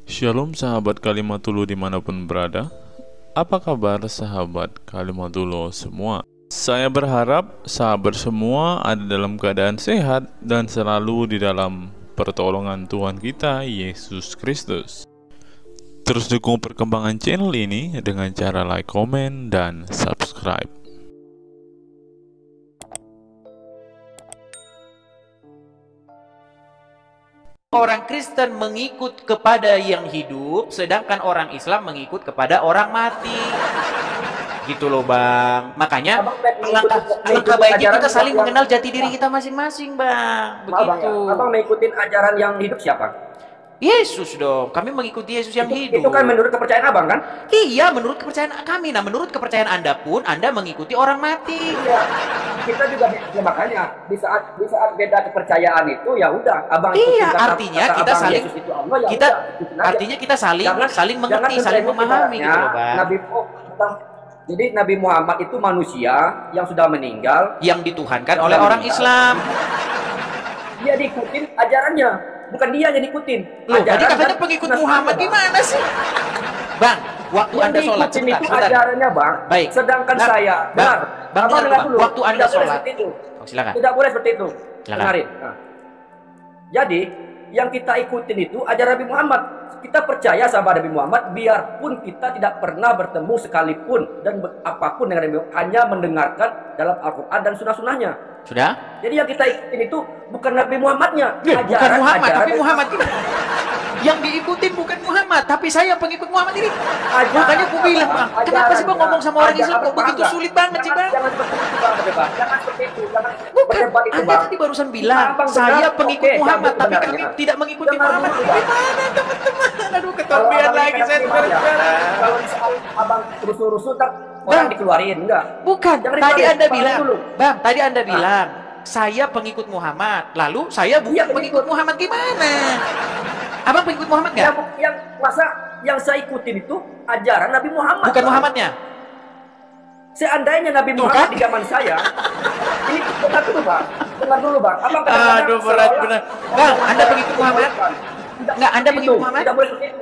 Shalom sahabat Kalimatulu dimanapun berada. Apa kabar sahabat Kalimatulu semua? Saya berharap sahabat semua ada dalam keadaan sehat dan selalu di dalam pertolongan Tuhan kita Yesus Kristus. Terus dukung perkembangan channel ini dengan cara like, komen, dan subscribe. Orang Kristen mengikut kepada yang hidup, sedangkan orang Islam mengikut kepada orang mati. Gitu loh Bang. Makanya alangkah baiknya kita saling mengenal jati diri kita masing-masing Bang. Begitu. Abang mengikuti ajaran yang hidup siapa? Yesus dong. Kami mengikuti Yesus yang hidup. Itu kan menurut kepercayaan abang kan? Iya, menurut kepercayaan kami. Nah, menurut kepercayaan Anda pun, Anda mengikuti orang mati. Iya. Kita juga ya, makanya di saat beda kepercayaan itu ya udah abang iya, kata, artinya kata kita abang saling Yesus itu Allah, ya kita udah, artinya kita saling mengerti, saling memahami gitu loh, Bang. Jadi Nabi Muhammad itu manusia yang sudah meninggal, yang dituhankan oleh orang Islam. Dia diikutin ajarannya, bukan dia yang diikutin. Loh, tadi katanya pengikut Muhammad gimana sih? Bang, waktu yang Anda sholat sebentar, itu ajarannya Bang. Baik. Sedangkan Bang, saya, Bang, Abang dengar dulu. Waktu Anda sholat. Oh, silakan. Tidak boleh seperti itu. Silakan. Dengarin. Nah. Jadi, yang kita ikutin itu ajaran Nabi Muhammad. Kita percaya sama Nabi Muhammad, biarpun kita tidak pernah bertemu sekalipun dan apapun dengan Nabi Muhammad, hanya mendengarkan dalam Al-Quran dan sunnah-sunnahnya. Sudah? Jadi yang kita ikutin itu bukan Nabi Muhammadnya, bukan Muhammad, tapi Muhammad ini. Yang diikutin bukan Muhammad, tapi saya pengikut Muhammad ini. Makanya aku bilang, Bang, kenapa sih Bang ngomong sama orang Islam kok begitu sulit banget sih, Bang? Jangan seperti itu, Bang. Jangan seperti itu. Bukan, berdebat itu, Anda Bang. tadi barusan bilang, saya pengikut Muhammad, tapi kami tidak mengikuti Muhammad. Gimana teman-teman? Aduh, ketombean lagi saya sekarang. Kalau abang rusuh-rusuh, orang dikeluarin, enggak? Bukan, tadi Anda bilang, Bang, tadi Anda Nah. bilang, saya pengikut Muhammad, lalu saya bukan pengikut Muhammad, gimana? Abang pengikut Muhammad nggak? Yang masa yang saya ikutin itu ajaran Nabi Muhammad. Bukan Muhammadnya? Seandainya Nabi Muhammad di zaman saya, ini dengar dulu Bang, Abang aduh berat benar. Bang, Anda pengikut Muhammad? Enggak, Anda pengikut Muhammad? Tidak boleh seperti itu.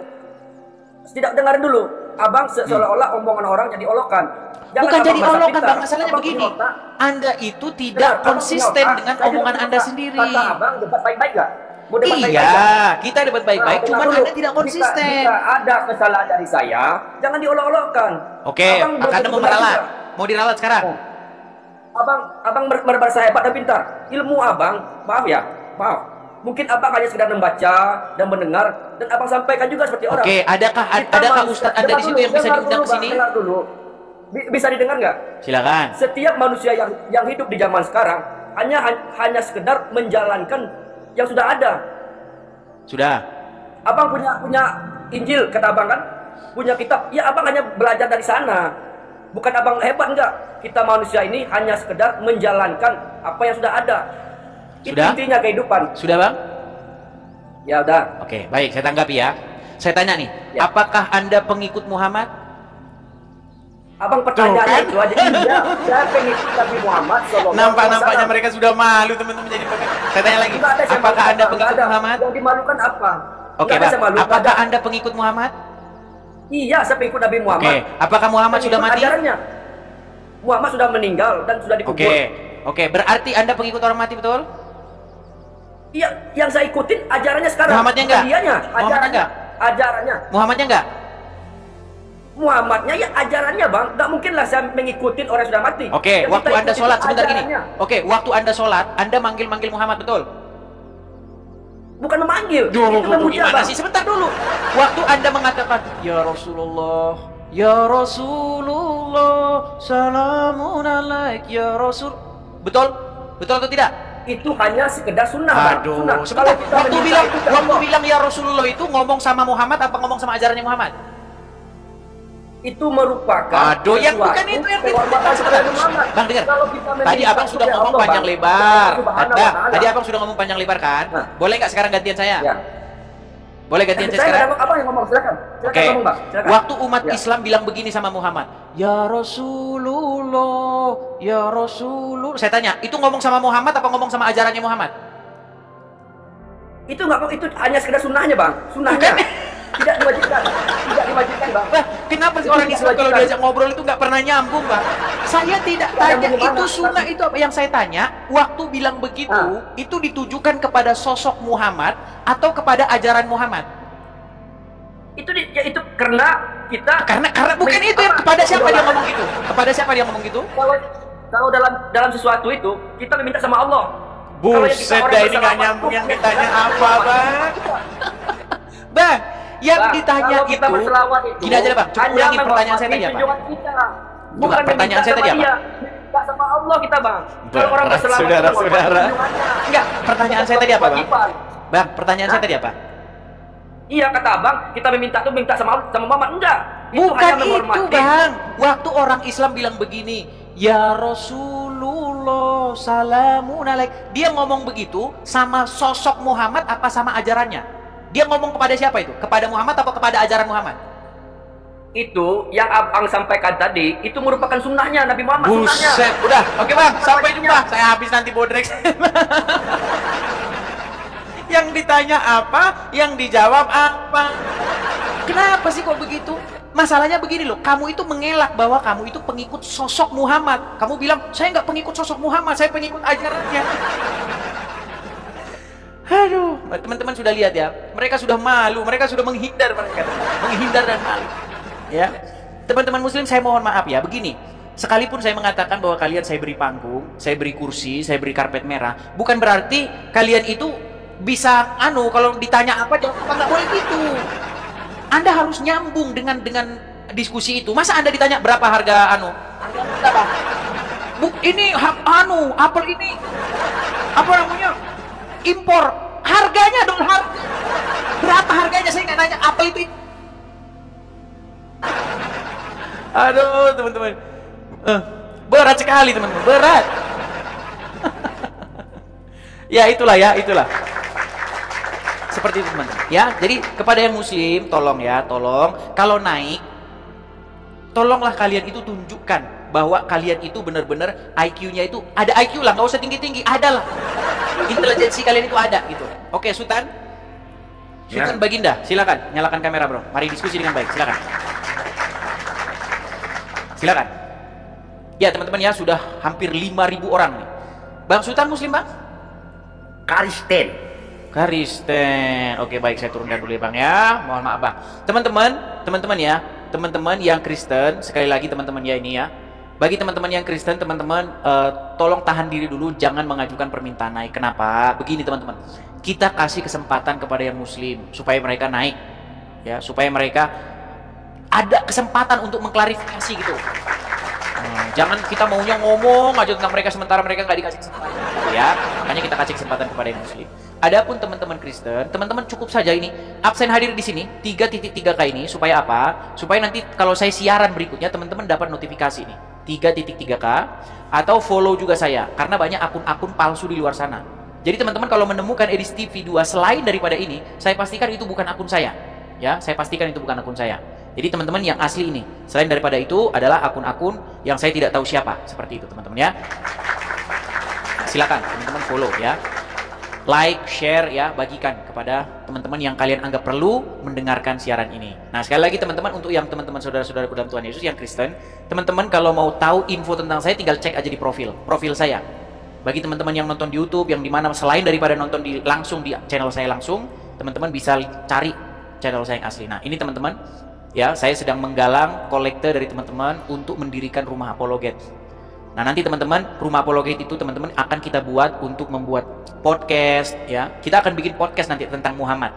Tidak, dengarin dulu. Abang seolah-olah omongan orang jadi olokan. Bukan jadi olokan, Bang. Masalahnya begini. Anda itu tidak konsisten dengan omongan Anda sendiri. Kata abang debat baik-baik gak? Iya, kita debat baik-baik, cuman Anda tidak konsisten. Jika ada kesalahan dari saya, jangan diolok-olokkan. Oke, Anda mau meralat? Mau diralat sekarang? Abang merasa hebat dan pintar. Ilmu abang, maaf. Mungkin abang hanya sekedar membaca dan mendengar, dan abang sampaikan juga seperti orang. Oke, adakah Ustadz Anda di situ yang bisa diundang ke sini? Dengar dulu. Bisa didengar nggak? Silakan. Setiap manusia yang hidup di zaman sekarang hanya sekedar menjalankan yang sudah ada. Sudah. Abang punya Injil, kata abang kan? Punya kitab. Ya abang hanya belajar dari sana. Bukan abang hebat enggak. Kita manusia ini hanya sekedar menjalankan apa yang sudah ada. Itu sudah? Intinya kehidupan. Sudah Bang? Ya udah. Oke, baik, saya tanggapi ya. Saya tanya nih, Ya. apakah Anda pengikut Muhammad? Abang pertanyaannya itu aja. Iya, saya pengikut Nabi Muhammad SAW. Nampaknya mereka sudah malu teman-teman jadi pengikut. Saya tanya lagi, apakah Anda pengikut Muhammad? Yang dimalukan apa? Oke, Bang. Apakah Anda pengikut Muhammad? Iya, saya pengikut Nabi Muhammad. Oke, apakah Muhammad sudah mati? Ajarannya. Muhammad sudah meninggal dan sudah dikubur. Oke, berarti Anda pengikut orang mati, betul? Iya, yang saya ikutin ajarannya sekarang. Muhammadnya enggak? Muhammadnya enggak? Ajarannya. Muhammadnya enggak? Muhammadnya ya ajarannya Bang. Nggak mungkin lah saya mengikuti orang yang sudah mati. Oke, waktu Anda sholat sebentar gini. Oke, waktu Anda sholat, Anda manggil Muhammad, betul? Bukan memanggil. Gimana sih? Sebentar dulu. Waktu Anda mengatakan, Ya Rasulullah, Ya Rasulullah, salamun alaik, Ya Rasul. Betul? Betul atau tidak? Itu hanya sekedar sunnah. Aduh, sunnah. sebentar. Waktu bilang Ya Rasulullah itu ngomong sama Muhammad apa ngomong sama ajarannya Muhammad? Itu merupakan yang bukan itu yang Muhammad. Bang, dengar. Tadi abang sudah ngomong panjang lebar. Tadi abang sudah ngomong panjang lebar kan? Boleh nggak sekarang gantian saya? Ya. Boleh gantian saya sekarang? Apa yang ngomong? Silakan. Oke. Bang. Waktu umat Islam bilang begini sama Muhammad, Ya Rasulullah, Ya Rasulullah. Saya tanya, itu ngomong sama Muhammad apa ngomong sama ajarannya Muhammad? Itu hanya sekedar sunnahnya Bang. Sunnahnya. Tidak diwajibkan. Tidak diwajibkan, Bang. Bah, kenapa sih orang Islam kalau diajak ngobrol itu nggak pernah nyambung, Bang? Saya tidak tanya itu sunnah itu apa yang saya tanya. Waktu bilang begitu, itu ditujukan kepada sosok Muhammad atau kepada ajaran Muhammad? Itu karena kita Karena bukan itu ya. Kepada siapa dia ngomong gitu? Kepada siapa dia ngomong gitu? Kalau dalam sesuatu itu kita meminta sama Allah. Buset dah, ini nggak nyambung yang ditanya apa, Bang? Bang, yang ditanya kalau kita berselawat itu gini aja deh, Bang. Coba ulangi pertanyaan saya tadi apa? Bukan pertanyaan saya tadi apa? Minta sama Allah kita, Bang. Kalau orang berselawat, saudara. Enggak, pertanyaan saya tadi apa, Bang? Bang, pertanyaan saya tadi apa? Iya, kata Abang, kita minta sama Muhammad. Enggak. Bukan itu, Bang. Waktu orang Islam bilang begini, ya Rasulullah salamun alaik, dia ngomong begitu sama sosok Muhammad apa sama ajarannya? Dia ngomong kepada siapa itu? Kepada Muhammad atau kepada ajaran Muhammad? Itu yang Abang sampaikan tadi, itu merupakan sunnahnya Nabi Muhammad. Buset, udah. Oke, Bang, sampai jumpa. Saya habis nanti bodrek. Yang ditanya apa, yang dijawab apa. Kenapa sih kok begitu? Masalahnya begini loh, kamu itu mengelak bahwa kamu itu pengikut sosok Muhammad. Kamu bilang, saya nggak pengikut sosok Muhammad, saya pengikut ajarannya. Aduh, teman-teman sudah lihat ya, mereka sudah malu, mereka sudah menghindar dan malu. Ya, teman-teman Muslim, saya mohon maaf ya, begini. Sekalipun saya mengatakan bahwa kalian saya beri panggung, saya beri kursi, saya beri karpet merah, bukan berarti kalian itu bisa kalau ditanya apa jawab apa, nggak boleh gitu. Anda harus nyambung dengan diskusi itu. Masa Anda ditanya berapa harga berapa? Ini apel ini apa namanya? Impor. Harganya dong, berapa harganya? Saya nggak nanya apel itu. Aduh, teman-teman. Berat sekali, teman-teman. Berat. Ya, itulah. Seperti itu, teman. Ya, jadi kepada yang muslim, tolong kalau naik, tolonglah kalian itu tunjukkan bahwa kalian itu benar-benar IQ-nya itu ada IQ lah, nggak usah tinggi-tinggi, ada lah. Intelijensi kalian itu ada gitu. Oke, Sultan Baginda, silakan nyalakan kamera, bro. Mari diskusi dengan baik, silakan. Ya, teman-teman ya, sudah hampir 5.000 orang nih. Bang Sultan muslim, Bang? Kristen. Oke, baik, saya turunkan dulu ya, Bang ya. Mohon maaf, Bang. Teman-teman ya, teman-teman yang Kristen, sekali lagi teman-teman ya ini ya. Bagi teman-teman yang Kristen, teman-teman tolong tahan diri dulu, jangan mengajukan permintaan naik. Kenapa? Begini, teman-teman. Kita kasih kesempatan kepada yang muslim supaya mereka naik. Ya, supaya mereka ada kesempatan untuk mengklarifikasi gitu. Jangan kita maunya ngomong aja tentang mereka sementara mereka nggak dikasih kesempatan. Ya, makanya kita kasih kesempatan kepada yang muslim. Adapun teman-teman Kristen, teman-teman cukup saja ini absen hadir di sini 3.3K ini supaya apa? Supaya nanti kalau saya siaran berikutnya teman-teman dapat notifikasi nih 3.3K atau follow juga saya karena banyak akun-akun palsu di luar sana. Jadi teman-teman kalau menemukan Edis TV 2 selain daripada ini, saya pastikan itu bukan akun saya. Ya, saya pastikan itu bukan akun saya. Jadi teman-teman yang asli ini, selain daripada itu adalah akun-akun yang saya tidak tahu siapa. Seperti itu teman-teman ya. Silakan teman-teman follow ya. Like, share ya, bagikan kepada teman-teman yang kalian anggap perlu mendengarkan siaran ini. Nah, sekali lagi teman-teman, untuk yang teman-teman saudara-saudaraku dalam Tuhan Yesus yang Kristen, teman-teman kalau mau tahu info tentang saya tinggal cek aja di profil saya. Bagi teman-teman yang nonton di YouTube, yang dimana selain daripada nonton langsung di channel saya langsung, teman-teman bisa cari channel saya yang asli. Nah, ini teman-teman, ya, saya sedang menggalang kolekte dari teman-teman untuk mendirikan rumah apologet. Nah, nanti teman-teman, rumah apologet itu teman-teman akan kita buat untuk membuat podcast, ya. Kita akan bikin podcast nanti tentang Muhammad.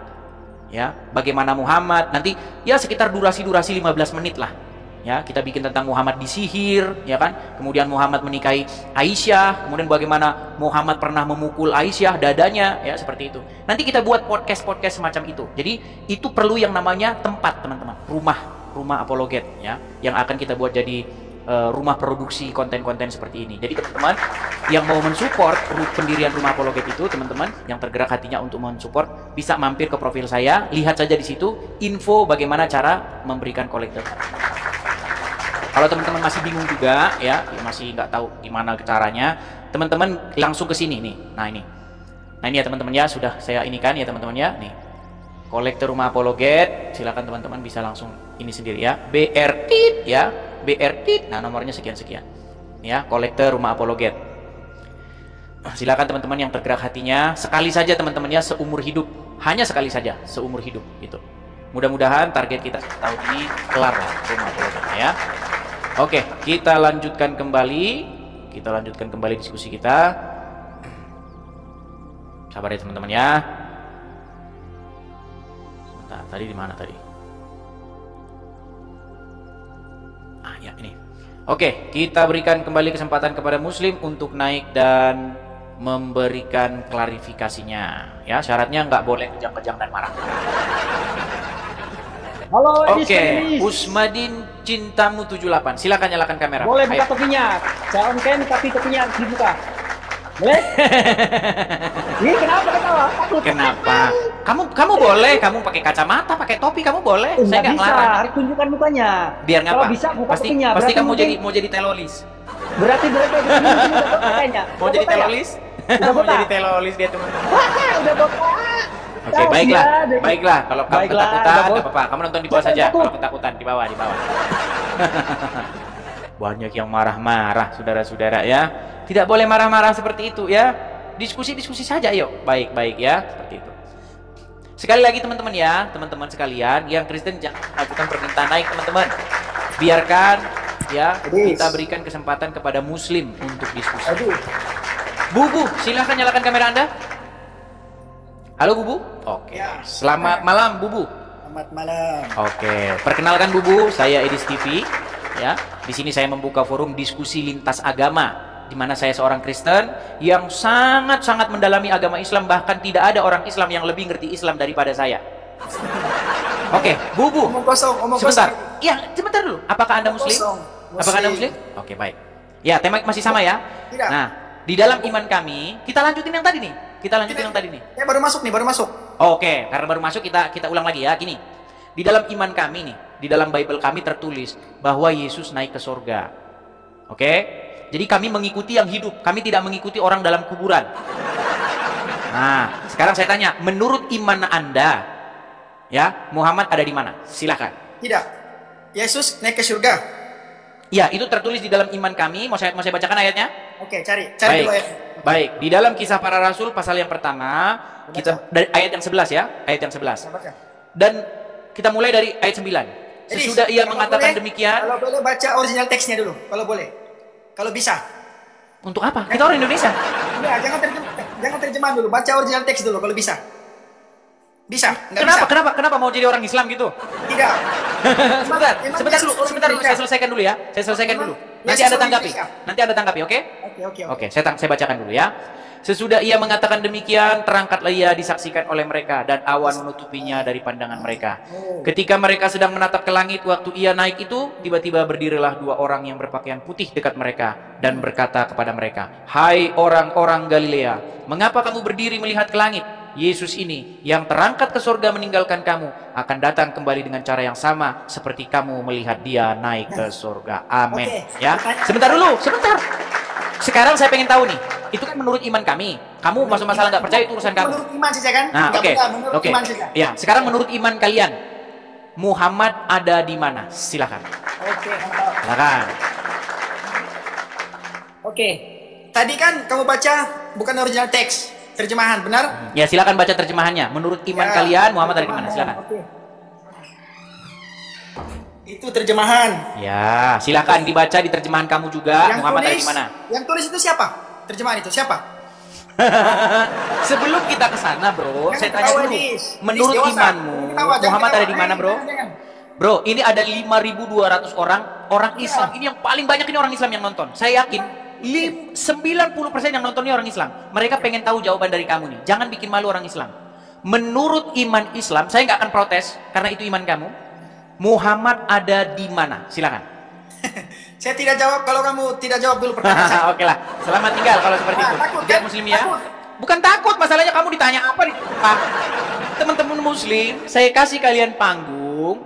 Ya, bagaimana Muhammad nanti ya sekitar durasi 15 menit lah. Ya, kita bikin tentang Muhammad disihir, ya kan? Kemudian Muhammad menikahi Aisyah, kemudian bagaimana Muhammad pernah memukul Aisyah dadanya, ya seperti itu. Nanti kita buat podcast semacam itu. Jadi, itu perlu yang namanya tempat, teman-teman. Rumah apologet, ya, yang akan kita buat jadi rumah produksi konten-konten seperti ini. Jadi teman-teman yang mau mensupport pendirian rumah apologet itu, teman-teman yang tergerak hatinya untuk mensupport, bisa mampir ke profil saya, lihat saja di situ info bagaimana cara memberikan kolektor. Kalau teman-teman masih bingung juga ya masih nggak tahu gimana caranya, teman-teman langsung ke sini nih. Nah ini ya teman-teman ya, sudah saya inikan ya teman-teman ya nih. Kolektor Rumah Apologet, silakan teman-teman bisa langsung ini sendiri ya. BR tit ya, BR tit. Nah, nomornya sekian-sekian. Ya, kolektor Rumah Apologet. Silakan teman-teman yang tergerak hatinya, sekali saja teman-teman ya, seumur hidup. Hanya sekali saja, seumur hidup gitu. Mudah-mudahan target kita tahun ini kelar lah Rumah Apologetnya ya. Oke, kita lanjutkan kembali. Kita lanjutkan kembali diskusi kita. Sabar ya teman-teman ya. Sebentar, tadi di mana tadi? Ah ya, ini. Oke, kita berikan kembali kesempatan kepada Muslim untuk naik dan memberikan klarifikasinya. Ya, syaratnya nggak boleh kejang-kejang dan marah. Halo, Oke, Usmadin Cintamu 78. Silakan nyalakan kamera. Boleh buka Ayo. topinya. Saya on cam tapi topinya dibuka. Boleh? Ini kenapa ketawa? Takut. Kenapa? Kamu boleh, kamu pakai kacamata, pakai topi kamu boleh. Saya nggak bisa. ngelarang. Harus tunjukkan mukanya. Biar ngapa? Kalau bisa buka Pasti topinya. pasti Berarti kamu mungkin- mau jadi telolis. Berarti kayaknya. Mau jadi telolis? Udah Mau botak. jadi telolis dia teman. Udah botak. Oke, baiklah. Baiklah, kalau kamu Baiklah, ketakutan udah, enggak apa-apa. Kamu nonton di bawah Jangan saja. takut. Kalau ketakutan di bawah. Banyak yang marah-marah, saudara-saudara ya. Tidak boleh marah-marah seperti itu ya. Diskusi-diskusi saja yuk. Baik-baik ya, seperti itu. Sekali lagi teman-teman ya, teman-teman sekalian, yang Kristen jangan ajukan permintaan naik teman-teman. Biarkan ya, kita berikan kesempatan kepada Muslim untuk diskusi. Bubu, silahkan nyalakan kamera Anda. Halo Bubu. Oke. Selamat malam Bubu. Selamat malam. Oke, perkenalkan Bubu, saya Edis TV. Ya, di sini saya membuka forum diskusi lintas agama, di mana saya seorang Kristen yang sangat-sangat mendalami agama Islam, bahkan tidak ada orang Islam yang lebih ngerti Islam daripada saya. Oke, Bubu. Omong kosong. Sebentar. Ya, sebentar dulu. Apakah Anda Muslim? Kosong. Apakah Anda Muslim? Oke, baik. Ya, tema masih sama ya. Tidak. Nah, di dalam iman kami, kita lanjutin yang tadi nih. Kita lanjutin yang tadi nih. Baru masuk. Oke, karena baru masuk kita ulang lagi ya. Gini, di dalam iman kami nih, di dalam Bible kami tertulis bahwa Yesus naik ke surga. Oke, jadi kami mengikuti yang hidup, kami tidak mengikuti orang dalam kuburan. Nah, sekarang saya tanya, menurut iman Anda, ya Muhammad ada di mana? Silakan. Tidak. Yesus naik ke surga. Ya, itu tertulis di dalam iman kami. Mau saya bacakan ayatnya? Oke, cari Baik. dulu ya. Baik, di dalam Kisah Para Rasul pasal yang pertama, kita dari ayat yang 11 ya, ayat yang 11. Saya baca. Dan kita mulai dari ayat 9. Sesudah ia Kalau mengatakan boleh, demikian, Kalau boleh baca original teksnya dulu, kalau boleh. Kalau bisa. untuk apa? Kita orang Indonesia. Enggak, jangan terjemahan dulu, baca original teks dulu kalau bisa. Bisa? Enggak Kenapa? bisa. Kenapa mau jadi orang Islam gitu? Tidak. sebentar dulu, saya selesaikan dulu ya. Saya selesaikan dulu. Nanti Anda tanggapi. Oke? Oke. Oke, saya bacakan dulu ya. Sesudah ia mengatakan demikian, terangkatlah ia disaksikan oleh mereka dan awan menutupinya dari pandangan mereka. Ketika mereka sedang menatap ke langit waktu ia naik itu, tiba-tiba berdirilah dua orang yang berpakaian putih dekat mereka dan berkata kepada mereka, "Hai orang-orang Galilea, mengapa kamu berdiri melihat ke langit? Yesus ini yang terangkat ke surga meninggalkan kamu akan datang kembali dengan cara yang sama seperti kamu melihat dia naik ke surga." Amin. Ya, sebentar dulu, sebentar. Sekarang saya pengen tahu nih, itu kan menurut iman kami. Kamu masuk masalah nggak percaya itu urusan kamu. Menurut iman saja kan? Nah, Nggak oke, benar, menurut oke. iman saja. Ya, sekarang menurut iman kalian, Muhammad ada di mana? Silakan. Oke, mantap. Silakan. Oke. Tadi kan kamu baca bukan original teks, terjemahan, benar? Ya, silakan baca terjemahannya. Menurut iman Ya, kalian, Muhammad ada di mana? Silakan. Oke. Itu terjemahan. Ya, silakan dibaca di terjemahan kamu juga. Muhammad ada di mana? Yang tulis itu siapa? Terjemahan itu siapa? Sebelum kita ke sana, bro, Jangan saya tanya ketawa, dulu. Dis. Menurut Dis, dewasa. imanmu, Jangan ketawa, jangan Muhammad ada ketawa. di mana, bro? Jangan. Bro, ini ada 5.200 orang Islam. Ini yang paling banyak ini orang Islam yang nonton. Saya yakin 90% yang nonton ini orang Islam. Mereka pengen tahu jawaban dari kamu nih. Jangan bikin malu orang Islam. Menurut iman Islam, saya nggak akan protes karena itu iman kamu. Muhammad ada di mana? Silakan. Saya tidak jawab kalau kamu tidak jawab dulu pertanyaan saya. Oke lah, selamat tinggal kalau seperti itu. Takut, Tidak kan? Muslim ya? Takut. Bukan takut, masalahnya kamu ditanya apa nih? Teman-teman Muslim, saya kasih kalian panggung.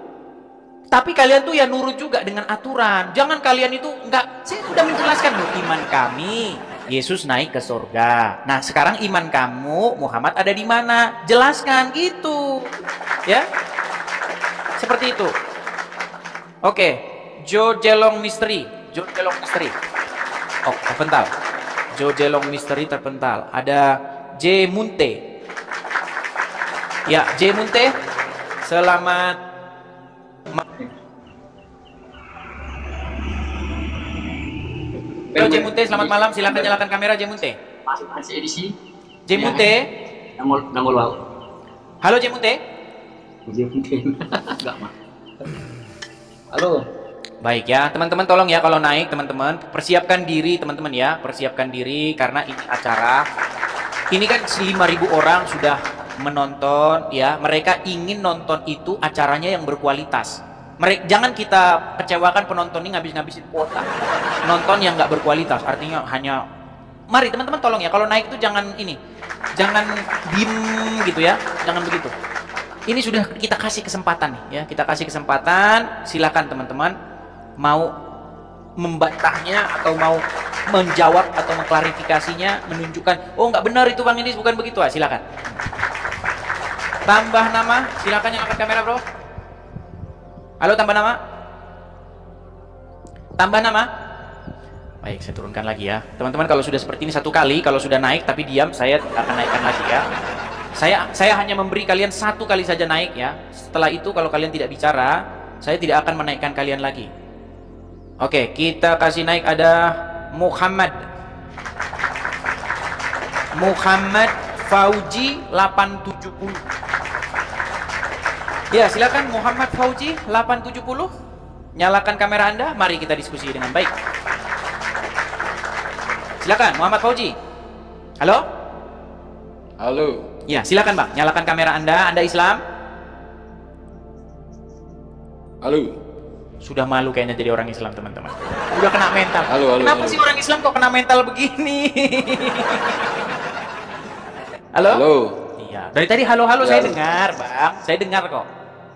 Tapi kalian tuh ya nurut juga dengan aturan. Jangan kalian itu enggak, saya sudah menjelaskan loh, iman kami Yesus naik ke surga. Nah, sekarang iman kamu, Muhammad ada di mana? Jelaskan gitu. Ya. Seperti itu. Oke, Jo Jelong Misteri. Jo Jelong Misteri. Oh, terpental. Jo Jelong Misteri terpental. Ada J Munte. Ya, J Munte. Selamat. Halo J Munte, selamat malam. Silakan nyalakan kamera J Munte. Masih edisi. J Munte. Nangol wow. Halo J Munte. Enggak mah. Halo. Baik ya, teman-teman tolong ya kalau naik teman-teman persiapkan diri teman-teman ya, persiapkan diri karena ini acara. Ini kan 5.000 orang sudah menonton ya, mereka ingin nonton itu acaranya yang berkualitas. Jangan kita kecewakan penonton ini ngabis-ngabisin kuota. Nonton yang nggak berkualitas, artinya hanya mari teman-teman tolong ya kalau naik itu jangan ini. Jangan diem gitu ya, jangan begitu. Ini sudah kita kasih kesempatan nih ya, kita kasih kesempatan, silakan teman-teman mau membantahnya atau mau menjawab atau mengklarifikasinya, menunjukkan oh nggak benar itu bang ini bukan begitu, silakan. Tambah nama, silakan nyalakan kamera bro. Halo, tambah nama. Tambah nama. Baik, saya turunkan lagi ya. Teman-teman kalau sudah seperti ini satu kali, kalau sudah naik tapi diam, saya akan naikkan lagi ya. Saya hanya memberi kalian satu kali saja naik ya. Setelah itu kalau kalian tidak bicara, saya tidak akan menaikkan kalian lagi. Oke, kita kasih naik ada Muhammad Fauji 870. Ya, silakan Muhammad Fauji 870. Nyalakan kamera Anda, mari kita diskusi dengan baik. Silakan Muhammad Fauji. Halo? Halo. Ya, silakan Bang, nyalakan kamera Anda. Anda Islam? Halo. Sudah malu kayaknya jadi orang Islam, teman-teman. Udah kena mental. Halo, Kenapa halo. sih orang Islam kok kena mental begini? Halo? Halo. Iya, dari tadi halo-halo Ya. saya dengar, Bang. Saya dengar kok.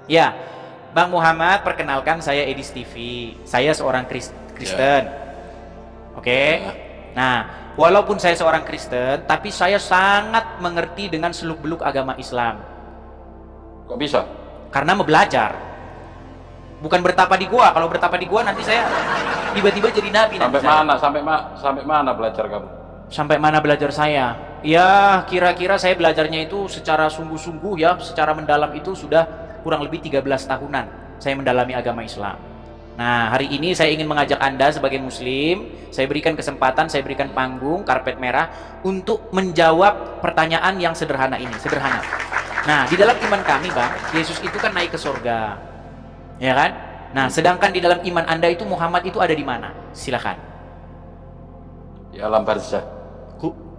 Ya, Bang Muhammad, perkenalkan saya Edis TV. Saya seorang Kristen. Oke. Ya. Nah, walaupun saya seorang Kristen, tapi saya sangat mengerti dengan seluk-beluk agama Islam. Kok bisa? Karena mau belajar. Bukan bertapa di gua. Kalau bertapa di gua nanti saya tiba-tiba jadi nabi. Sampai nanti saya. mana? Sampai mana belajar kamu? Sampai mana belajar saya? Ya, kira-kira saya belajarnya itu secara sungguh-sungguh ya, secara mendalam itu sudah kurang lebih 13 tahunan saya mendalami agama Islam. Nah, hari ini saya ingin mengajak Anda sebagai muslim, saya berikan kesempatan, saya berikan panggung, karpet merah untuk menjawab pertanyaan yang sederhana ini, sederhana. Nah, di dalam iman kami, Bang, Yesus itu kan naik ke surga. Ya kan? Nah, sedangkan di dalam iman Anda itu Muhammad itu ada di mana? Silakan. Di alam barzah.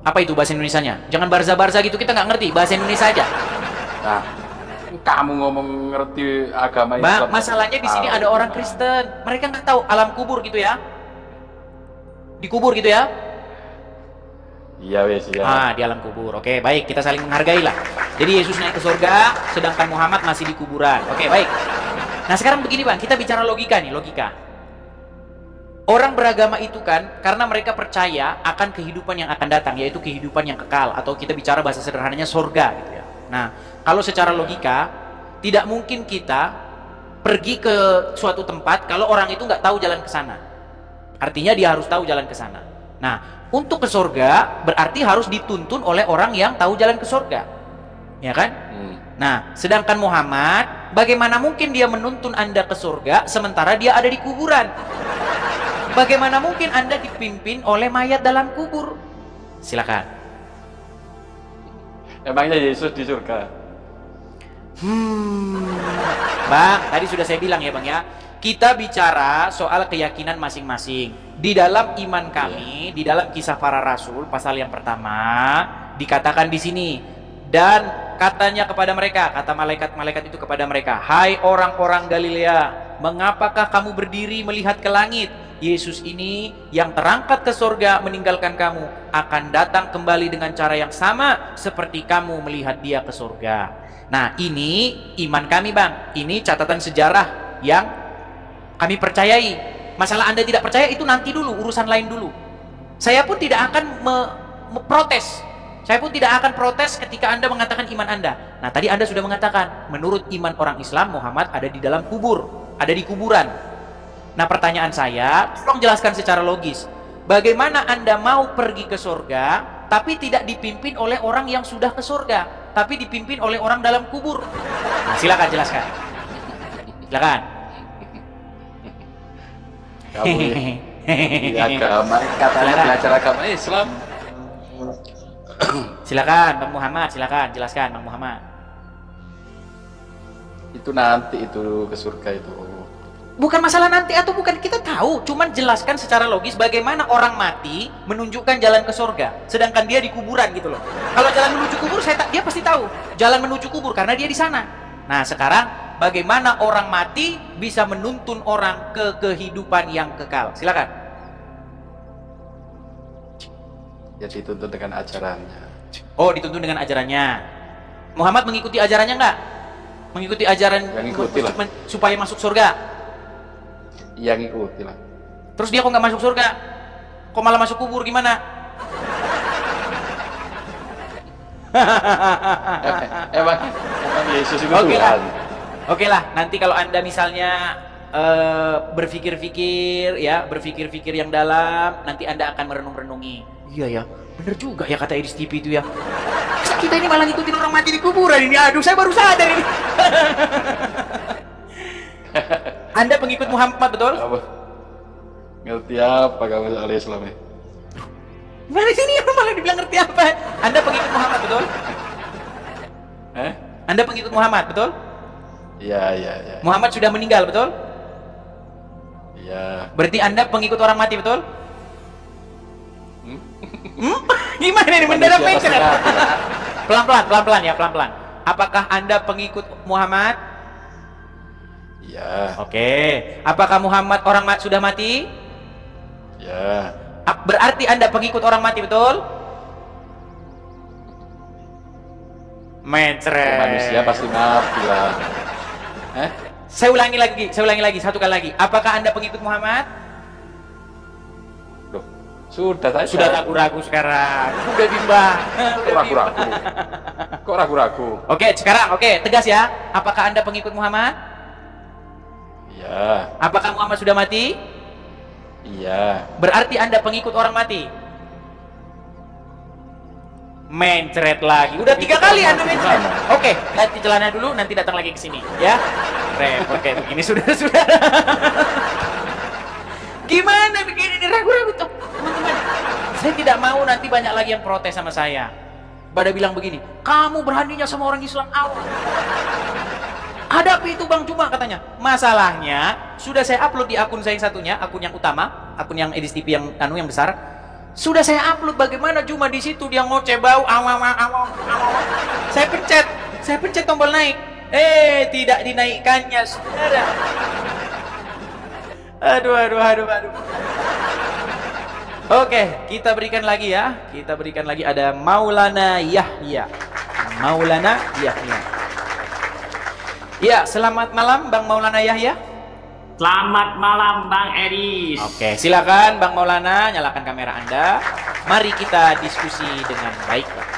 Apa itu bahasa Indonesianya? Jangan barza-barza gitu, kita nggak ngerti. Bahasa Indonesia aja. Nah, kamu ngomong ngerti agama Bang, Islam. masalahnya di sini ada orang Kristen. Mereka nggak tahu alam kubur gitu ya. Dikubur gitu ya. Iya wes ya. Ah, di alam kubur. Oke, baik, kita saling menghargai lah. Jadi Yesus naik ke surga, sedangkan Muhammad masih di kuburan. Oke, baik. Nah, sekarang begini Bang, kita bicara logika nih, logika. Orang beragama itu kan karena mereka percaya akan kehidupan yang akan datang, yaitu kehidupan yang kekal, atau kita bicara bahasa sederhananya surga gitu ya. Nah, kalau secara logika tidak mungkin kita pergi ke suatu tempat kalau orang itu nggak tahu jalan ke sana. Artinya dia harus tahu jalan ke sana. Nah, untuk ke surga berarti harus dituntun oleh orang yang tahu jalan ke surga. Ya kan? Nah, sedangkan Muhammad, bagaimana mungkin dia menuntun Anda ke surga sementara dia ada di kuburan? Bagaimana mungkin Anda dipimpin oleh mayat dalam kubur? Silakan. Emangnya Yesus di surga? Bang, tadi sudah saya bilang ya Bang ya, kita bicara soal keyakinan masing-masing. Di dalam iman kami, di dalam kisah para rasul pasal yang pertama dikatakan di sini, dan katanya kepada mereka, kata malaikat-malaikat itu kepada mereka, hai orang-orang Galilea, mengapakah kamu berdiri melihat ke langit? Yesus ini yang terangkat ke surga meninggalkan kamu akan datang kembali dengan cara yang sama seperti kamu melihat dia ke surga. Nah, ini iman kami Bang, ini catatan sejarah yang kami percayai. Masalah Anda tidak percaya itu nanti dulu, urusan lain dulu. Saya pun tidak akan protes. Saya pun tidak akan protes ketika Anda mengatakan iman Anda. Nah, tadi Anda sudah mengatakan, menurut iman orang Islam, Muhammad ada di dalam kubur, ada di kuburan. Nah, pertanyaan saya, tolong jelaskan secara logis. Bagaimana Anda mau pergi ke surga, tapi tidak dipimpin oleh orang yang sudah ke surga, tapi dipimpin oleh orang dalam kubur? Nah, silakan jelaskan. Silakan. Kamu di agama, katanya belajar agama Islam. Silakan Bang Muhammad, silakan jelaskan Bang Muhammad. Itu nanti itu ke surga itu. Bukan masalah nanti atau bukan, kita tahu, cuman jelaskan secara logis bagaimana orang mati menunjukkan jalan ke surga, sedangkan dia di kuburan gitu loh. Kalau jalan menuju kubur, dia pasti tahu jalan menuju kubur karena dia di sana. Nah, sekarang bagaimana orang mati bisa menuntun orang ke kehidupan yang kekal? Silakan. Ya dituntun dengan ajarannya. Oh, dituntun dengan ajarannya. Muhammad mengikuti ajarannya enggak? Mengikuti ajaran supaya masuk surga? Iya, ngikuti lah. Terus dia kok nggak masuk surga? Kok malah masuk kubur, gimana? Emang Yesus itu Oke lah. Tuhan. Oke lah, nanti kalau Anda misalnya berpikir-pikir yang dalam, nanti Anda akan merenung-renungi. Iya ya, bener juga ya kata Edis TV itu ya. Masa kita ini malah ngikutin orang mati di kuburan ini? Aduh, saya baru sadar ini. Anda pengikut Muhammad, betul? Apa? Ngerti apa kamu soal Islam ya? Mana sini malah dibilang ngerti apa? Anda pengikut Muhammad, betul? Anda pengikut Muhammad, betul? Iya. Muhammad sudah meninggal, betul? Iya. Berarti Anda pengikut orang mati, betul? Gimana ini mendadak mention? Pelan-pelan ya, pelan-pelan. Apakah Anda pengikut Muhammad? Iya. Oke. Apakah Muhammad sudah mati? Iya. Berarti Anda pengikut orang mati, betul? Mencret. Manusia pasti mati lah. Saya ulangi lagi, satu kali lagi. Apakah Anda pengikut Muhammad? Loh, sudah ragu-ragu sekarang. Udah bimbang. Kok ragu-ragu? Oke, sekarang tegas ya. Apakah Anda pengikut Muhammad? Iya. Apakah Muhammad sudah mati? Iya. Berarti Anda pengikut orang mati? Mencret lagi. Udah 3 kali Anda mencret. Oke, ganti celana dulu, nanti datang lagi ke sini, ya. Repot kayak begini sudah. Gimana begini nih, ragu-ragu tuh, teman-teman. Saya tidak mau nanti banyak lagi yang protes sama saya. Pada bilang begini, kamu beraninya sama orang Islam awal. Hadapi itu Bang Juma, katanya. Masalahnya sudah saya upload di akun saya yang satunya, akun yang utama, akun yang Edis TV yang yang besar. Sudah saya upload bagaimana Juma di situ dia ngoceh bau awam. Saya pencet tombol naik. Tidak dinaikkannya, saudara. Aduh. Oke, kita berikan lagi ya. Ada Maulana Yahya. Ya, selamat malam Bang Maulana Yahya. Selamat malam Bang Edis. Oke, silakan Bang Maulana, nyalakan kamera Anda. Mari kita diskusi dengan baik, Bang.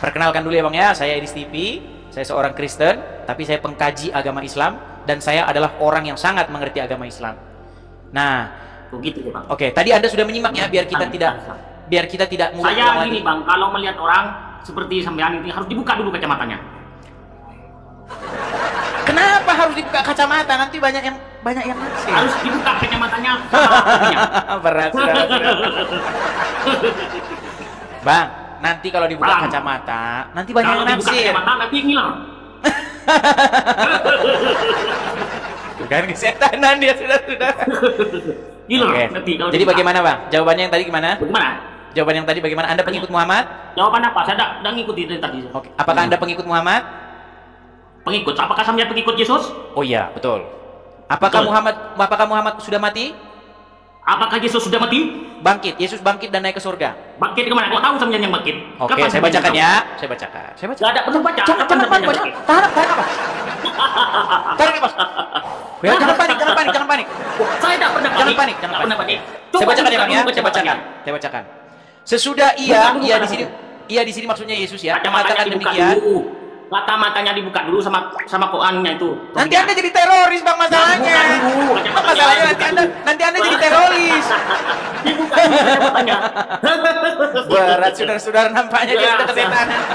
Perkenalkan dulu ya Bang ya, saya Edis TV. Saya seorang Kristen, tapi saya pengkaji agama Islam dan saya adalah orang yang sangat mengerti agama Islam. Nah, begitu ya Bang. Oke, tadi Anda sudah menyimak ya, biar kita tidak mudah. Saya begini Bang, kalau melihat orang seperti sampean ini harus dibuka dulu kacamatanya. Kenapa harus dibuka kacamata? Nanti banyak yang naksir. Harus dibuka kacamatanya. Berat. Bang, nanti kalau dibuka kacamata, nanti banyak yang naksir. Kalau dibuka kacamata nanti ngilang. Bukan kesetanan dia sudah. Gila, okay. Nanti kalau jadi bagaimana Bang? Jawabannya yang tadi gimana? Bagaimana? Jawaban yang tadi bagaimana? Anda pengikut Muhammad? Jawaban apa? Saya tidak ngikuti dari tadi. Oke. Apakah Anda pengikut Muhammad? Pengikut. Apakah saya pengikut Yesus? Oh iya, betul. Apakah Muhammad sudah mati? Apakah Yesus sudah mati? Bangkit. Yesus bangkit dan naik ke surga. Bangkit kemana? Kok tahu sampean yang bangkit? Oke, saya bacakan ya. Saya bacakan. Tidak ada perlu baca. Jangan baca. Tahan apa? Tarik nafas. Ya, jangan panik. Saya tidak pernah panik. Jangan panik. Saya bacakan ya Bang ya. Saya bacakan. Sesudah ia di sini maksudnya Yesus ya, mengatakan demikian. Matanya dibuka dulu sama Qurannya itu. Nanti Anda jadi teroris, Bang, masalahnya. Masalahnya nanti Anda jadi teroris. Dibuka dulu matanya. Berat saudara-saudara, nampaknya dia sudah kesetanan.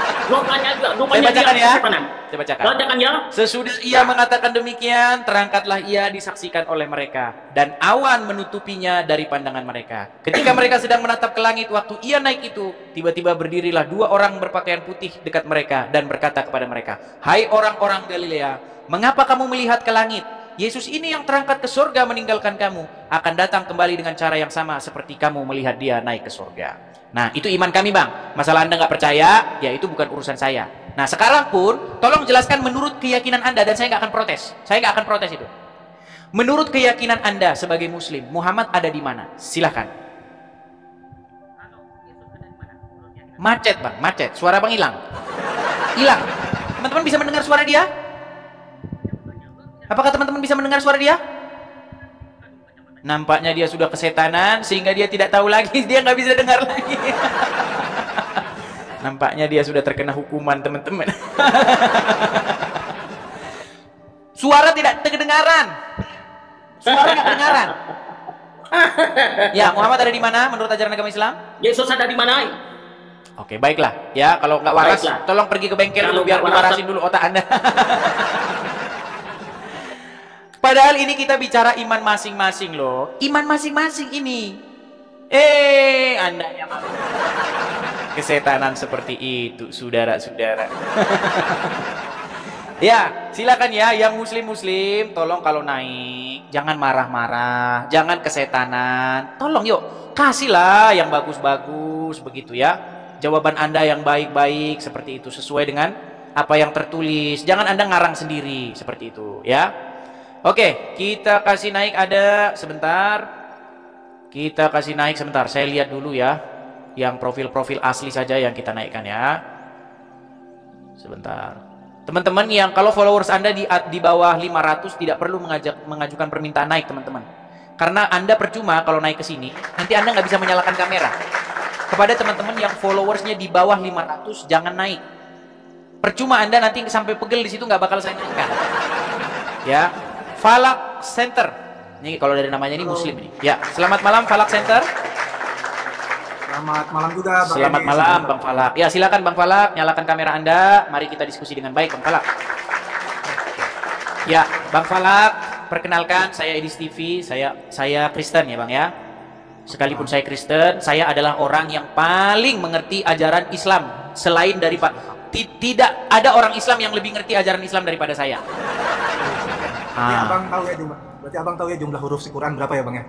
Saya bacakan ya. Saya bacakan. Bacakan ya. Sesudah ia mengatakan demikian, terangkatlah ia disaksikan oleh mereka, dan awan menutupinya dari pandangan mereka. Ketika mereka sedang menatap ke langit waktu ia naik itu, tiba-tiba berdirilah 2 orang berpakaian putih dekat mereka dan berkata kepada mereka, "Hai orang-orang Galilea, mengapa kamu melihat ke langit? Yesus ini yang terangkat ke surga meninggalkan kamu, akan datang kembali dengan cara yang sama seperti kamu melihat dia naik ke surga." Nah, itu iman kami, Bang. Masalah Anda nggak percaya, ya itu bukan urusan saya. Nah, sekarang pun tolong jelaskan menurut keyakinan Anda, dan saya nggak akan protes. Saya nggak akan protes itu. Menurut keyakinan Anda sebagai Muslim, Muhammad ada di mana? Silahkan. Macet, Bang, macet. Suara Bang hilang. Hilang. Teman-teman bisa mendengar suara dia? Apakah teman-teman bisa mendengar suara dia? Nampaknya dia sudah kesetanan sehingga dia tidak tahu lagi, dia nggak bisa dengar lagi. Nampaknya dia sudah terkena hukuman, teman-teman. Suara tidak kedengaran. Suara nggak kedengaran. Ya, Muhammad ada di mana menurut ajaran agama Islam? Yesus ada di mana? Oke, baiklah. Ya, kalau nggak waras, Baiklah. tolong pergi ke bengkel dulu biar diwarasin dulu otak Anda. Padahal ini kita bicara iman masing-masing loh. Iman masing-masing ini. Anda yang kesetanan seperti itu, saudara-saudara. Ya, silakan ya yang muslim-muslim, tolong kalau naik jangan marah-marah, jangan kesetanan. Tolong yuk, kasihlah yang bagus-bagus begitu ya. Jawaban Anda yang baik-baik seperti itu sesuai dengan apa yang tertulis. Jangan Anda ngarang sendiri seperti itu ya. Oke, kita kasih naik ada sebentar. Kita kasih naik sebentar. Saya lihat dulu ya. Yang profil-profil asli saja yang kita naikkan ya. Sebentar. Teman-teman yang kalau followers Anda di bawah 500 tidak perlu mengajukan permintaan naik, teman-teman. Karena Anda percuma kalau naik ke sini, nanti Anda nggak bisa menyalakan kamera. Kepada teman-teman yang followersnya di bawah 500 jangan naik. Percuma Anda nanti sampai pegel di situ nggak bakal saya naikkan. Ya. Falak Center. Ini kalau dari namanya ini Muslim ini. Ya, selamat malam Falak Center. Selamat malam juga Bang. Selamat malam Bang Falak. Ya, silakan Bang Falak, nyalakan kamera Anda. Mari kita diskusi dengan baik Bang Falak. Ya, Bang Falak, perkenalkan saya Edis TV. Saya Kristen ya, Bang ya. Sekalipun saya Kristen, saya adalah orang yang paling mengerti ajaran Islam selain dari tidak ada orang Islam yang lebih ngerti ajaran Islam daripada saya. Berarti abang tahu ya jumlah huruf si Quran berapa ya Bang ya?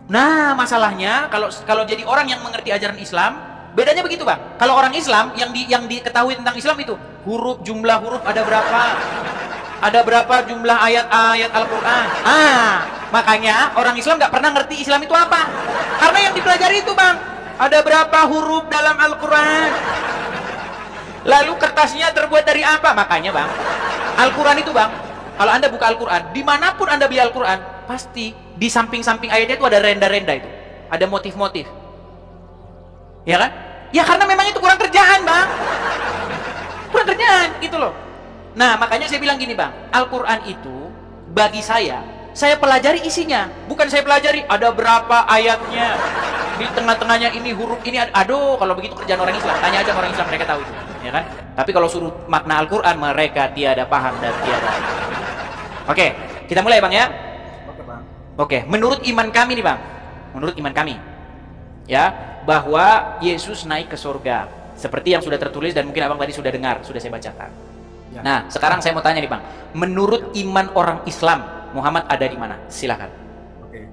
Nah, masalahnya kalau jadi orang yang mengerti ajaran Islam, bedanya begitu Bang. Kalau orang Islam yang diketahui tentang Islam itu jumlah huruf ada berapa? Ada berapa jumlah ayat-ayat Al-Qur'an? Makanya orang Islam nggak pernah ngerti Islam itu apa. Karena yang dipelajari itu Bang, ada berapa huruf dalam Al-Qur'an? Lalu kertasnya terbuat dari apa? Makanya Bang, Al-Qur'an itu Bang, kalau Anda buka Al-Quran, dimanapun Anda beli Al-Quran, pasti di samping-samping ayatnya itu ada renda-renda itu. Ada motif-motif. Ya kan? Ya karena memang itu kurang kerjaan, Bang. Kurang kerjaan, gitu loh. Nah, makanya saya bilang gini, Bang. Al-Quran itu, bagi saya pelajari isinya. Bukan saya pelajari ada berapa ayatnya. Di tengah-tengahnya ini huruf ini. Aduh, kalau begitu kerjaan orang Islam. Tanya aja orang Islam, mereka tahu itu. Ya kan? Tapi kalau suruh makna Al-Quran, mereka tiada paham dan tiada. Oke, kita mulai Bang ya. Oke Bang. Oke, menurut iman kami nih Bang. Menurut iman kami. Ya, bahwa Yesus naik ke surga. Seperti yang sudah tertulis dan mungkin Abang tadi sudah dengar, sudah saya bacakan. Ya. Nah, sekarang saya mau tanya nih Bang. Menurut iman orang Islam, Muhammad ada di mana? Silakan. Oke.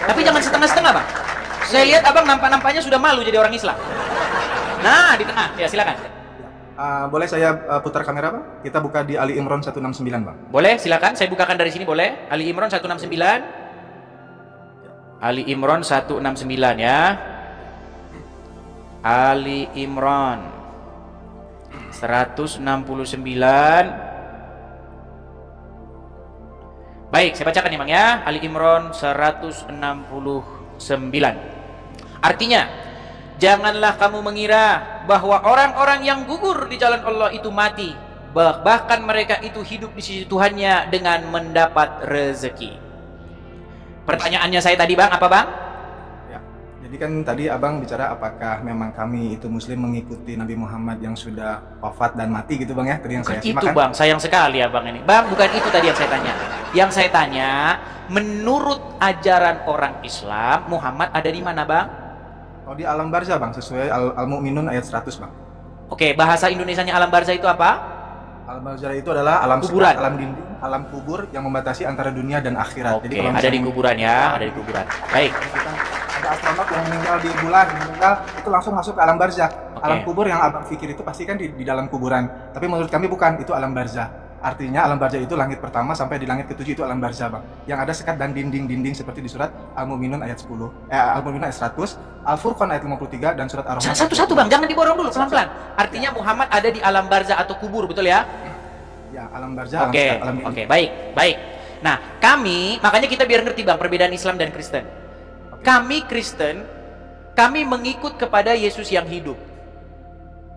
Tapi jangan setengah-setengah Bang. Saya lihat Abang nampaknya sudah malu jadi orang Islam. Nah, di tengah. Ya, silakan. Boleh saya putar kamera Bang? Kita buka di Ali Imran 169 Bang. Boleh, silakan. Saya bukakan dari sini boleh. Ali Imran 169. Ali Imran 169 ya. Ali Imran 169. Baik, saya bacakan ya Bang ya. Ali Imran 169. Artinya, Janganlah kamu mengira bahwa orang-orang yang gugur di jalan Allah itu mati. Bahkan mereka itu hidup di sisi Tuhannya dengan mendapat rezeki. Pertanyaannya saya tadi Bang, apa Bang? Ya, jadi kan tadi Abang bicara apakah memang kami itu Muslim mengikuti Nabi Muhammad yang sudah wafat dan mati gitu Bang ya? Tadi yang Bukan saya simak itu kan? Bang, sayang sekali Abang ini. Bang, bukan itu tadi yang saya tanya. Yang saya tanya, menurut ajaran orang Islam, Muhammad ada di mana Bang? Oh, di alam barzah Bang, sesuai Al-Mu'minun ayat 100 Bang. Oke, bahasa Indonesianya alam barzah itu apa? Alam barzah itu adalah alam Kuburan. alam dinding, alam kubur yang membatasi antara dunia dan akhirat. Oke, Jadi kalau ada di misalnya kuburan ya, ada di kuburan. Baik. misalkan ada astronot yang meninggal di bulan, meninggal itu langsung masuk ke alam barzah. Oke. Alam kubur yang Abang pikir itu pasti kan di dalam kuburan. Tapi menurut kami bukan, itu alam barzah. Artinya alam barzah itu langit pertama sampai di langit ketujuh itu alam barzah Bang. Yang ada sekat dan dinding-dinding seperti di surat Al-Mu'minun ayat 10, Al-Mu'minun ayat 100, Al-Furqan ayat 53 dan surat Ar-Rahman. Satu-satu Bang, jangan diborong dulu, pelan-pelan. Artinya Muhammad ada di alam barzah atau kubur, betul ya? Ya, alam barzah, Oke, alam dinding. oke, baik, baik. Nah, kami, makanya kita biar ngerti Bang, perbedaan Islam dan Kristen. Kami Kristen, kami mengikut kepada Yesus yang hidup.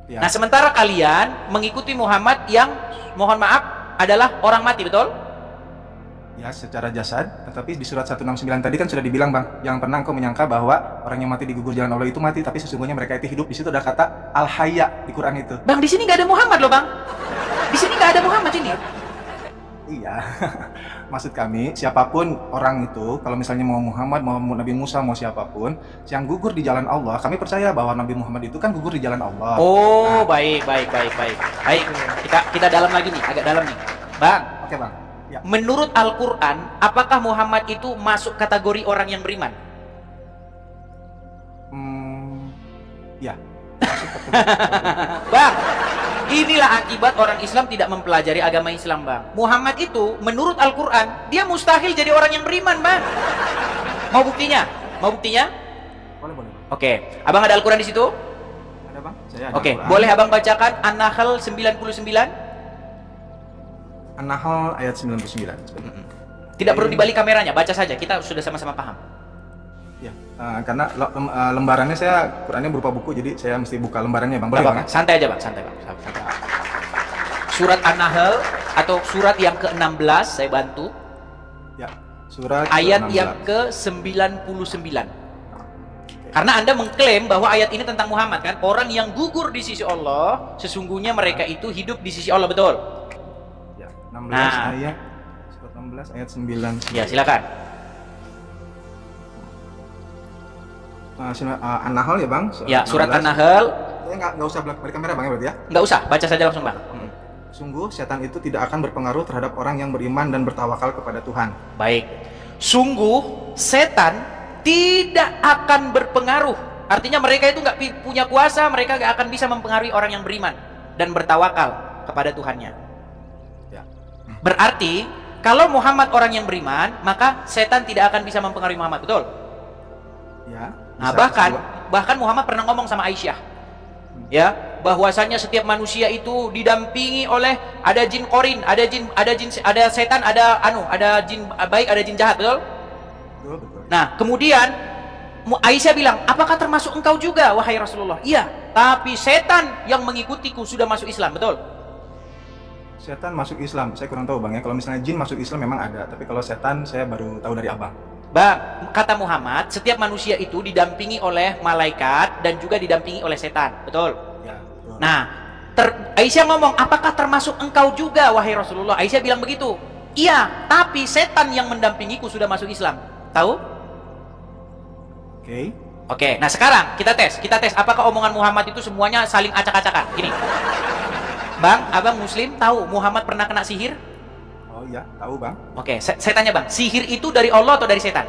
Ya. Nah, sementara kalian mengikuti Muhammad yang, mohon maaf, adalah orang mati, betul? Ya, secara jasad, tetapi di surat 169 tadi kan sudah dibilang Bang, yang pernah engkau menyangka bahwa orang yang mati di gugur jalan Allah itu mati, tapi sesungguhnya mereka itu hidup. Di situ ada kata al-hayya di Quran itu. Bang, di sini nggak ada Muhammad loh Bang. Di sini nggak ada Muhammad ini. Iya, maksud kami siapapun orang itu, kalau misalnya mau Muhammad, mau Nabi Musa, mau siapapun yang gugur di jalan Allah, kami percaya bahwa Nabi Muhammad itu kan gugur di jalan Allah. Oh, baik. Baik, kita dalam lagi nih, agak dalam nih. Bang, Oke Bang. Ya. menurut Al-Quran, apakah Muhammad itu masuk kategori orang yang beriman? Ya. Bang, inilah akibat orang Islam tidak mempelajari agama Islam Bang. Muhammad itu, menurut Al-Quran, dia mustahil jadi orang yang beriman Bang. Mau buktinya? Mau buktinya? Boleh. Oke, abang ada Al-Quran di situ? Ada Bang? Saya ada Oke, Al-Quran. boleh abang bacakan An-Nahl 99? An-Nahl ayat 99. Tidak perlu dibalik kameranya, baca saja, kita sudah sama-sama paham. Ya, karena lembarannya saya Qurannya berupa buku, jadi saya mesti buka lembarannya Bang. Boleh Gak Bang? apa-apa, santai aja Bang, santai Bang. Santai. Surat An-Nahl atau surat yang ke-16 saya bantu. Ya, surat Ayat ke-16. yang ke-99. Karena Anda mengklaim bahwa ayat ini tentang Muhammad kan, orang yang gugur di sisi Allah, sesungguhnya mereka itu hidup di sisi Allah, betul? Ya, 16 Nah. ayat surat 16 ayat 9. Ya, silakan. An-Nahl ya Bang? Ya, surat 16. An-Nahl. Nggak usah balik kamera Bang ya berarti ya? Nggak usah, baca saja langsung Bang. Sungguh setan itu tidak akan berpengaruh terhadap orang yang beriman dan bertawakal kepada Tuhan. Baik. Sungguh setan tidak akan berpengaruh. Artinya mereka itu nggak punya kuasa, mereka nggak akan bisa mempengaruhi orang yang beriman dan bertawakal kepada Tuhannya. Ya. Berarti kalau Muhammad orang yang beriman, maka setan tidak akan bisa mempengaruhi Muhammad, betul? Ya. Nah, bisa bahkan Muhammad pernah ngomong sama Aisyah, ya, bahwasanya setiap manusia itu didampingi oleh ada jin korin, ada setan, ada jin baik, ada jin jahat, betul? Betul. Nah, kemudian Aisyah bilang, apakah termasuk engkau juga, wahai Rasulullah? Iya, tapi setan yang mengikutiku sudah masuk Islam, betul? Setan masuk Islam, saya kurang tahu Bang ya. Kalau misalnya jin masuk Islam memang ada, tapi kalau setan saya baru tahu dari Abang. Bang, kata Muhammad, setiap manusia itu didampingi oleh malaikat dan juga didampingi oleh setan, betul? Ya, betul. Nah, Aisyah ngomong, apakah termasuk engkau juga, wahai Rasulullah? Aisyah bilang begitu. Iya, tapi setan yang mendampingiku sudah masuk Islam. Tahu? Oke. Oke, nah sekarang kita tes. Apakah omongan Muhammad itu semuanya saling acak-acakan? Gini, Bang, abang Muslim tahu Muhammad pernah kena sihir? Oh iya, tahu Bang. Oke, saya tanya Bang, sihir itu dari Allah atau dari setan?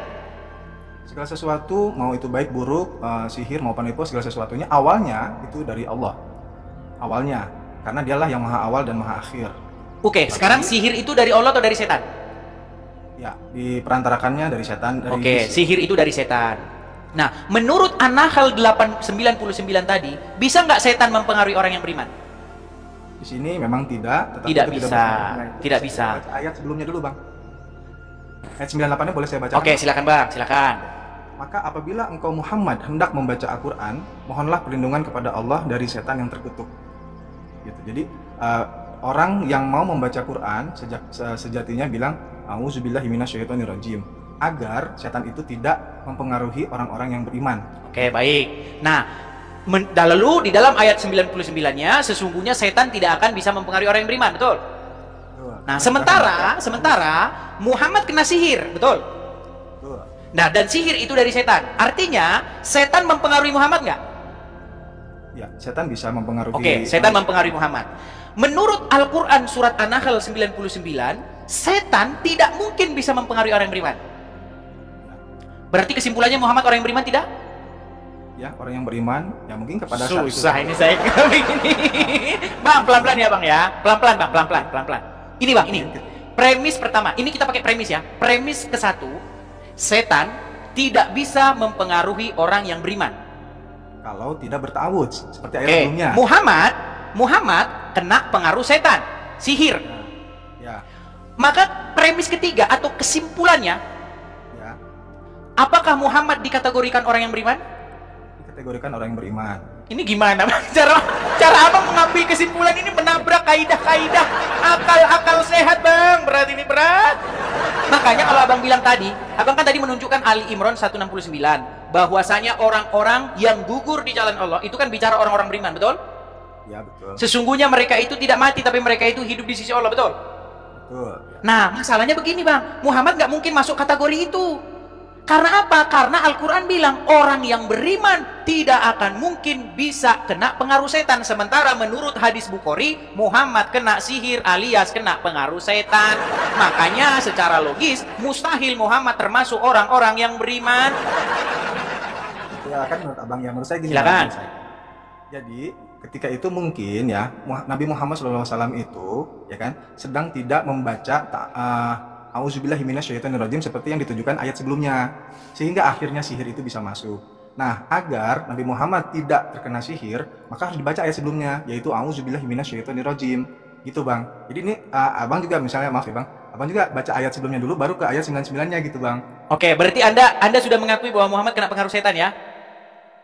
Segala sesuatu, mau itu baik buruk, sihir maupun itu segala sesuatunya awalnya itu dari Allah. Awalnya, karena dialah yang maha awal dan maha akhir. Oke, sekarang sihir itu dari Allah atau dari setan? Ya, diperantarakannya dari setan. Oke, sihir itu dari setan. Nah, menurut An-Nahl 899 tadi, bisa nggak setan mempengaruhi orang yang beriman? Di sini memang tidak, tetapi Tidak itu bisa, tidak Saya bisa. baca ayat sebelumnya dulu Bang. Ayat 98-nya boleh saya baca? Oke, silakan Bang, silakan. maka apabila engkau Muhammad hendak membaca Al-Quran, mohonlah perlindungan kepada Allah dari setan yang terkutuk. Gitu. Jadi orang yang mau membaca Quran sejatinya bilang A'udzubillahi minasyaitonirrajim, agar setan itu tidak mempengaruhi orang-orang yang beriman. Oke, baik. Nah, lalu di dalam ayat 99-nya sesungguhnya setan tidak akan bisa mempengaruhi orang yang beriman, betul? Nah, sementara Muhammad kena sihir, betul? Nah, dan sihir itu dari setan. Artinya, setan mempengaruhi Muhammad nggak? Ya, setan bisa mempengaruhi. Oke, setan mempengaruhi Muhammad. Menurut Al-Quran surat An-Nahl 99, setan tidak mungkin bisa mempengaruhi orang yang beriman. Berarti kesimpulannya Muhammad orang yang beriman tidak? Ya, orang yang beriman, ya mungkin kepada susah ini saya begini. Bang, pelan-pelan ya Bang ya. Pelan-pelan Bang, pelan-pelan. Ini Bang, ini. Premis pertama, ini kita pakai premis ya. Premis ke-1, setan tidak bisa mempengaruhi orang yang beriman kalau tidak bertawud seperti ayat sebelumnya. Muhammad kena pengaruh setan, sihir. Ya. Maka premis ketiga atau kesimpulannya, Ya. apakah Muhammad dikategorikan orang yang beriman? Dikategorikan orang yang beriman. Ini gimana Bang? Cara Abang mengambil kesimpulan ini menabrak kaidah-kaidah akal sehat Bang. Berat ini, berat. Makanya kalau Abang bilang tadi, Abang kan tadi menunjukkan Ali Imran 169 bahwasanya orang-orang yang gugur di jalan Allah itu kan bicara orang-orang beriman, betul? Ya, betul. Sesungguhnya mereka itu tidak mati tapi mereka itu hidup di sisi Allah, betul? Betul. Nah, masalahnya begini Bang, Muhammad nggak mungkin masuk kategori itu. Karena apa? Karena Al-Quran bilang orang yang beriman tidak akan mungkin bisa kena pengaruh setan. Sementara menurut hadis Bukhari, Muhammad kena sihir alias kena pengaruh setan. Makanya secara logis mustahil Muhammad termasuk orang-orang yang beriman. Ya kan menurut Abang, ya menurut saya gini. Silakan. Jadi ketika itu mungkin ya Nabi Muhammad SAW itu ya kan sedang tidak membaca A'udzubillahi minasyaitonirrajim seperti yang ditujukan ayat sebelumnya, sehingga akhirnya sihir itu bisa masuk. Nah, agar Nabi Muhammad tidak terkena sihir, maka harus dibaca ayat sebelumnya, yaitu A'udzubillahi minasyaitonirrajim. Gitu Bang. Jadi ini Abang juga misalnya, maaf ya Bang, Abang juga baca ayat sebelumnya dulu, baru ke ayat 99-nya gitu Bang. Oke, berarti Anda sudah mengakui bahwa Muhammad kena pengaruh setan ya?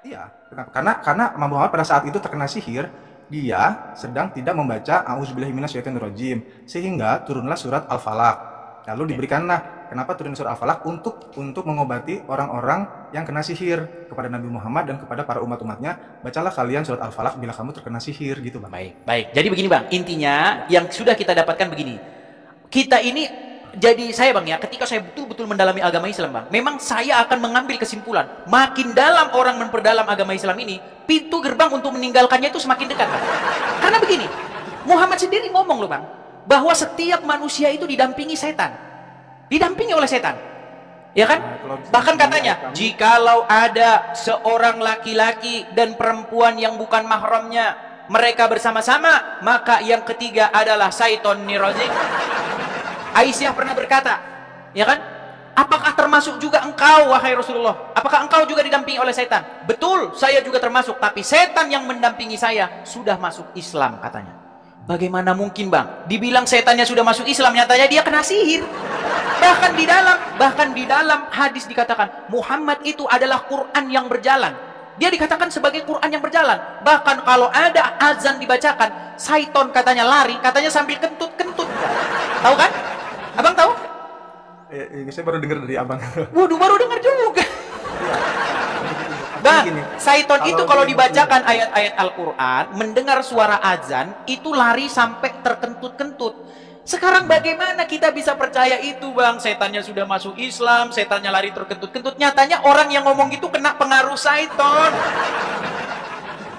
Iya, karena Muhammad pada saat itu terkena sihir, dia sedang tidak membaca A'udzubillahi minasyaitonirrajim, sehingga turunlah surat Al-Falaq. Lalu diberikanlah, kenapa turun surat Al-Falaq? Untuk mengobati orang-orang yang kena sihir kepada Nabi Muhammad dan kepada para umat-umatnya. Bacalah kalian surat Al-Falaq bila kamu terkena sihir, gitu Bang. Baik. Jadi begini Bang, intinya yang sudah kita dapatkan begini. Kita ini, jadi saya Bang ya, ketika saya betul-betul mendalami agama Islam Bang, memang saya akan mengambil kesimpulan, makin dalam orang memperdalam agama Islam ini, pintu gerbang untuk meninggalkannya itu semakin dekat Bang. Karena begini, Muhammad sendiri ngomong loh Bang, bahwa setiap manusia itu didampingi setan, didampingi oleh setan, ya kan? Bahkan katanya, jikalau ada seorang laki-laki dan perempuan yang bukan mahramnya, mereka bersama-sama, maka yang ketiga adalah syaiton nirajim. Aisyah pernah berkata, ya kan? Apakah termasuk juga engkau wahai Rasulullah? Apakah engkau juga didampingi oleh setan? Betul, saya juga termasuk, tapi setan yang mendampingi saya sudah masuk Islam katanya. Bagaimana mungkin Bang? Dibilang setannya sudah masuk Islam, nyatanya dia kena sihir. Bahkan di dalam hadis dikatakan Muhammad itu adalah Quran yang berjalan. Dia dikatakan sebagai Quran yang berjalan. Bahkan kalau ada azan dibacakan, syaiton katanya lari, katanya sambil kentut-kentut. Tahu kan? Abang tahu? Saya baru dengar dari Abang. Waduh, baru dengar juga. Bang, syaiton itu kalau dibacakan ayat-ayat Al-Quran, mendengar suara azan, itu lari sampai terkentut-kentut. Sekarang bagaimana kita bisa percaya itu Bang? Setannya sudah masuk Islam, setannya lari terkentut-kentut. Nyatanya orang yang ngomong gitu kena pengaruh syaiton.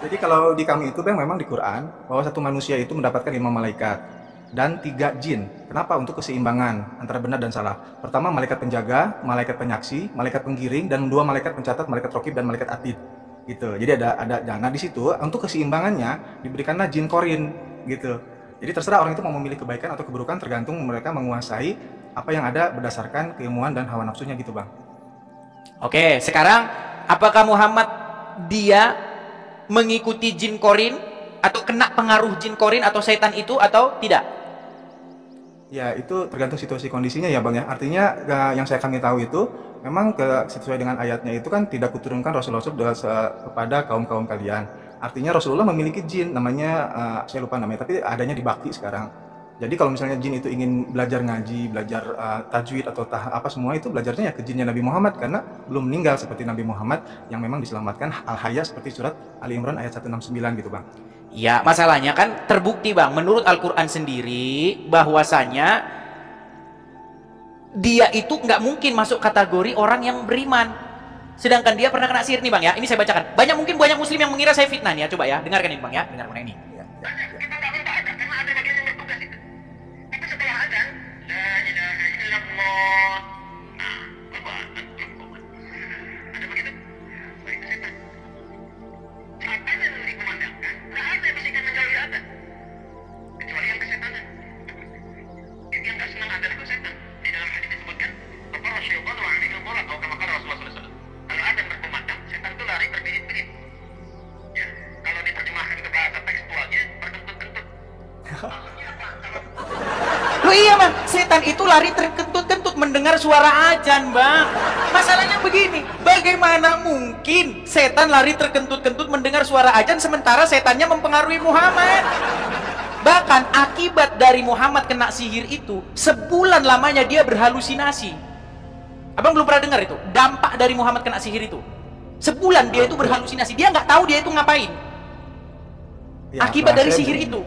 Jadi kalau di kami itu Bang, memang di Quran, bahwa satu manusia itu mendapatkan 5 malaikat dan 3 jin. Kenapa? Untuk keseimbangan antara benar dan salah. Pertama, malaikat penjaga, malaikat penyaksi, malaikat penggiring, dan 2 malaikat pencatat, malaikat rokib dan malaikat atid. Gitu. Jadi ada nah di situ untuk keseimbangannya diberikanlah jin korin gitu. Jadi terserah orang itu mau memilih kebaikan atau keburukan, tergantung mereka menguasai apa yang ada berdasarkan keilmuan dan hawa nafsunya gitu Bang. Oke, sekarang apakah Muhammad dia mengikuti jin korin atau kena pengaruh jin korin atau setan itu atau tidak? Ya, itu tergantung situasi kondisinya ya Bang ya. Artinya yang kami tahu itu memang sesuai dengan ayatnya itu kan tidak kuturunkan Rasul-Rasul kepada kaum-kaum kalian. Artinya Rasulullah memiliki jin namanya saya lupa namanya, tapi adanya di Bakti sekarang. Jadi kalau misalnya jin itu ingin belajar ngaji, belajar tajwid atau apa semua itu belajarnya ya ke jinnya Nabi Muhammad karena belum meninggal seperti Nabi Muhammad yang memang diselamatkan Al-Hayya seperti surat Ali Imran ayat 169 gitu Bang. Ya, masalahnya kan terbukti Bang, menurut Al-Quran sendiri bahwasanya dia itu nggak mungkin masuk kategori orang yang beriman. Sedangkan dia pernah kena sihir nih Bang ya. Ini saya bacakan. Banyak muslim yang mengira saya fitnah nih ya. Coba ya, dengarkan ini Bang ya. Dengarkan ini. Ya. Loh iya Bang, setan itu lari terkentut-kentut mendengar suara azan Bang. Masalahnya begini, bagaimana mungkin setan lari terkentut-kentut mendengar suara azan sementara setannya mempengaruhi Muhammad? Bahkan akibat dari Muhammad kena sihir itu, sebulan lamanya dia berhalusinasi. Abang belum pernah dengar itu? Dampak dari Muhammad kena sihir itu. Sebulan dia itu berhalusinasi, dia nggak tahu dia itu ngapain. Ya, Akibat dari sihir itu.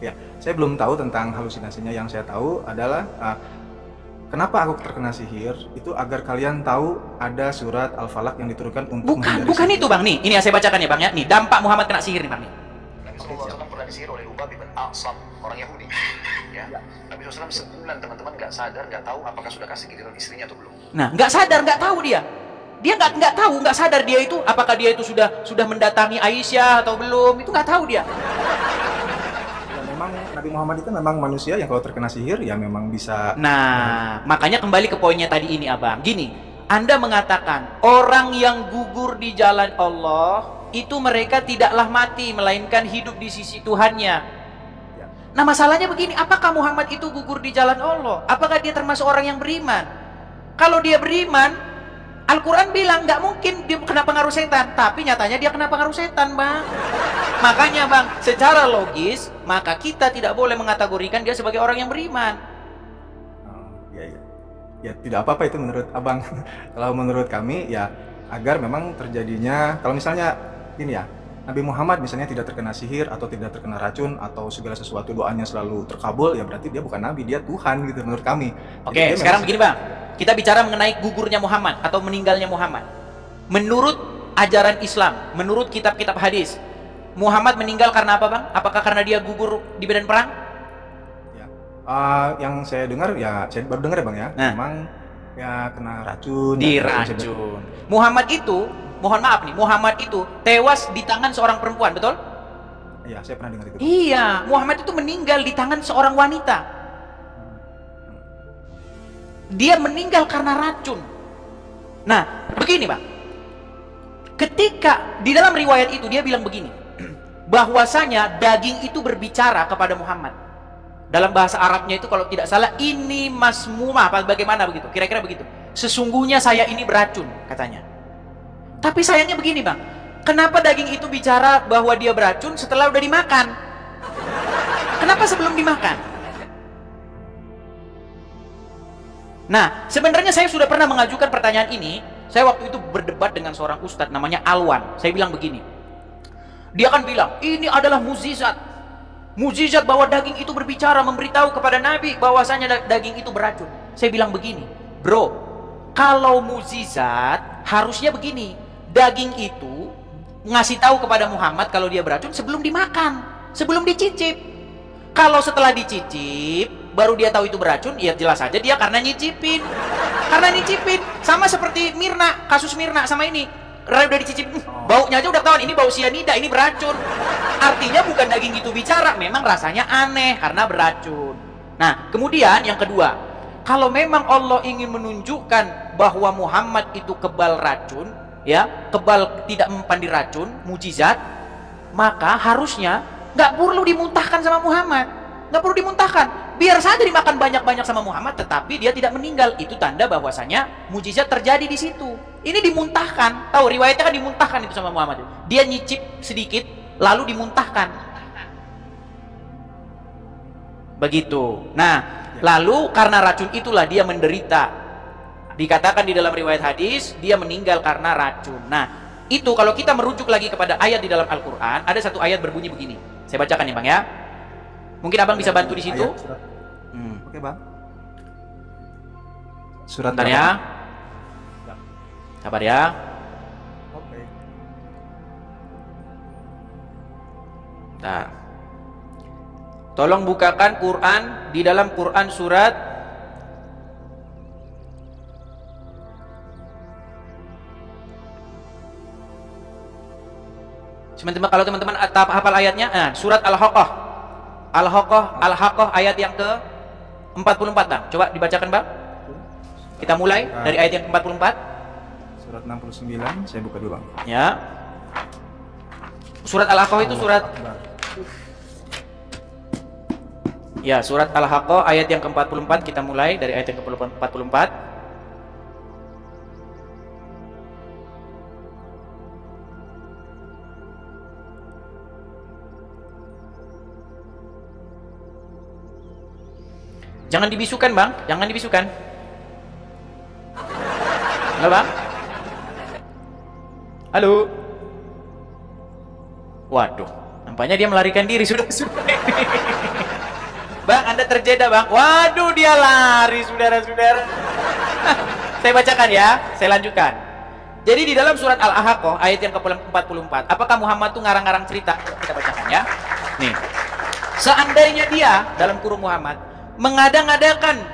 Ya, saya belum tahu tentang halusinasinya. Yang saya tahu adalah kenapa aku terkena sihir itu agar kalian tahu ada surat Al-Falaq yang diturunkan untuk bukan itu Bang nih. Ini yang saya bacakan ya Bang ya. Nih dampak Muhammad kena sihir nih Bang nih. Nabi SAW pernah disihir oleh Ubay bin A'sam, orang Yahudi. Ya. Nabi SAW sebulan teman-teman nggak sadar, nggak tahu apakah sudah kasih giliran istrinya atau belum. Nah, nggak sadar, nggak tahu dia. Dia nggak tahu, nggak sadar dia itu apakah dia itu sudah mendatangi Aisyah atau belum. Itu nggak tahu dia. Memang Nabi Muhammad itu memang manusia yang kalau terkena sihir ya memang bisa. Nah, makanya kembali ke poinnya tadi ini Abang. Gini, Anda mengatakan orang yang gugur di jalan Allah itu mereka tidaklah mati melainkan hidup di sisi Tuhannya. Nah, masalahnya begini, apakah Muhammad itu gugur di jalan Allah? Apakah dia termasuk orang yang beriman? Kalau dia beriman, Al-Quran bilang nggak mungkin dia kena pengaruh setan, tapi nyatanya dia kena pengaruh setan Bang. Makanya Bang, secara logis maka kita tidak boleh mengategorikan dia sebagai orang yang beriman. Ya tidak apa-apa itu menurut Abang. Kalau menurut kami ya agar memang terjadinya, kalau misalnya ini ya, Nabi Muhammad misalnya tidak terkena sihir atau tidak terkena racun atau segala sesuatu doanya selalu terkabul, ya berarti dia bukan Nabi, dia Tuhan gitu menurut kami. Oke, sekarang begini Bang, kita bicara mengenai gugurnya Muhammad atau meninggalnya Muhammad. Menurut ajaran Islam, menurut kitab-kitab hadis, Muhammad meninggal karena apa Bang? Apakah karena dia gugur di medan perang? Ya, yang saya dengar ya, saya baru dengar ya Bang ya, memang ya kena racun. Diracun. Muhammad itu, mohon maaf nih, Muhammad itu tewas di tangan seorang perempuan, betul? Iya, saya pernah dengar itu. Iya, Muhammad itu meninggal di tangan seorang wanita. Dia meninggal karena racun. Nah, begini Bang. Ketika di dalam riwayat itu dia bilang begini, bahwasanya daging itu berbicara kepada Muhammad. Dalam bahasa Arabnya itu kalau tidak salah ini masmumah, bagaimana begitu? Kira-kira begitu. Sesungguhnya saya ini beracun, katanya. Tapi sayangnya begini Bang, kenapa daging itu bicara bahwa dia beracun setelah udah dimakan? Kenapa sebelum dimakan? Nah, sebenarnya saya sudah pernah mengajukan pertanyaan ini. Saya waktu itu berdebat dengan seorang ustadz namanya Alwan. Saya bilang begini, dia kan bilang ini adalah mukjizat, mukjizat bahwa daging itu berbicara, memberitahu kepada Nabi bahwasanya daging itu beracun. Saya bilang begini, bro, kalau mukjizat harusnya begini, daging itu ngasih tahu kepada Muhammad kalau dia beracun sebelum dimakan, sebelum dicicip. Kalau setelah dicicip baru dia tahu itu beracun, ya jelas saja dia karena nyicipin. Karena nyicipin, sama seperti Mirna, kasus Mirna sama ini. Udah dicicip, baunya aja udah tahu ini bau sianida, ini beracun. Artinya bukan daging itu bicara, memang rasanya aneh karena beracun. Nah, kemudian yang kedua, kalau memang Allah ingin menunjukkan bahwa Muhammad itu kebal racun, ya, kebal tidak mempan diracun, mukjizat, maka harusnya nggak perlu dimuntahkan sama Muhammad. nggak perlu dimuntahkan. Biar saja dimakan banyak-banyak sama Muhammad, tetapi dia tidak meninggal. Itu tanda bahwasanya mujizat terjadi di situ. Ini dimuntahkan. Tahu riwayatnya kan dimuntahkan itu sama Muhammad. Dia nyicip sedikit, lalu dimuntahkan. Begitu. Nah, lalu karena racun itulah dia menderita. Dikatakan di dalam riwayat hadis, dia meninggal karena racun. Nah, itu kalau kita merujuk lagi kepada ayat di dalam Al-Quran, ada satu ayat berbunyi begini. Saya bacakan ya Bang ya. Mungkin Abang bisa bantu di situ. Oke Bang. Surat Bentar ya. Sabar ya. Oke. Bentar. Tolong bukakan Quran di dalam Quran surat kalau teman-teman hafal ayatnya, surat Al-Haqqah. Al-Haqqah ayat yang ke 44 Bang. Coba dibacakan Bang. Kita mulai dari ayat yang ke-44. Surat 69, saya buka dulu Bang. Ya. Surat Al-Haqqah itu surat ya, surat Al-Haqqah ayat yang ke-44. Kita mulai dari ayat yang ke-44. Jangan dibisukan Bang, jangan dibisukan. Halo Bang. Halo. Waduh, nampaknya dia melarikan diri sudah. Bang, Anda terjeda Bang. Waduh, dia lari saudara-saudara. Saya bacakan ya, saya lanjutkan. Jadi di dalam surat Al-Haqqah ayat yang ke-44, apakah Muhammad tuh ngarang-ngarang cerita? Kita bacakan ya. Nih. Seandainya dia dalam kurung Muhammad mengadang-adakan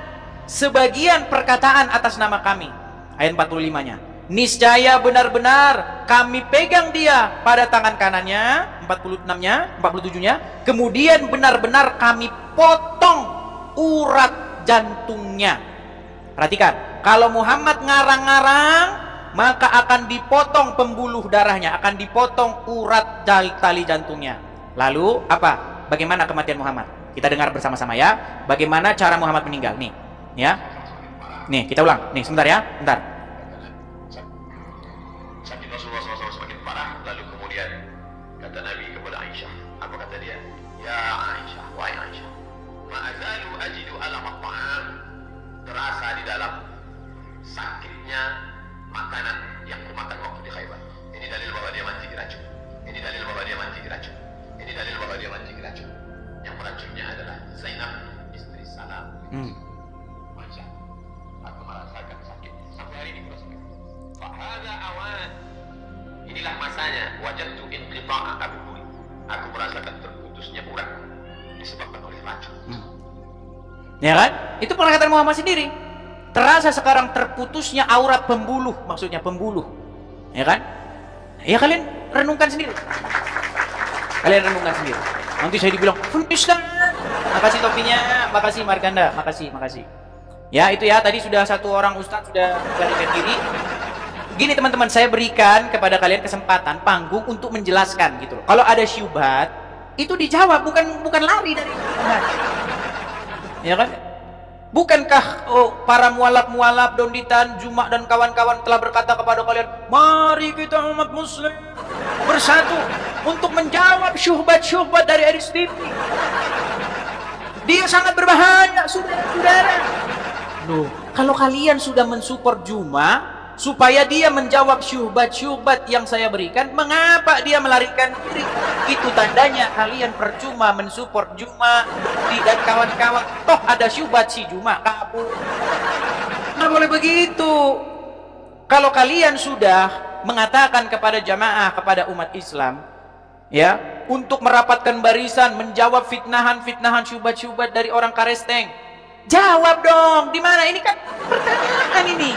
sebagian perkataan atas nama kami, ayat 45-nya, niscaya benar-benar kami pegang dia pada tangan kanannya, 46-nya, 47-nya, kemudian benar-benar kami potong urat jantungnya. Perhatikan, kalau Muhammad ngarang-ngarang, maka akan dipotong pembuluh darahnya, akan dipotong urat tali jantungnya. Lalu apa? Bagaimana kematian Muhammad? Kita dengar bersama-sama ya. Bagaimana cara Muhammad meninggal? Nih, ya. Nih, kita ulang. Nih, sebentar ya. Bentar. Sakit Rasulullah SAW semakin parah. Lalu kemudian kata Nabi kepada Aisyah. Apa kata dia? Ya Aisyah, wahai Aisyah, ma'azalu ajidu ala maqta'am. Terasa di dalam sakitnya makanan yang kumakan waktu di Khaybar. Ini dalil bahwa dia mati diracun. Ini dalil bahwa dia mati diracun. Ini dalil bahwa dia mati diracun. Yang meracunnya adalah Zainab istri Salam. Masya, aku merasakan sakit sampai hari ini merasakan. Fahada awan. Inilah masanya. Wajadtu inqita'a aburi. Aku merasakan terputusnya urat disebabkan oleh racun. Ya kan? Itu perkataan Muhammad sendiri. Terasa sekarang terputusnya aurat pembuluh, maksudnya pembuluh. Ya kan? Ya kalian renungkan sendiri. Kalian renungkan sendiri. Nanti saya dibilang, makasih topinya, makasih Marganda, makasih. Ya itu ya, tadi sudah satu orang ustadz sudah melarikan diri. Gini teman-teman, saya berikan kepada kalian kesempatan panggung untuk menjelaskan gitu loh. Kalau ada syubhat, itu dijawab, bukan lari dari syubhat. Ya kan? Bukankah para mualaf Donditan, Juma dan kawan-kawan telah berkata kepada kalian, mari kita umat muslim bersatu untuk menjawab syubhat-syubhat dari hadis TV. Dia sangat berbahaya, saudara-saudara. Loh, kalau kalian sudah mensupport Juma supaya dia menjawab syubhat-syubhat yang saya berikan, mengapa dia melarikan diri? Itu tandanya kalian percuma mensupport Juma dan kawan-kawan. Toh ada syubhat si Juma kabur. Nggak boleh begitu. Kalau kalian sudah mengatakan kepada jamaah, kepada umat Islam, ya, untuk merapatkan barisan, menjawab fitnahan syubhat-syubhat dari orang Karesteng, jawab dong. Di mana ini kan pertanyaan ini.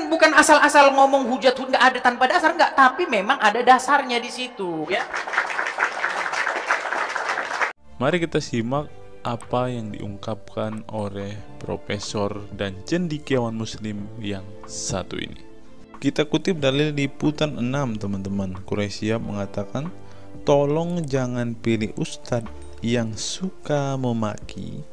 Bukan asal-asal ngomong hujat nggak ada tanpa dasar, nggak, tapi memang ada dasarnya di situ, ya. Mari kita simak apa yang diungkapkan oleh profesor dan cendekiawan muslim yang satu ini. Kita kutip dalil liputan 6 teman-teman. Quraisyah mengatakan, tolong jangan pilih ustadz yang suka memaki,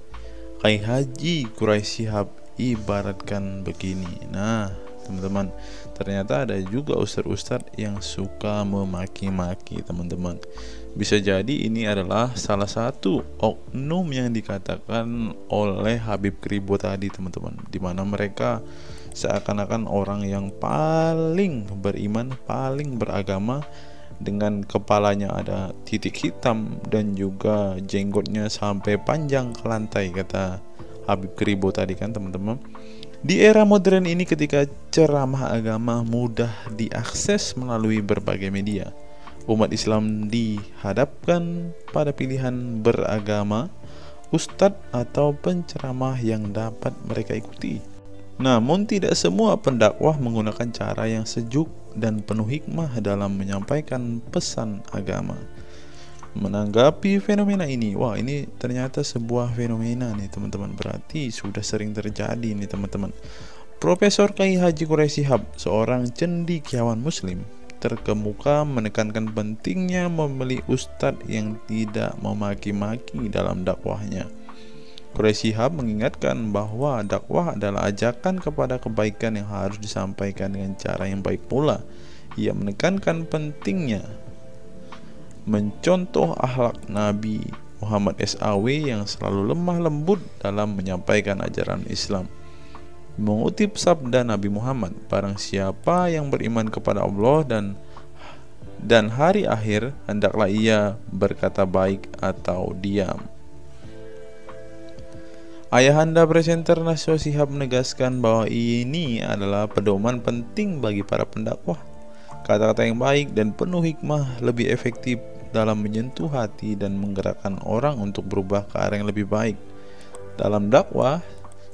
Kiai Haji Quraisy Shihab ibaratkan begini. Nah, teman-teman, ternyata ada juga ustadz-ustadz yang suka memaki-maki, teman-teman. Bisa jadi ini adalah salah satu oknum yang dikatakan oleh Habib Kribo tadi, teman-teman, di mana mereka seakan-akan orang yang paling beriman, paling beragama, dengan kepalanya ada titik hitam dan juga jenggotnya sampai panjang ke lantai, kata Habib Kribo tadi kan, teman-teman. Di era modern ini, ketika ceramah agama mudah diakses melalui berbagai media, umat Islam dihadapkan pada pilihan beragama, ustadz atau penceramah yang dapat mereka ikuti. Namun tidak semua pendakwah menggunakan cara yang sejuk dan penuh hikmah dalam menyampaikan pesan agama. Menanggapi fenomena ini, wah ini ternyata sebuah fenomena nih teman-teman, berarti sudah sering terjadi nih teman-teman. Profesor Kiai Haji Quraisy Shihab, seorang cendekiawan muslim, terkemuka menekankan pentingnya memilih ustadz yang tidak memaki-maki dalam dakwahnya. Quraisy Shihab mengingatkan bahwa dakwah adalah ajakan kepada kebaikan yang harus disampaikan dengan cara yang baik pula. Ia menekankan pentingnya mencontoh akhlak Nabi Muhammad SAW yang selalu lemah lembut dalam menyampaikan ajaran Islam. Mengutip sabda Nabi Muhammad, barang siapa yang beriman kepada Allah dan hari akhir, hendaklah ia berkata baik atau diam. Ayahanda presenter Nasyo Shihab menegaskan bahwa ini adalah pedoman penting bagi para pendakwah. Kata-kata yang baik dan penuh hikmah lebih efektif dalam menyentuh hati dan menggerakkan orang untuk berubah ke arah yang lebih baik. Dalam dakwah,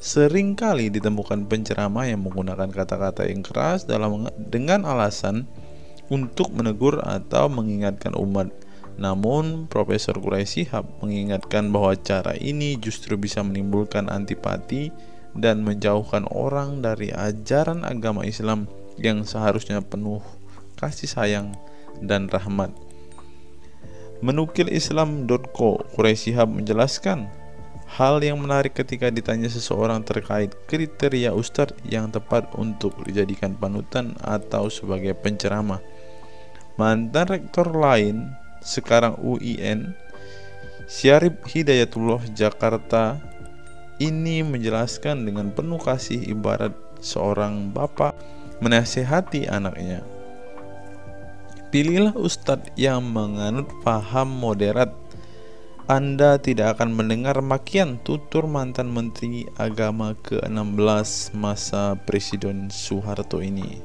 seringkali ditemukan penceramah yang menggunakan kata-kata yang keras dengan alasan untuk menegur atau mengingatkan umat. Namun, Profesor Quraisy Shihab mengingatkan bahwa cara ini justru bisa menimbulkan antipati dan menjauhkan orang dari ajaran agama Islam yang seharusnya penuh kasih sayang dan rahmat. Menukil Islam.co, Quraisy Shihab menjelaskan hal yang menarik ketika ditanya seseorang terkait kriteria ustadz yang tepat untuk dijadikan panutan atau sebagai penceramah. Mantan rektor lain, sekarang UIN, Syarif Hidayatullah Jakarta, ini menjelaskan dengan penuh kasih ibarat seorang bapak menasihati anaknya. Pilihlah ustadz yang menganut paham moderat. Anda tidak akan mendengar makian, tutur mantan Menteri Agama ke-16 masa Presiden Soeharto ini.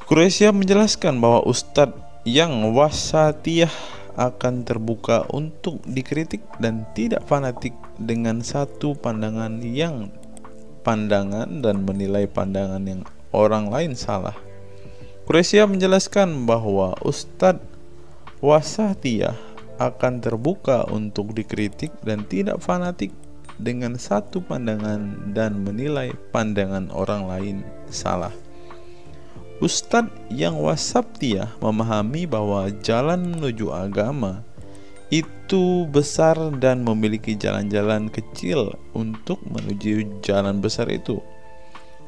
Quraisy Shihab menjelaskan bahwa ustadz yang wasatiyah akan terbuka untuk dikritik dan tidak fanatik dengan satu pandangan dan menilai pandangan yang orang lain salah. Quraisy Shihab menjelaskan bahwa ustadz wasatiyah akan terbuka untuk dikritik dan tidak fanatik dengan satu pandangan dan menilai pandangan orang lain salah. Ustadz yang wasatiyah memahami bahwa jalan menuju agama itu besar dan memiliki jalan-jalan kecil untuk menuju jalan besar itu.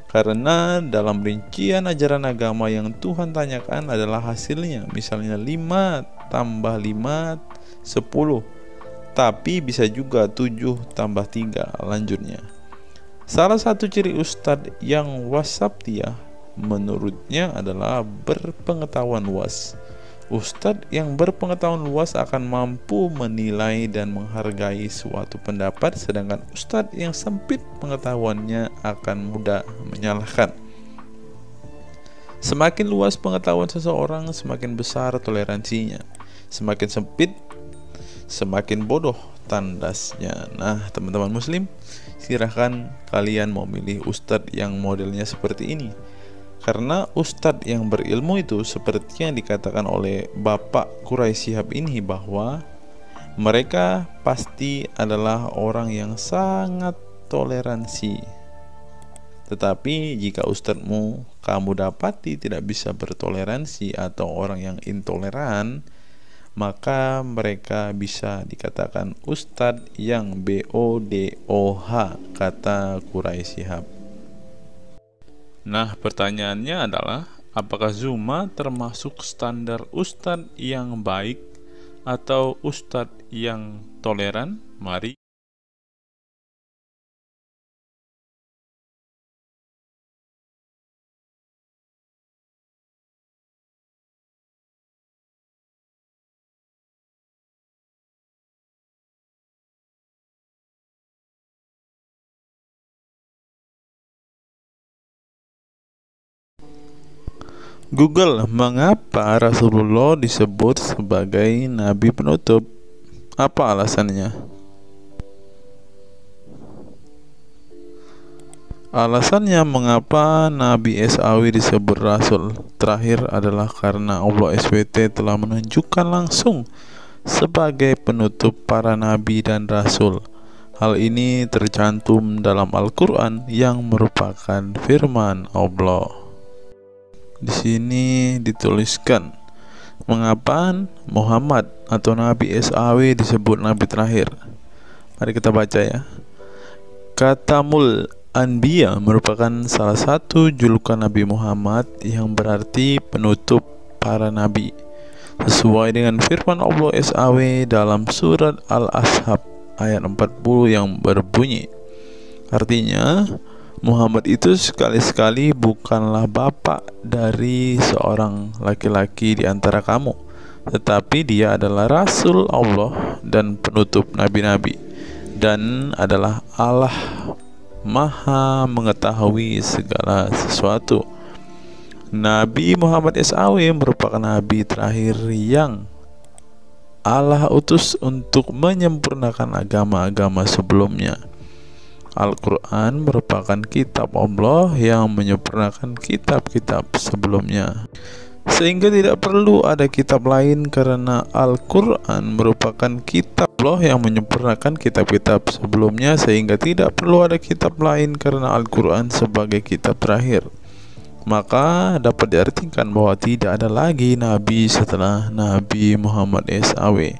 Karena dalam rincian ajaran agama yang Tuhan tanyakan adalah hasilnya, misalnya 5 tambah 5 10, tapi bisa juga 7 tambah 3 lanjutnya. Salah satu ciri ustadz yang wasatiyah menurutnya adalah berpengetahuan luas. Ustadz yang berpengetahuan luas akan mampu menilai dan menghargai suatu pendapat, sedangkan ustadz yang sempit pengetahuannya akan mudah menyalahkan. Semakin luas pengetahuan seseorang, semakin besar toleransinya. Semakin sempit, semakin bodoh tandasnya. Nah, teman-teman muslim, silahkan kalian mau milih ustadz yang modelnya seperti ini. Karena ustadz yang berilmu itu seperti yang dikatakan oleh Bapak Quraisy Shihab ini, bahwa mereka pasti adalah orang yang sangat toleransi. Tetapi jika ustadzmu kamu dapati tidak bisa bertoleransi atau orang yang intoleran, maka mereka bisa dikatakan ustadz yang BODOH, kata Quraisy Shihab. Nah, pertanyaannya adalah, apakah Zuma termasuk standar ustadz yang baik atau ustadz yang toleran? Mari Google, mengapa Rasulullah disebut sebagai nabi penutup? Apa alasannya? Alasannya mengapa Nabi SAW disebut Rasul terakhir adalah karena Allah SWT telah menunjukkan langsung sebagai penutup para nabi dan rasul. Hal ini tercantum dalam Al-Quran yang merupakan firman Allah. Di sini dituliskan, mengapa Muhammad atau Nabi SAW disebut Nabi terakhir? Mari kita baca ya. Katamul Anbiya merupakan salah satu julukan Nabi Muhammad yang berarti penutup para nabi, sesuai dengan firman Allah SAW dalam surat Al-Ashab ayat 40 yang berbunyi, artinya Muhammad itu sekali-sekali bukanlah bapak dari seorang laki-laki di antara kamu, tetapi dia adalah Rasul Allah dan penutup nabi-nabi, dan adalah Allah Maha mengetahui segala sesuatu. Nabi Muhammad SAW merupakan nabi terakhir yang Allah utus untuk menyempurnakan agama-agama sebelumnya. Al-Quran merupakan kitab Allah yang menyempurnakan kitab-kitab sebelumnya, sehingga tidak perlu ada kitab lain karena Al-Quran merupakan kitab Allah yang menyempurnakan kitab-kitab sebelumnya, sehingga tidak perlu ada kitab lain karena Al-Quran sebagai kitab terakhir. Maka dapat diartikan bahwa tidak ada lagi nabi setelah Nabi Muhammad SAW.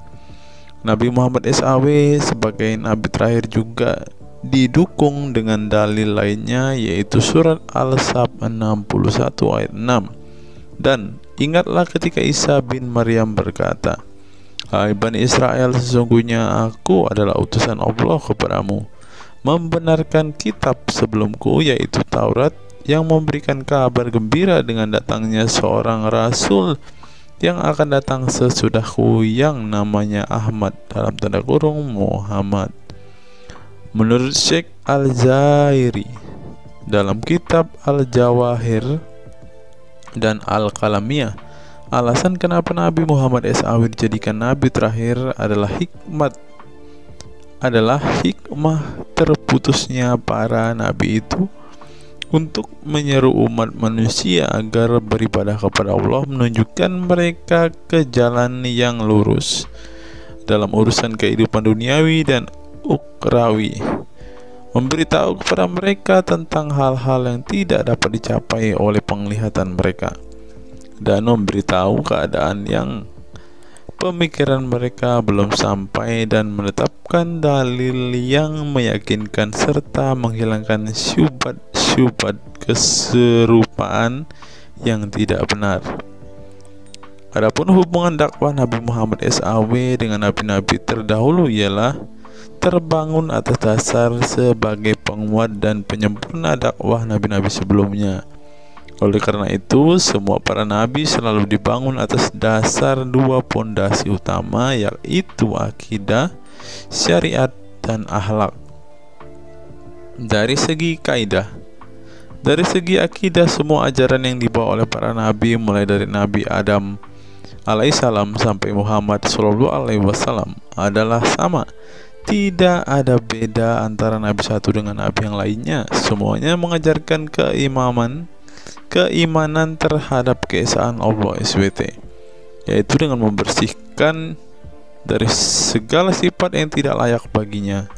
Nabi Muhammad SAW sebagai nabi terakhir juga didukung dengan dalil lainnya, yaitu surat Al-Sab 61 ayat 6. Dan ingatlah ketika Isa bin Maryam berkata, "Hai Bani Israel, sesungguhnya aku adalah utusan Allah kepadamu, membenarkan kitab sebelumku, yaitu Taurat, yang memberikan kabar gembira dengan datangnya seorang Rasul yang akan datang sesudahku, yang namanya Ahmad, dalam tanda kurung Muhammad." Menurut Syekh Al-Zairi dalam kitab Al-Jawahir dan Al-Qalamiyah, alasan kenapa Nabi Muhammad SAW dijadikan nabi terakhir adalah hikmah terputusnya para nabi itu untuk menyeru umat manusia agar beribadah kepada Allah, menunjukkan mereka ke jalan yang lurus dalam urusan kehidupan duniawi dan ukrawi, memberitahu kepada mereka tentang hal-hal yang tidak dapat dicapai oleh penglihatan mereka, dan memberitahu keadaan yang pemikiran mereka belum sampai, dan menetapkan dalil yang meyakinkan serta menghilangkan syubhat keserupaan yang tidak benar. Adapun hubungan dakwah Nabi Muhammad SAW dengan nabi-nabi terdahulu ialah terbangun atas dasar sebagai penguat dan penyempurna dakwah nabi-nabi sebelumnya. Oleh karena itu, semua para nabi selalu dibangun atas dasar dua pondasi utama, yaitu akidah, syariat, dan akhlak. Dari segi kaidah, dari segi akidah, semua ajaran yang dibawa oleh para nabi, mulai dari Nabi Adam alaihissalam sampai Muhammad SAW, adalah sama. Tidak ada beda antara nabi satu dengan nabi yang lainnya. Semuanya mengajarkan keimanan terhadap keesaan Allah SWT, yaitu dengan membersihkan dari segala sifat yang tidak layak baginya,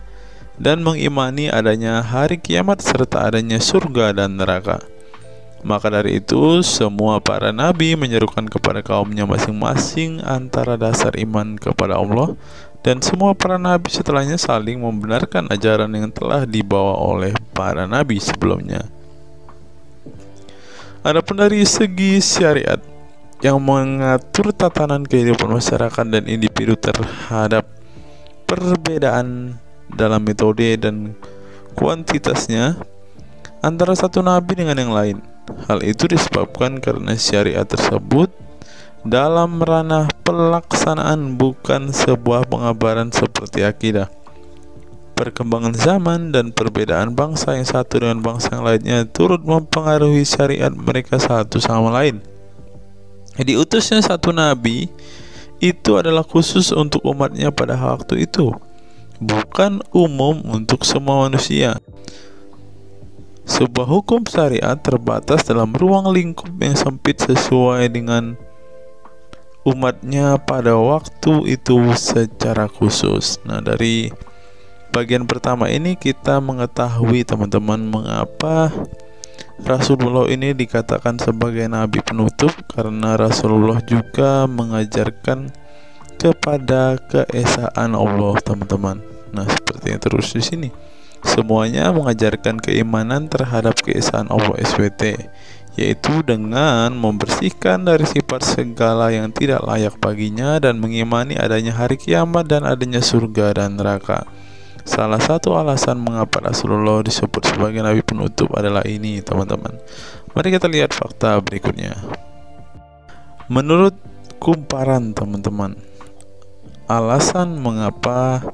dan mengimani adanya hari kiamat serta adanya surga dan neraka. Maka dari itu semua para nabi menyerukan kepada kaumnya masing-masing antara dasar iman kepada Allah, dan semua para nabi setelahnya saling membenarkan ajaran yang telah dibawa oleh para nabi sebelumnya. Adapun dari segi syariat yang mengatur tatanan kehidupan masyarakat dan individu terhadap perbedaan dalam metode dan kuantitasnya antara satu nabi dengan yang lain. Hal itu disebabkan karena syariat tersebut dalam ranah pelaksanaan, bukan sebuah pengabaran seperti akidah. Perkembangan zaman dan perbedaan bangsa yang satu dengan bangsa yang lainnya turut mempengaruhi syariat mereka satu sama lain. Diutusnya satu nabi itu adalah khusus untuk umatnya pada waktu itu, bukan umum untuk semua manusia. Sebuah hukum syariat terbatas dalam ruang lingkup yang sempit sesuai dengan umatnya pada waktu itu secara khusus. Nah, dari bagian pertama ini kita mengetahui teman-teman mengapa Rasulullah ini dikatakan sebagai nabi penutup, karena Rasulullah juga mengajarkan kepada keesaan Allah, teman-teman. Nah, seperti yang terus di sini. Semuanya mengajarkan keimanan terhadap keesaan Allah SWT, yaitu dengan membersihkan dari sifat segala yang tidak layak baginya dan mengimani adanya hari kiamat dan adanya surga dan neraka. Salah satu alasan mengapa Rasulullah disebut sebagai nabi penutup adalah ini, teman-teman. Mari kita lihat fakta berikutnya. Menurut kumparan, teman-teman, alasan mengapa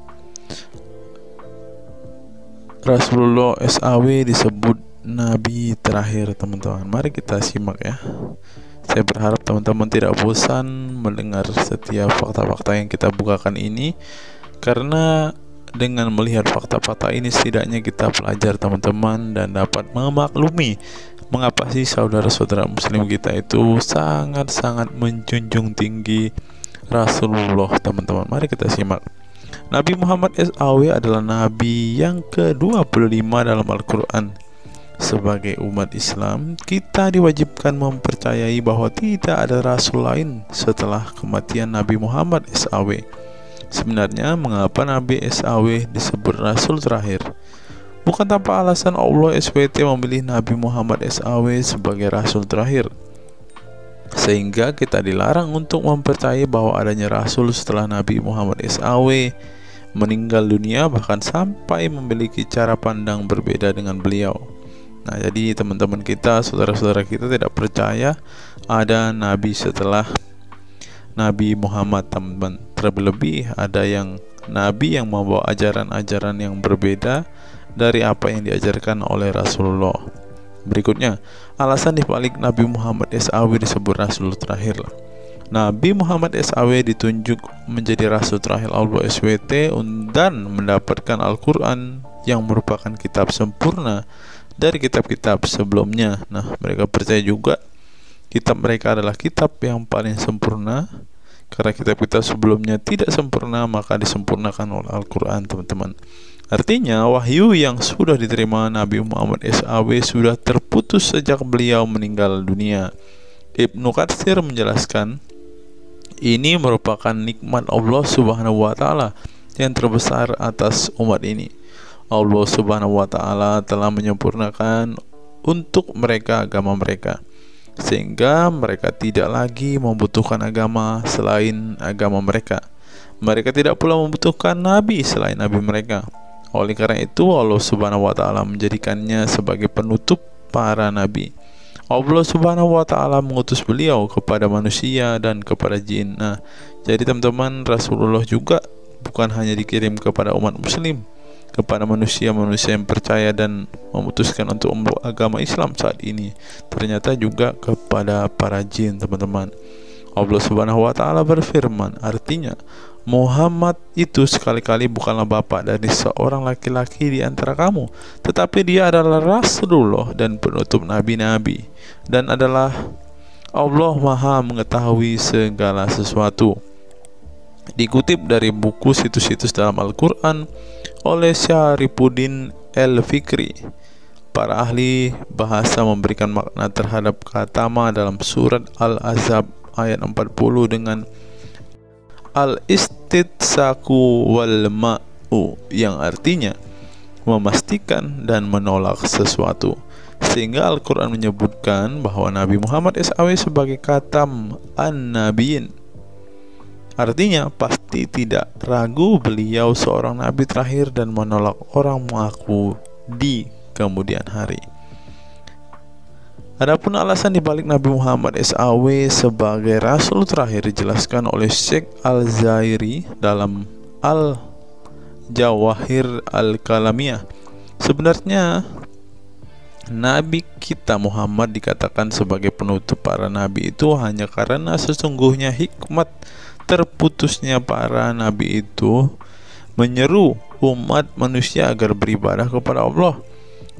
Rasulullah SAW disebut nabi terakhir, teman-teman. Mari kita simak ya. Saya berharap teman-teman tidak bosan mendengar setiap fakta-fakta yang kita bukakan ini, karena dengan melihat fakta-fakta ini setidaknya kita belajar, teman-teman, dan dapat memaklumi mengapa sih saudara-saudara muslim kita itu sangat-sangat menjunjung tinggi Rasulullah, teman-teman. Mari kita simak. Nabi Muhammad SAW adalah nabi yang ke-25 dalam Al-Quran. Sebagai umat Islam, kita diwajibkan mempercayai bahwa tidak ada rasul lain setelah kematian Nabi Muhammad SAW. Sebenarnya mengapa Nabi SAW disebut rasul terakhir? Bukan tanpa alasan Allah SWT memilih Nabi Muhammad SAW sebagai rasul terakhir, sehingga kita dilarang untuk mempercayai bahwa adanya rasul setelah Nabi Muhammad SAW meninggal dunia, bahkan sampai memiliki cara pandang berbeda dengan beliau. Nah, jadi teman-teman kita, saudara-saudara kita tidak percaya ada nabi setelah Nabi Muhammad, teman-teman. Terlebih ada yang nabi yang membawa ajaran-ajaran yang berbeda dari apa yang diajarkan oleh Rasulullah. Berikutnya, alasan dibalik Nabi Muhammad SAW disebut rasul terakhir. Nabi Muhammad SAW ditunjuk menjadi rasul terakhir Allah SWT dan mendapatkan Al-Quran yang merupakan kitab sempurna dari kitab-kitab sebelumnya. Nah, mereka percaya juga kitab mereka adalah kitab yang paling sempurna, karena kitab-kitab sebelumnya tidak sempurna, maka disempurnakan oleh Al-Quran, teman-teman. Artinya wahyu yang sudah diterima Nabi Muhammad SAW sudah terputus sejak beliau meninggal dunia. Ibnu Katsir menjelaskan, ini merupakan nikmat Allah Subhanahu wa Ta'ala yang terbesar atas umat ini. Allah Subhanahu wa Ta'ala telah menyempurnakan untuk mereka agama mereka, sehingga mereka tidak lagi membutuhkan agama selain agama mereka. Mereka tidak pula membutuhkan nabi selain nabi mereka. Oleh karena itu Allah Subhanahu wa Ta'ala menjadikannya sebagai penutup para nabi. Allah Subhanahu wa Ta'ala mengutus beliau kepada manusia dan kepada jin. Nah, jadi teman-teman, Rasulullah juga bukan hanya dikirim kepada umat muslim, kepada manusia-manusia yang percaya dan memutuskan untuk memeluk agama Islam saat ini, ternyata juga kepada para jin, teman-teman. Allah Subhanahu wa Ta'ala berfirman, artinya Muhammad itu sekali-kali bukanlah bapak dari seorang laki-laki di antara kamu, tetapi dia adalah Rasulullah dan penutup nabi-nabi, dan adalah Allah Maha mengetahui segala sesuatu. Dikutip dari buku situs-situs dalam Al-Quran oleh Syarifuddin Al-Fikri, para ahli bahasa memberikan makna terhadap kata ma dalam surat Al-Ahzab ayat 40 dengan al-istitsaku wal ma'u, yang artinya memastikan dan menolak sesuatu. Sehingga Al-Quran menyebutkan bahwa Nabi Muhammad SAW sebagai khatam an-nabiyin. Artinya pasti tidak ragu beliau seorang nabi terakhir dan menolak orang mengaku di kemudian hari. Adapun alasan dibalik Nabi Muhammad SAW sebagai Rasul terakhir dijelaskan oleh Syekh Al-Zairi dalam Al-Jawahir Al-Kalamiyah. Sebenarnya Nabi kita Muhammad dikatakan sebagai penutup para nabi itu hanya karena sesungguhnya hikmat terputusnya para nabi itu menyeru umat manusia agar beribadah kepada Allah,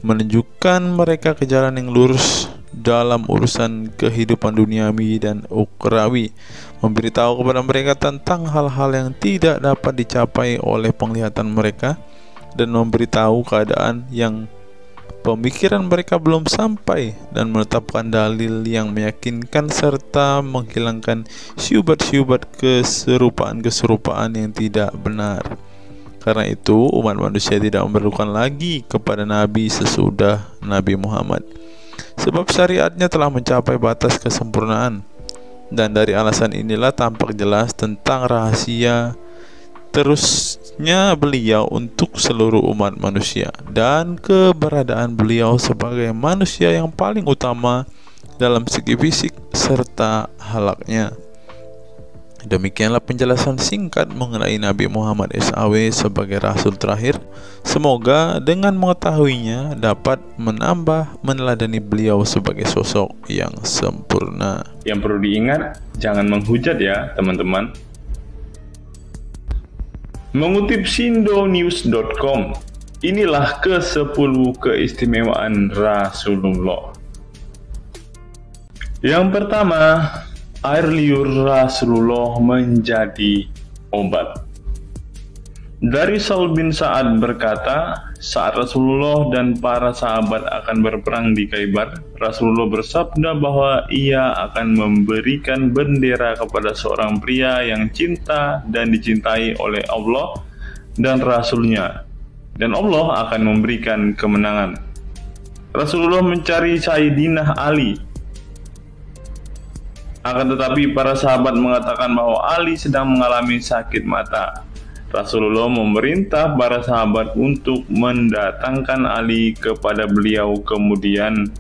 menunjukkan mereka ke jalan yang lurus dalam urusan kehidupan duniawi dan ukhrawi, memberitahu kepada mereka tentang hal-hal yang tidak dapat dicapai oleh penglihatan mereka, dan memberitahu keadaan yang pemikiran mereka belum sampai, dan menetapkan dalil yang meyakinkan serta menghilangkan syubhat-syubhat keserupaan-keserupaan yang tidak benar. Karena itu umat manusia tidak memerlukan lagi kepada nabi sesudah Nabi Muhammad, sebab syariatnya telah mencapai batas kesempurnaan. Dan dari alasan inilah tampak jelas tentang rahasia terusnya beliau untuk seluruh umat manusia dan keberadaan beliau sebagai manusia yang paling utama dalam segi fisik serta halaknya. Demikianlah penjelasan singkat mengenai Nabi Muhammad SAW sebagai Rasul terakhir. Semoga dengan mengetahuinya dapat menambah meneladani beliau sebagai sosok yang sempurna. Yang perlu diingat, jangan menghujat ya teman-teman. Mengutip sindonews.com, inilah ke-10 keistimewaan Rasulullah. Yang pertama, air liur Rasulullah menjadi obat. Dari Sahl bin Sa'ad berkata, saat Rasulullah dan para sahabat akan berperang di Khaibar, Rasulullah bersabda bahwa ia akan memberikan bendera kepada seorang pria yang cinta dan dicintai oleh Allah dan Rasulnya, dan Allah akan memberikan kemenangan. Rasulullah mencari Sayyidina Ali, akan tetapi para sahabat mengatakan bahwa Ali sedang mengalami sakit mata. Rasulullah memerintah para sahabat untuk mendatangkan Ali kepada beliau. Kemudian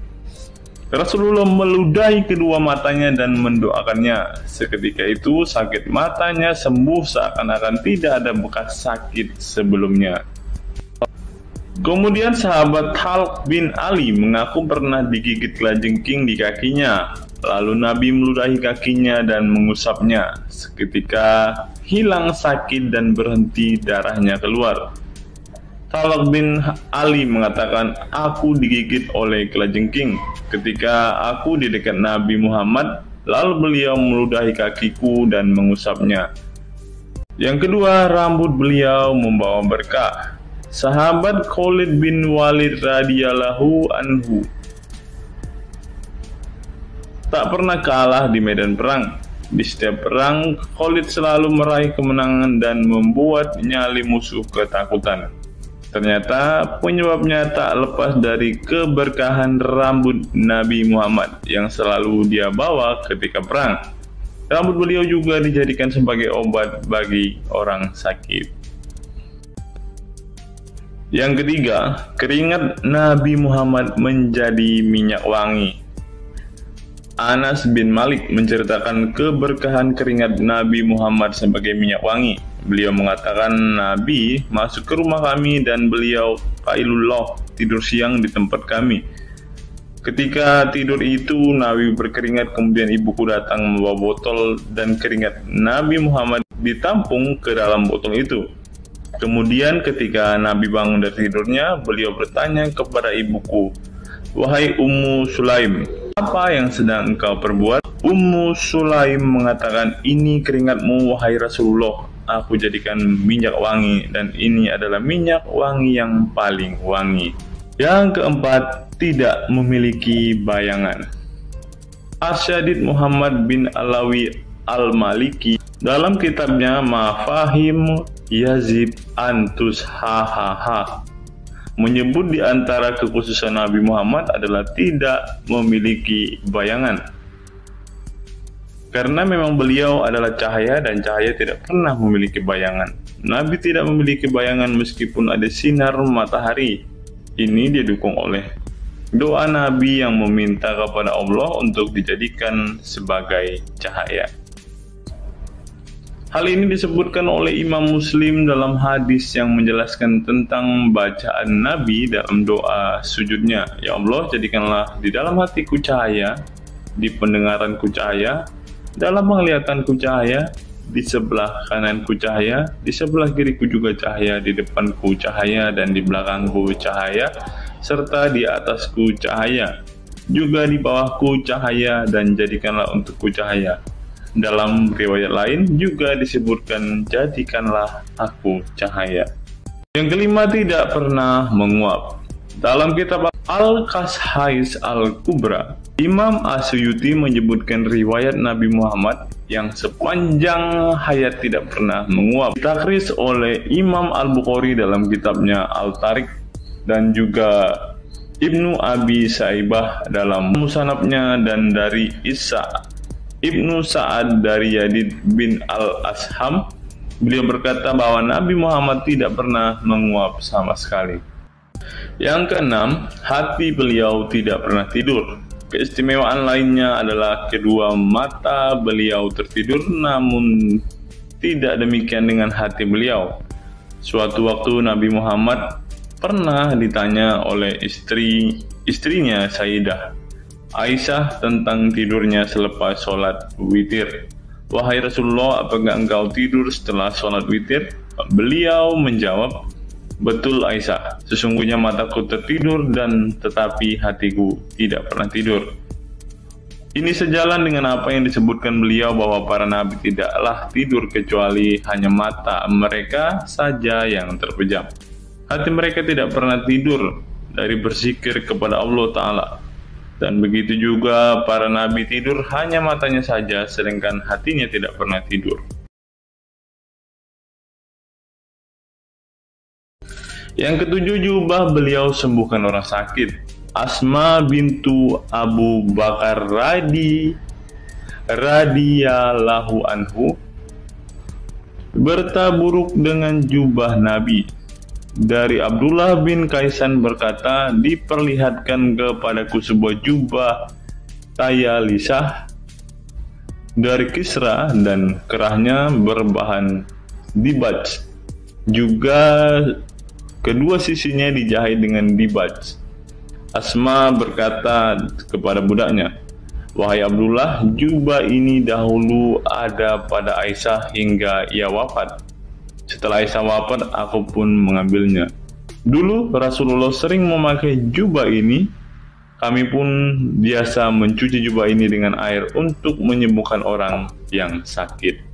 Rasulullah meludahi kedua matanya dan mendoakannya. Seketika itu sakit matanya sembuh seakan-akan tidak ada bekas sakit sebelumnya. Kemudian sahabat Khalid bin Ali mengaku pernah digigit kalajengking di kakinya. Lalu Nabi meludahi kakinya dan mengusapnya. Seketika hilang sakit dan berhenti darahnya keluar. Khalid bin Ali mengatakan, aku digigit oleh kalajengking ketika aku di dekat Nabi Muhammad, lalu beliau meludahi kakiku dan mengusapnya. Yang kedua, rambut beliau membawa berkah. Sahabat Khalid bin Walid radhiyallahu anhu tak pernah kalah di medan perang. Di setiap perang, Khalid selalu meraih kemenangan dan membuat nyali musuh ketakutan. Ternyata penyebabnya tak lepas dari keberkahan rambut Nabi Muhammad yang selalu dia bawa ketika perang. Rambut beliau juga dijadikan sebagai obat bagi orang sakit. Yang ketiga, keringat Nabi Muhammad menjadi minyak wangi. Anas bin Malik menceritakan keberkahan keringat Nabi Muhammad sebagai minyak wangi. Beliau mengatakan, Nabi masuk ke rumah kami dan beliau qailullah, tidur siang di tempat kami. Ketika tidur itu Nabi berkeringat, kemudian ibuku datang membawa botol dan keringat Nabi Muhammad ditampung ke dalam botol itu. Kemudian ketika Nabi bangun dari tidurnya, beliau bertanya kepada ibuku, wahai Ummu Sulaim, apa yang sedang engkau perbuat? Ummu Sulaim mengatakan, ini keringatmu wahai Rasulullah, aku jadikan minyak wangi dan ini adalah minyak wangi yang paling wangi. Yang keempat, tidak memiliki bayangan. Asyadid Muhammad bin Alawi Al-Maliki dalam kitabnya Mafahim Yazid Antus Hahaha menyebut di antara kekhususan Nabi Muhammad adalah tidak memiliki bayangan. Karena memang beliau adalah cahaya dan cahaya tidak pernah memiliki bayangan. Nabi tidak memiliki bayangan meskipun ada sinar matahari. Ini didukung oleh doa Nabi yang meminta kepada Allah untuk dijadikan sebagai cahaya. Hal ini disebutkan oleh Imam Muslim dalam hadis yang menjelaskan tentang bacaan Nabi dalam doa sujudnya. Ya Allah, jadikanlah di dalam hatiku cahaya, di pendengaranku cahaya, dalam penglihatanku cahaya, di sebelah kananku cahaya, di sebelah kiriku juga cahaya, di depanku cahaya, dan di belakangku cahaya, serta di atasku cahaya, juga di bawahku cahaya, dan jadikanlah untukku cahaya. Dalam riwayat lain juga disebutkan, jadikanlah aku cahaya. Yang kelima, tidak pernah menguap. Dalam kitab Al-Qashais Al-Kubra, Imam Asyuyuti menyebutkan riwayat Nabi Muhammad yang sepanjang hayat tidak pernah menguap. Ditakris oleh Imam Al-Bukhari dalam kitabnya Al-Tariq dan juga Ibnu Abi Saibah dalam Musannafnya, dan dari Isa Ibnu Sa'ad dari Yazid bin Al-Asham, beliau berkata bahwa Nabi Muhammad tidak pernah menguap sama sekali. Yang keenam, hati beliau tidak pernah tidur. Keistimewaan lainnya adalah kedua mata beliau tertidur, namun tidak demikian dengan hati beliau. Suatu waktu Nabi Muhammad pernah ditanya oleh istrinya Sayyidah Aisyah tentang tidurnya selepas sholat witir. Wahai Rasulullah, apakah engkau tidur setelah sholat witir? Beliau menjawab, betul Aisyah, sesungguhnya mataku tertidur dan tetapi hatiku tidak pernah tidur. Ini sejalan dengan apa yang disebutkan beliau bahwa para nabi tidaklah tidur kecuali hanya mata mereka saja yang terpejam. Hati mereka tidak pernah tidur dari berzikir kepada Allah Ta'ala. Dan begitu juga para nabi tidur hanya matanya saja, sedangkan hatinya tidak pernah tidur. Yang ketujuh, jubah beliau sembuhkan orang sakit. Asma bintu Abu Bakar radhiyallahu anhu bertaburuk dengan jubah Nabi. Dari Abdullah bin Kaisan berkata, diperlihatkan kepadaku sebuah jubah tayalisah dari Kisra dan kerahnya berbahan dibaj. Juga kedua sisinya dijahit dengan dibaj. Asma berkata kepada budaknya, wahai Abdullah, jubah ini dahulu ada pada Aisyah hingga ia wafat. Setelah Aisyah wafat, aku pun mengambilnya. Dulu Rasulullah sering memakai jubah ini. Kami pun biasa mencuci jubah ini dengan air untuk menyembuhkan orang yang sakit.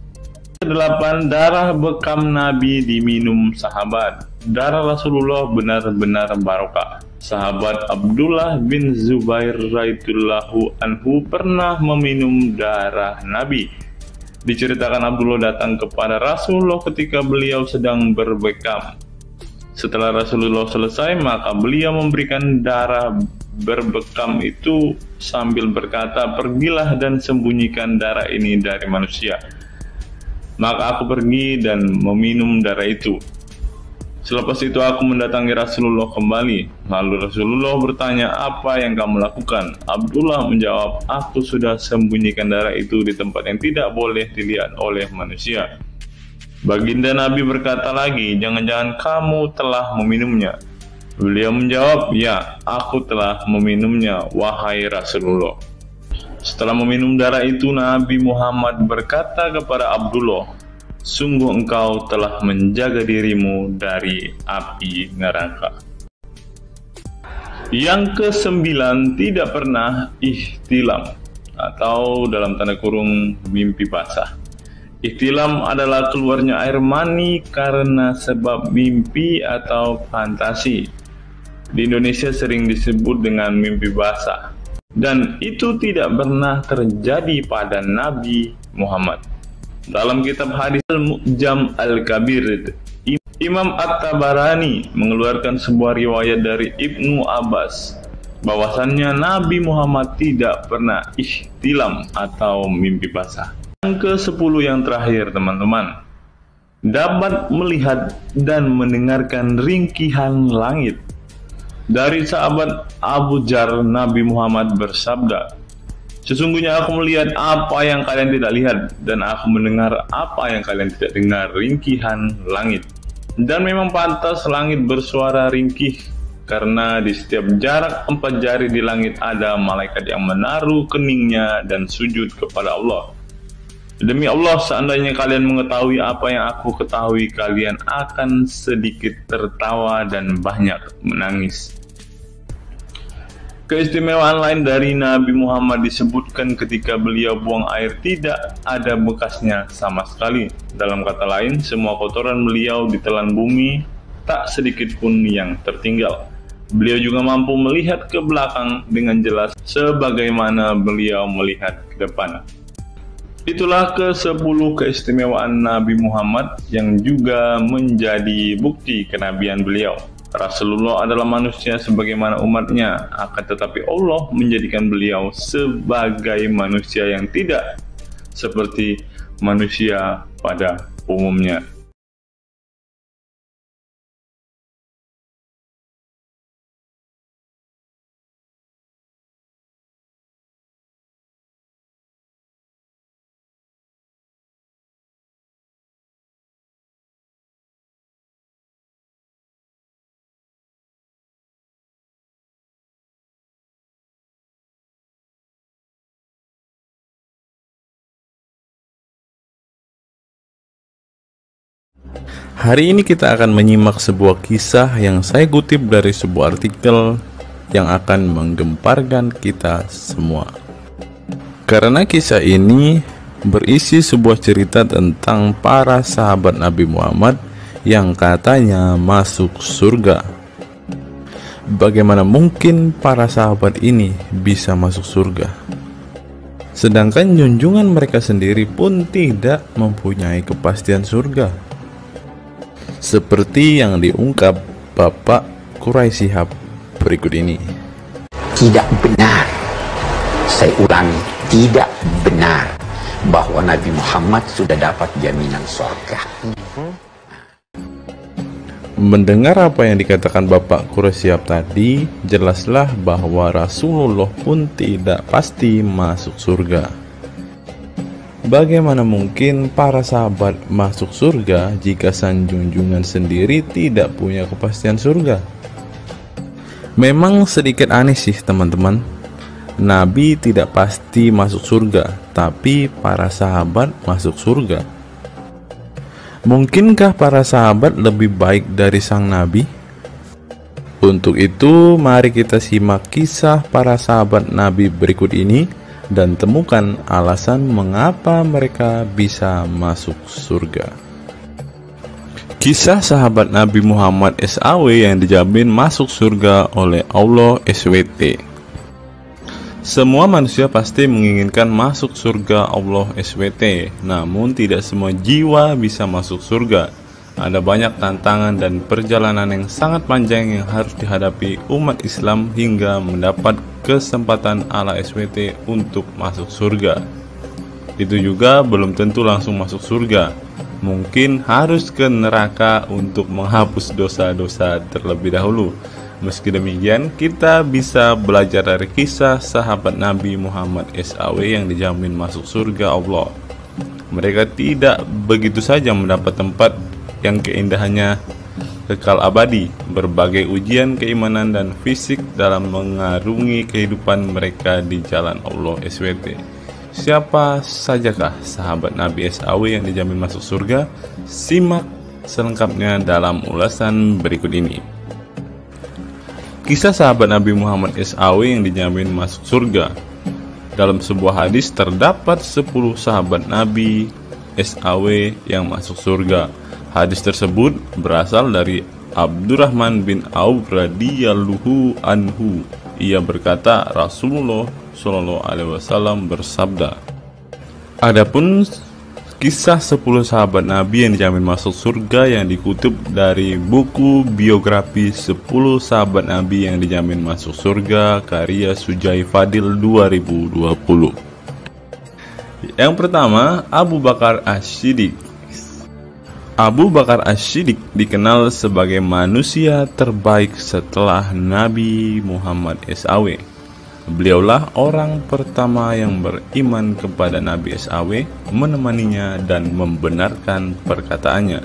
8. Darah bekam Nabi diminum sahabat. Darah Rasulullah benar-benar barokah. Sahabat Abdullah bin Zubair radhiyallahu anhu pernah meminum darah Nabi. Diceritakan Abdullah datang kepada Rasulullah ketika beliau sedang berbekam. Setelah Rasulullah selesai, maka beliau memberikan darah berbekam itu sambil berkata, pergilah dan sembunyikan darah ini dari manusia. Maka aku pergi dan meminum darah itu. Selepas itu aku mendatangi Rasulullah kembali. Lalu Rasulullah bertanya, apa yang kamu lakukan? Abdullah menjawab, aku sudah sembunyikan darah itu di tempat yang tidak boleh dilihat oleh manusia. Baginda Nabi berkata lagi, jangan-jangan kamu telah meminumnya? Beliau menjawab, ya, aku telah meminumnya, wahai Rasulullah. Setelah meminum darah itu, Nabi Muhammad berkata kepada Abdullah, sungguh engkau telah menjaga dirimu dari api neraka. Yang ke-9, tidak pernah ihtilam atau dalam tanda kurung mimpi basah. Ihtilam adalah keluarnya air mani karena sebab mimpi atau fantasi. Di Indonesia sering disebut dengan mimpi basah. Dan itu tidak pernah terjadi pada Nabi Muhammad. Dalam kitab hadis Al-Mu'jam Al-Kabir, Imam At-Tabarani mengeluarkan sebuah riwayat dari Ibnu Abbas bahwasannya Nabi Muhammad tidak pernah ihtilam atau mimpi basah. Yang ke-10 yang terakhir, teman-teman, dapat melihat dan mendengarkan ringkihan langit. Dari sahabat Abu Dzar, Nabi Muhammad bersabda, "Sesungguhnya aku melihat apa yang kalian tidak lihat, dan aku mendengar apa yang kalian tidak dengar, ringkihan langit. Dan memang pantas langit bersuara ringkih, karena di setiap jarak 4 jari di langit ada malaikat yang menaruh keningnya dan sujud kepada Allah. Demi Allah, seandainya kalian mengetahui apa yang aku ketahui, kalian akan sedikit tertawa dan banyak menangis." Keistimewaan lain dari Nabi Muhammad disebutkan ketika beliau buang air tidak ada bekasnya sama sekali. Dalam kata lain, semua kotoran beliau ditelan bumi, tak sedikit pun yang tertinggal. Beliau juga mampu melihat ke belakang dengan jelas sebagaimana beliau melihat ke depan. Itulah ke-10 keistimewaan Nabi Muhammad yang juga menjadi bukti kenabian beliau. Rasulullah adalah manusia sebagaimana umatnya, akan tetapi Allah menjadikan beliau sebagai manusia yang tidak seperti manusia pada umumnya. Hari ini kita akan menyimak sebuah kisah yang saya kutip dari sebuah artikel yang akan menggemparkan kita semua. Karena kisah ini berisi sebuah cerita tentang para sahabat Nabi Muhammad yang katanya masuk surga. Bagaimana mungkin para sahabat ini bisa masuk surga? Sedangkan junjungan mereka sendiri pun tidak mempunyai kepastian surga. Seperti yang diungkap Bapak Quraisy Shihab berikut ini. Tidak benar, saya ulangi, tidak benar bahwa Nabi Muhammad sudah dapat jaminan surga. Mendengar apa yang dikatakan Bapak Quraisy Shihab tadi, jelaslah bahwa Rasulullah pun tidak pasti masuk surga. Bagaimana mungkin para sahabat masuk surga jika sang junjungan sendiri tidak punya kepastian surga? Memang sedikit aneh sih teman-teman. Nabi tidak pasti masuk surga, tapi para sahabat masuk surga. Mungkinkah para sahabat lebih baik dari sang Nabi? Untuk itu, mari kita simak kisah para sahabat Nabi berikut ini dan temukan alasan mengapa mereka bisa masuk surga. Kisah sahabat Nabi Muhammad SAW yang dijamin masuk surga oleh Allah SWT. Semua manusia pasti menginginkan masuk surga Allah SWT, namun tidak semua jiwa bisa masuk surga. Ada banyak tantangan dan perjalanan yang sangat panjang yang harus dihadapi umat Islam hingga mendapat kesempatan ala SWT untuk masuk surga. Itu juga belum tentu langsung masuk surga. Mungkin harus ke neraka untuk menghapus dosa-dosa terlebih dahulu. Meski demikian, kita bisa belajar dari kisah sahabat Nabi Muhammad SAW yang dijamin masuk surga Allah. Mereka tidak begitu saja mendapat tempat yang keindahannya kekal abadi. Berbagai ujian keimanan dan fisik dalam mengarungi kehidupan mereka di jalan Allah SWT. Siapa sajakah sahabat Nabi SAW yang dijamin masuk surga? Simak selengkapnya dalam ulasan berikut ini. Kisah sahabat Nabi Muhammad SAW yang dijamin masuk surga. Dalam sebuah hadis terdapat 10 sahabat Nabi SAW yang masuk surga. Hadis tersebut berasal dari Abdurrahman bin Auf radhiyallahu anhu. Ia berkata, Rasulullah Shallallahu alaihi wasallam bersabda, adapun kisah 10 sahabat Nabi yang dijamin masuk surga yang dikutip dari buku biografi 10 sahabat Nabi yang dijamin masuk surga karya Sujai Fadil 2020. Yang pertama, Abu Bakar As-Siddiq. Abu Bakar As-Siddiq dikenal sebagai manusia terbaik setelah Nabi Muhammad SAW. Beliaulah orang pertama yang beriman kepada Nabi SAW, menemaninya dan membenarkan perkataannya.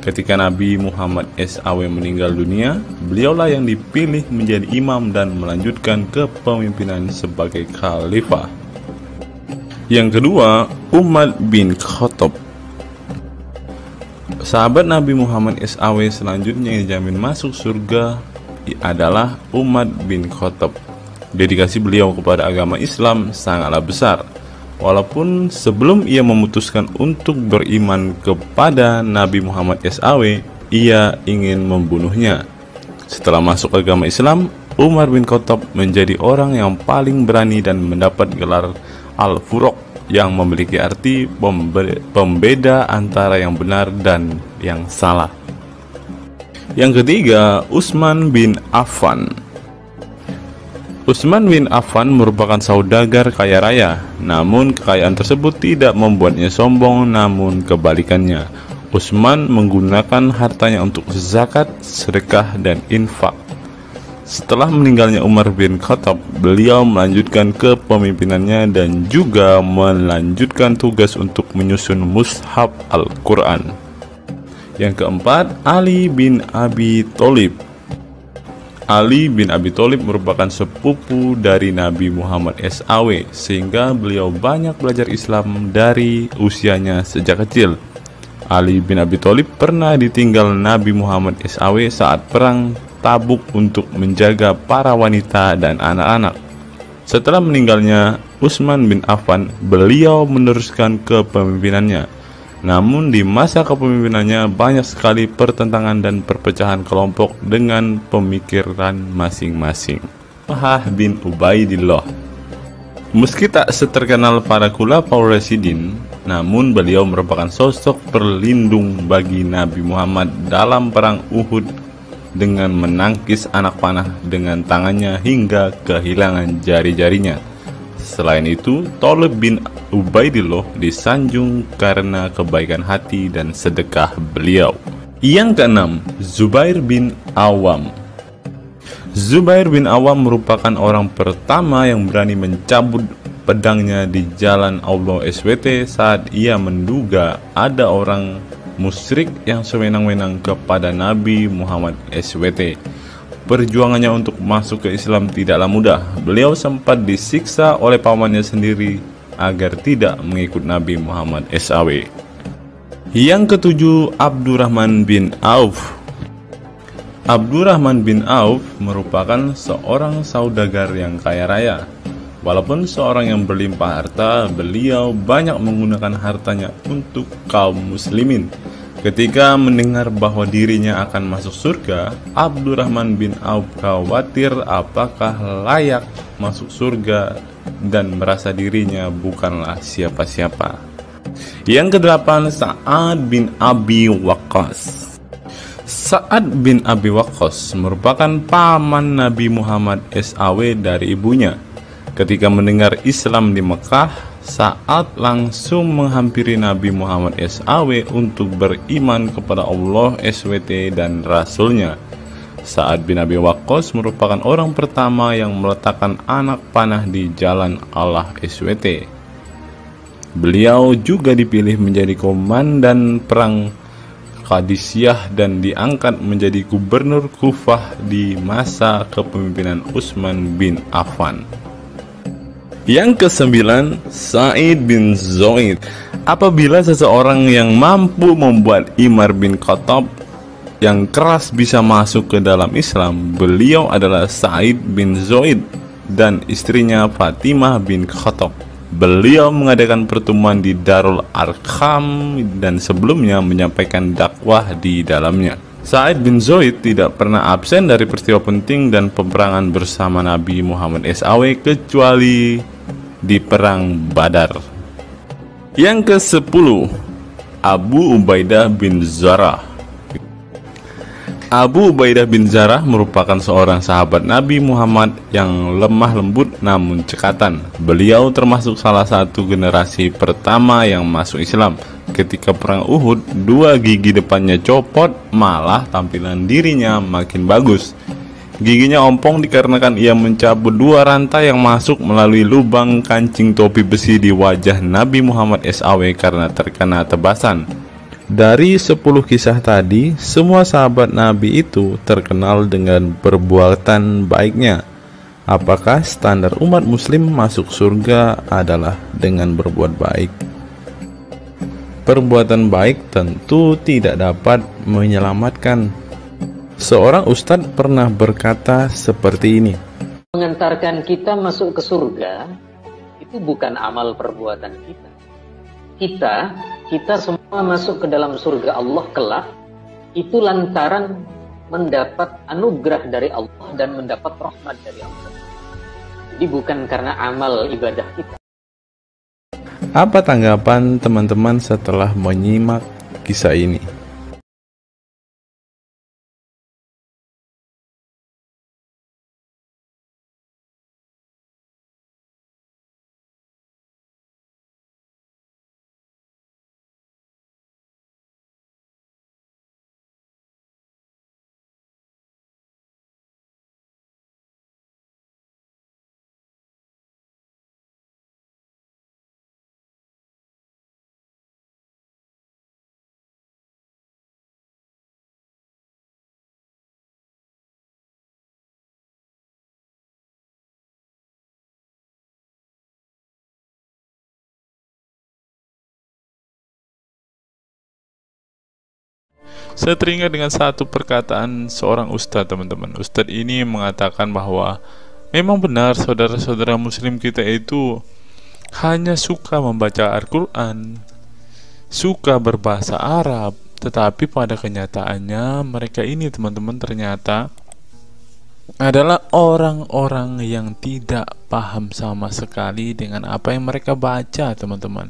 Ketika Nabi Muhammad SAW meninggal dunia, beliaulah yang dipilih menjadi imam dan melanjutkan kepemimpinan sebagai khalifah. Yang kedua, Umar bin Khattab. Sahabat Nabi Muhammad SAW selanjutnya yang dijamin masuk surga adalah Umar bin Khattab. Dedikasi beliau kepada agama Islam sangatlah besar. Walaupun sebelum ia memutuskan untuk beriman kepada Nabi Muhammad SAW, ia ingin membunuhnya. Setelah masuk agama Islam, Umar bin Khattab menjadi orang yang paling berani dan mendapat gelar Al-Furuq yang memiliki arti pembeda antara yang benar dan yang salah. Yang ketiga, Utsman bin Affan. Utsman bin Affan merupakan saudagar kaya raya, namun kekayaan tersebut tidak membuatnya sombong, namun kebalikannya. Utsman menggunakan hartanya untuk zakat, sedekah, dan infak. Setelah meninggalnya Umar bin Khattab, beliau melanjutkan kepemimpinannya dan juga melanjutkan tugas untuk menyusun mushaf Al-Quran. Yang keempat, Ali bin Abi Thalib. Ali bin Abi Thalib merupakan sepupu dari Nabi Muhammad SAW, sehingga beliau banyak belajar Islam dari usianya sejak kecil. Ali bin Abi Thalib pernah ditinggal Nabi Muhammad SAW saat perang Tabuk untuk menjaga para wanita dan anak-anak. Setelah meninggalnya Utsman bin Affan, beliau meneruskan kepemimpinannya. Namun di masa kepemimpinannya banyak sekali pertentangan dan perpecahan kelompok dengan pemikiran masing-masing. Talhah bin Ubaidillah. Meski tak seterkenal para khulafaur rasyidin, namun beliau merupakan sosok perlindung bagi Nabi Muhammad dalam perang Uhud dengan menangkis anak panah dengan tangannya hingga kehilangan jari-jarinya. Selain itu, Talib bin Ubaidillah disanjung karena kebaikan hati dan sedekah beliau. Yang keenam, Zubair bin Awam. Zubair bin Awam merupakan orang pertama yang berani mencabut pedangnya di jalan Allah SWT saat ia menduga ada orang musyrik yang sewenang-wenang kepada Nabi Muhammad SWT. Perjuangannya untuk masuk ke Islam tidaklah mudah. Beliau sempat disiksa oleh pamannya sendiri agar tidak mengikut Nabi Muhammad SAW. Yang ketujuh, Abdurrahman bin Auf. Abdurrahman bin Auf merupakan seorang saudagar yang kaya raya. Walaupun seorang yang berlimpah harta, beliau banyak menggunakan hartanya untuk kaum muslimin. Ketika mendengar bahwa dirinya akan masuk surga, Abdurrahman bin Auf khawatir apakah layak masuk surga dan merasa dirinya bukanlah siapa-siapa. Yang kedelapan, Sa'ad bin Abi Waqqas. Sa'ad bin Abi Waqqas merupakan paman Nabi Muhammad SAW dari ibunya. Ketika mendengar Islam di Mekah, Sa'ad langsung menghampiri Nabi Muhammad SAW untuk beriman kepada Allah SWT dan Rasulnya. Sa'ad bin Abi Waqqas merupakan orang pertama yang meletakkan anak panah di jalan Allah SWT. Beliau juga dipilih menjadi komandan perang Qadisiyah dan diangkat menjadi gubernur Kufah di masa kepemimpinan Utsman bin Affan. Yang kesembilan, Sa'id bin Zaid. Apabila seseorang yang mampu membuat Umar bin Khattab yang keras bisa masuk ke dalam Islam, beliau adalah Sa'id bin Zaid dan istrinya Fatimah bin Khattab. Beliau mengadakan pertemuan di Darul Arqam dan sebelumnya menyampaikan dakwah di dalamnya. Sa'id bin Zaid tidak pernah absen dari peristiwa penting dan peperangan bersama Nabi Muhammad SAW kecuali di Perang Badar. Yang ke-10, Abu Ubaidah bin Zarah. Abu Ubaidah bin Zarah merupakan seorang sahabat Nabi Muhammad yang lemah lembut namun cekatan. Beliau termasuk salah satu generasi pertama yang masuk Islam. Ketika perang Uhud, 2 gigi depannya copot, malah tampilan dirinya makin bagus. Giginya ompong dikarenakan ia mencabut 2 rantai yang masuk melalui lubang kancing topi besi di wajah Nabi Muhammad SAW karena terkena tebasan. Dari 10 kisah tadi, semua sahabat Nabi itu terkenal dengan perbuatan baiknya. Apakah standar umat muslim masuk surga adalah dengan berbuat baik? Perbuatan baik tentu tidak dapat menyelamatkan. Seorang ustadz pernah berkata seperti ini. Mengantarkan kita masuk ke surga itu bukan amal perbuatan kita. Kita semua masuk ke dalam surga Allah kelak itu lantaran mendapat anugerah dari Allah dan mendapat rahmat dari Allah. Jadi bukan karena amal ibadah kita. Apa tanggapan teman-teman setelah menyimak kisah ini? Saya teringat dengan satu perkataan seorang ustadz, teman-teman. Ustadz ini mengatakan bahwa memang benar saudara-saudara muslim kita itu hanya suka membaca Al-Quran, suka berbahasa Arab, tetapi pada kenyataannya mereka ini, teman-teman, ternyata adalah orang-orang yang tidak paham sama sekali dengan apa yang mereka baca, teman-teman.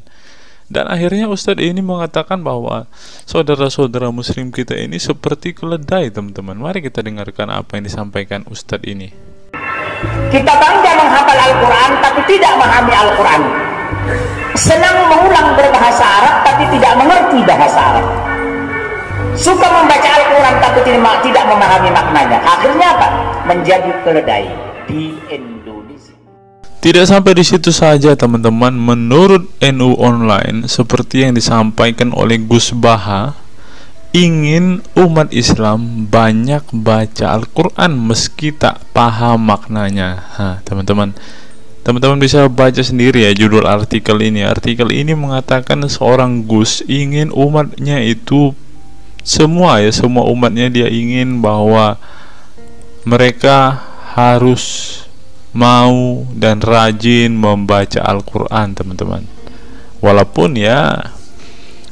Dan akhirnya Ustadz ini mengatakan bahwa saudara-saudara muslim kita ini seperti keledai, teman-teman. Mari kita dengarkan apa yang disampaikan Ustadz ini. Kita bangga menghafal Al-Quran tapi tidak memahami Al-Quran. Senang mengulang berbahasa Arab tapi tidak mengerti bahasa Arab. Suka membaca Al-Quran tapi tidak memahami maknanya. Akhirnya apa? Menjadi keledai di Indonesia. Tidak sampai di situ saja, teman-teman. Menurut NU Online, seperti yang disampaikan oleh Gus Baha, ingin umat Islam banyak baca Al-Quran meski tak paham maknanya. Teman-teman bisa baca sendiri ya judul artikel ini. Artikel ini mengatakan seorang Gus ingin umatnya itu semua umatnya dia ingin bahwa mereka harus mau dan rajin membaca Al-Quran, teman-teman. Walaupun ya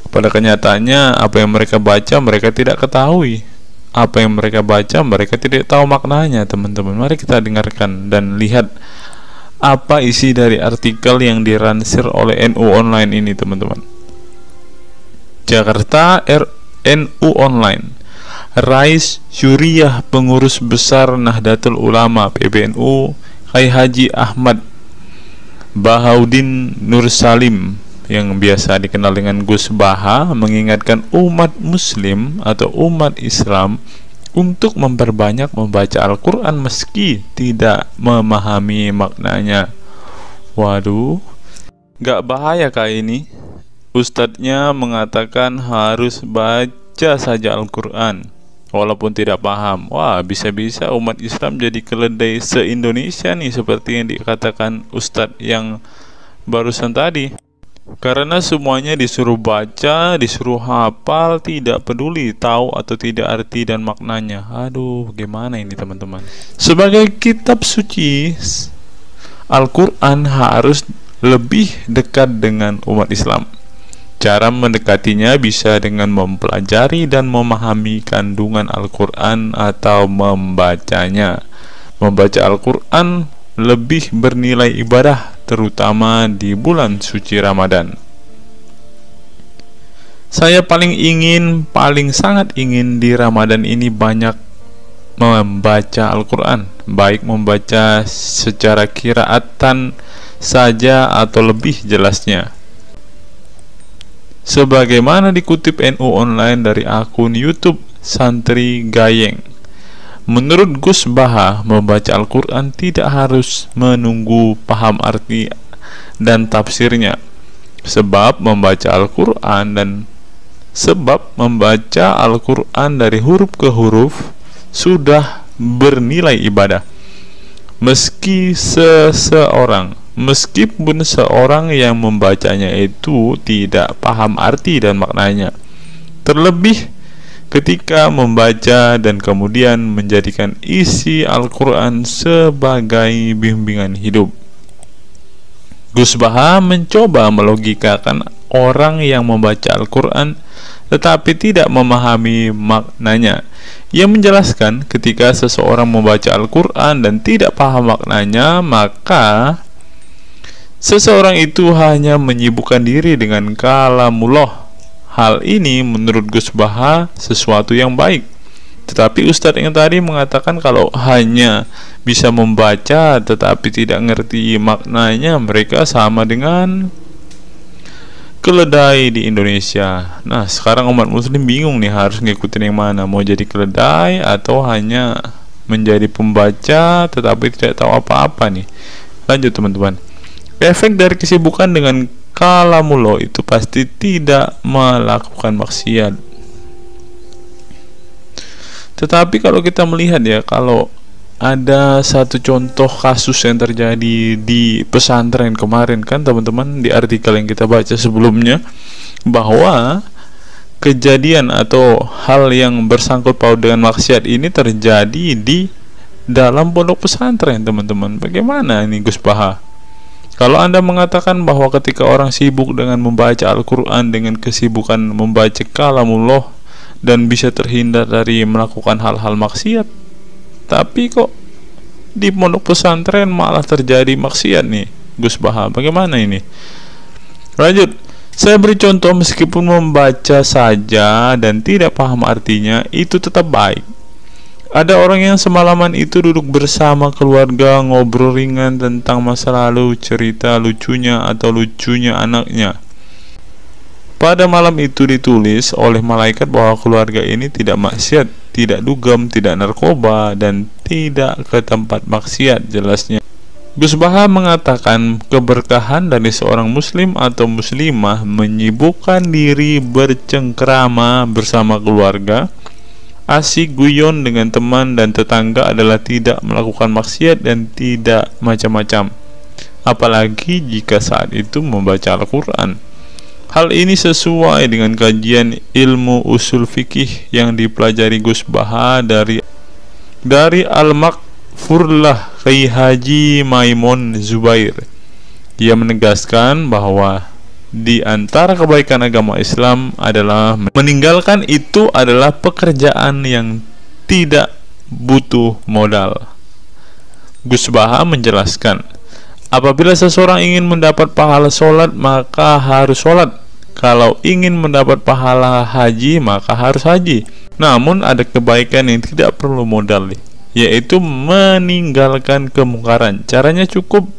pada kenyataannya apa yang mereka baca mereka tidak ketahui. Apa yang mereka baca mereka tidak tahu maknanya, teman-teman. Mari kita dengarkan dan lihat apa isi dari artikel yang diransir oleh NU Online ini, teman-teman. Jakarta, NU Online. Rais Syuriah Pengurus Besar Nahdlatul Ulama PBNU Kiai Haji Ahmad Bahaudin Nur Salim yang biasa dikenal dengan Gus Baha mengingatkan umat muslim atau umat Islam untuk memperbanyak membaca Al-Quran meski tidak memahami maknanya. Waduh, gak bahaya kah ini? Ustadznya mengatakan harus baca saja Al-Quran walaupun tidak paham. Wah, bisa-bisa umat Islam jadi keledai se-Indonesia nih, seperti yang dikatakan Ustadz yang barusan tadi. Karena semuanya disuruh baca, disuruh hafal, tidak peduli tahu atau tidak arti dan maknanya. Aduh, gimana ini, teman-teman? Sebagai kitab suci, Al-Quran harus lebih dekat dengan umat Islam. Cara mendekatinya bisa dengan mempelajari dan memahami kandungan Al-Quran atau membacanya. Membaca Al-Quran lebih bernilai ibadah, terutama di bulan suci Ramadan. Saya paling sangat ingin di Ramadan ini banyak membaca Al-Quran, baik membaca secara qiraatan saja atau lebih jelasnya. Sebagaimana dikutip NU Online dari akun YouTube Santri Gayeng, menurut Gus Baha, membaca Al-Quran tidak harus menunggu paham arti dan tafsirnya, sebab membaca Al-Quran dari huruf ke huruf sudah bernilai ibadah. Meskipun seorang yang membacanya itu tidak paham arti dan maknanya, terlebih ketika membaca dan kemudian menjadikan isi Al-Quran sebagai bimbingan hidup. Gus Baha mencoba melogikakan orang yang membaca Al-Quran tetapi tidak memahami maknanya. Ia menjelaskan, ketika seseorang membaca Al-Quran dan tidak paham maknanya, maka seseorang itu hanya menyibukkan diri dengan kalamullah. Hal ini menurut Gus Baha sesuatu yang baik. Tetapi Ustadz yang tadi mengatakan kalau hanya bisa membaca tetapi tidak ngerti maknanya, mereka sama dengan keledai di Indonesia. Nah, sekarang umat muslim bingung nih harus ngikutin yang mana, mau jadi keledai atau hanya menjadi pembaca tetapi tidak tahu apa-apa nih. Lanjut teman-teman. Efek dari kesibukan dengan kalamullah itu pasti tidak melakukan maksiat. Tetapi kalau kita melihat ya, kalau ada satu contoh kasus yang terjadi di pesantren kemarin kan teman-teman, di artikel yang kita baca sebelumnya, bahwa kejadian atau hal yang bersangkut paut dengan maksiat ini terjadi di dalam pondok pesantren teman-teman. Bagaimana ini Gus Baha? Kalau Anda mengatakan bahwa ketika orang sibuk dengan membaca Al-Quran dengan kesibukan membaca kalamullah dan bisa terhindar dari melakukan hal-hal maksiat, tapi kok di pondok pesantren malah terjadi maksiat nih Gus Baha, bagaimana ini? Lanjut, saya beri contoh, meskipun membaca saja dan tidak paham artinya, itu tetap baik. Ada orang yang semalaman itu duduk bersama keluarga, ngobrol ringan tentang masa lalu, cerita lucunya atau lucunya anaknya. Pada malam itu ditulis oleh malaikat bahwa keluarga ini tidak maksiat, tidak dugem, tidak narkoba, dan tidak ke tempat maksiat, jelasnya. Gus Baha mengatakan keberkahan dari seorang muslim atau muslimah menyibukkan diri bercengkrama bersama keluarga, asik guyon dengan teman dan tetangga adalah tidak melakukan maksiat dan tidak macam-macam, apalagi jika saat itu membaca Al-Quran. Hal ini sesuai dengan kajian ilmu usul fikih yang dipelajari Gus Baha dari Al-Makfurlah Kiai Haji Maimun Zubair. Ia menegaskan bahwa di antara kebaikan agama Islam adalah meninggalkan itu adalah pekerjaan yang tidak butuh modal. Gus Baha menjelaskan, apabila seseorang ingin mendapat pahala sholat, maka harus sholat. Kalau ingin mendapat pahala haji, maka harus haji. Namun ada kebaikan yang tidak perlu modal, yaitu meninggalkan kemungkaran. Caranya cukup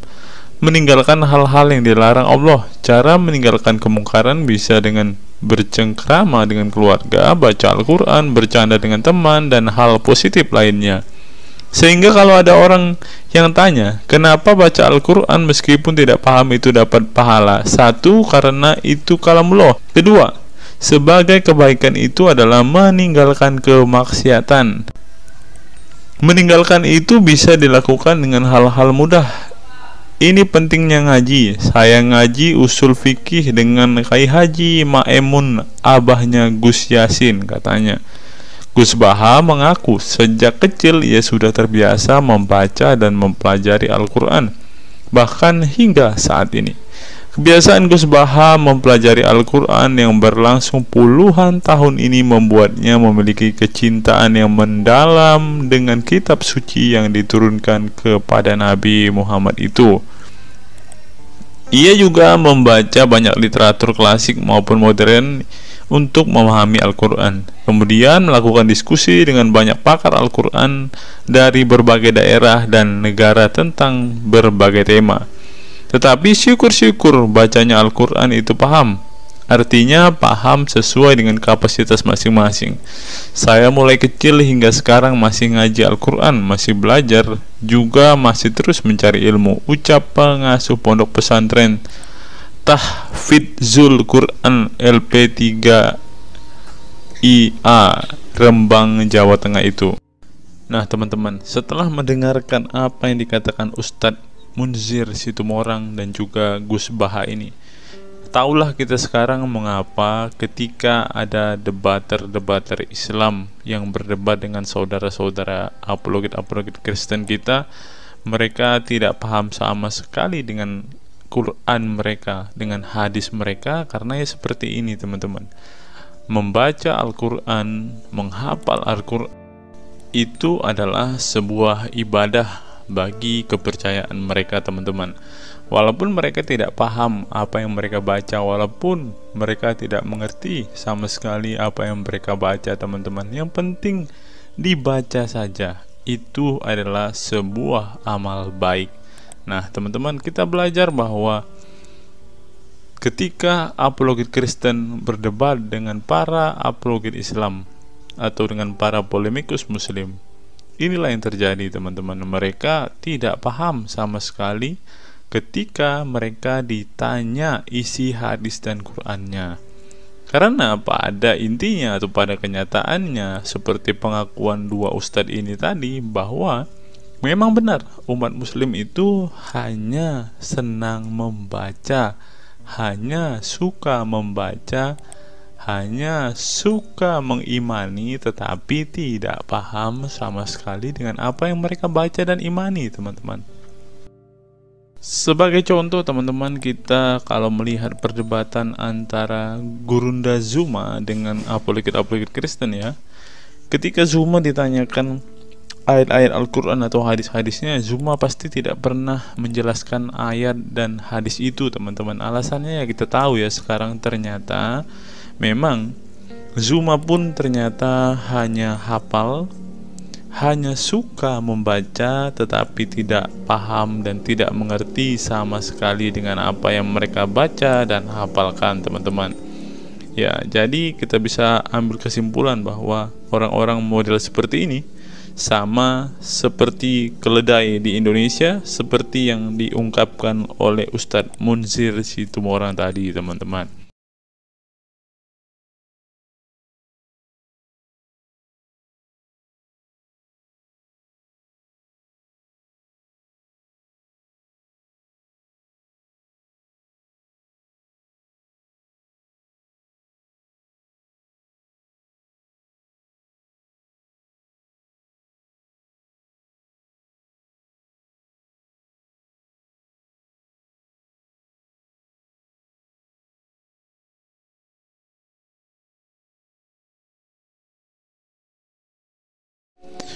meninggalkan hal-hal yang dilarang Allah. Cara meninggalkan kemungkaran bisa dengan bercengkrama dengan keluarga, baca Al-Quran, bercanda dengan teman, dan hal positif lainnya. Sehingga kalau ada orang yang tanya, kenapa baca Al-Quran meskipun tidak paham itu dapat pahala? Satu, karena itu kalamullah. Kedua, sebagai kebaikan itu adalah meninggalkan kemaksiatan. Meninggalkan itu bisa dilakukan dengan hal-hal mudah. Ini pentingnya ngaji. Saya ngaji usul fikih dengan Kiai Haji Maimun, abahnya Gus Yasin, katanya. Gus Baha mengaku sejak kecil ia sudah terbiasa membaca dan mempelajari Al-Quran, bahkan hingga saat ini. Kebiasaan Gus Baha mempelajari Al-Quran yang berlangsung puluhan tahun ini membuatnya memiliki kecintaan yang mendalam dengan kitab suci yang diturunkan kepada Nabi Muhammad itu. Ia juga membaca banyak literatur klasik maupun modern untuk memahami Al-Quran. Kemudian melakukan diskusi dengan banyak pakar Al-Quran dari berbagai daerah dan negara tentang berbagai tema. Tetapi syukur-syukur bacanya Al-Quran itu paham. Artinya paham sesuai dengan kapasitas masing-masing. Saya mulai kecil hingga sekarang masih ngaji Al-Quran, masih belajar, juga masih terus mencari ilmu. Ucap pengasuh pondok pesantren Tahfidzul Quran LP3 IA Rembang, Jawa Tengah itu. Nah teman-teman, setelah mendengarkan apa yang dikatakan Ustadz Munzir Situmorang dan juga Gus Baha ini, taulah kita sekarang mengapa ketika ada debater Islam yang berdebat dengan saudara-saudara apologet Kristen kita, mereka tidak paham sama sekali dengan Quran mereka, dengan hadis mereka, karena ya seperti ini teman-teman. Membaca Al-Quran, menghafal Al-Quran itu adalah sebuah ibadah bagi kepercayaan mereka teman-teman. Walaupun mereka tidak paham apa yang mereka baca, walaupun mereka tidak mengerti sama sekali apa yang mereka baca teman-teman, yang penting dibaca saja, itu adalah sebuah amal baik. Nah teman-teman, kita belajar bahwa ketika apologet Kristen berdebat dengan para apologet Islam atau dengan para polemikus Muslim, inilah yang terjadi teman-teman. Mereka tidak paham sama sekali ketika mereka ditanya isi hadis dan Qur'annya. Karena pada intinya atau pada kenyataannya, seperti pengakuan dua ustadz ini tadi, bahwa memang benar umat muslim itu hanya senang membaca, hanya suka membaca, hanya suka mengimani, tetapi tidak paham sama sekali dengan apa yang mereka baca dan imani teman-teman. Sebagai contoh teman-teman, kita kalau melihat perdebatan antara Gurunda Zuma dengan apologet Kristen ya, ketika Zuma ditanyakan ayat-ayat Al-Quran atau hadis-hadisnya, Zuma pasti tidak pernah menjelaskan ayat dan hadis itu teman-teman. Alasannya ya kita tahu ya, sekarang ternyata memang Zuma pun ternyata hanya hafal, hanya suka membaca, tetapi tidak paham dan tidak mengerti sama sekali dengan apa yang mereka baca dan hafalkan teman-teman. Ya, jadi kita bisa ambil kesimpulan bahwa orang-orang model seperti ini sama seperti keledai di Indonesia, seperti yang diungkapkan oleh Ustadz Munzir Situmorang tadi teman-teman.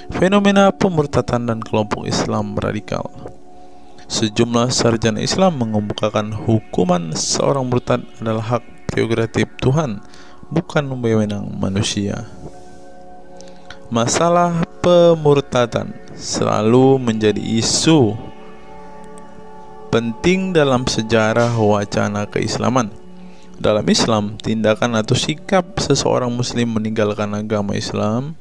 Fenomena pemurtadan dan kelompok Islam radikal. Sejumlah sarjana Islam mengemukakan hukuman seorang murtad adalah hak prerogatif Tuhan, bukan wewenang manusia. Masalah pemurtadan selalu menjadi isu penting dalam sejarah wacana keislaman. Dalam Islam, tindakan atau sikap seseorang muslim meninggalkan agama Islam,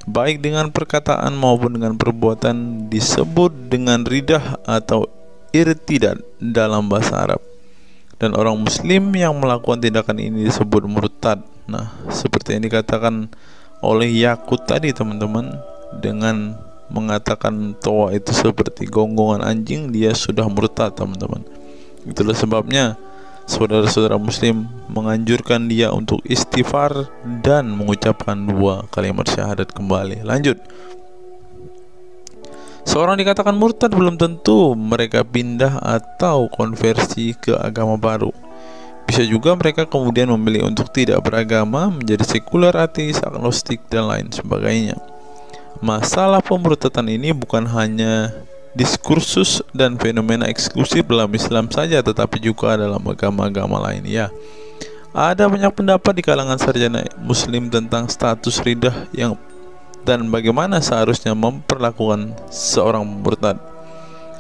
baik dengan perkataan maupun dengan perbuatan, disebut dengan ridah atau irtidad dalam bahasa Arab. Dan orang muslim yang melakukan tindakan ini disebut murtad. Nah, seperti yang dikatakan oleh Yakut tadi teman-teman, dengan mengatakan toa itu seperti gonggongan anjing, dia sudah murtad teman-teman. Itulah sebabnya saudara-saudara muslim menganjurkan dia untuk istighfar dan mengucapkan 2 kalimat syahadat kembali. Lanjut. Seorang dikatakan murtad belum tentu mereka pindah atau konversi ke agama baru. Bisa juga mereka kemudian memilih untuk tidak beragama, menjadi sekuler, ateis, agnostik, dan lain sebagainya. Masalah pemurtadan ini bukan hanya diskursus dan fenomena eksklusif dalam Islam saja, tetapi juga dalam agama-agama lain ya. Ada banyak pendapat di kalangan sarjana muslim tentang status riddah dan bagaimana seharusnya memperlakukan seorang murtad.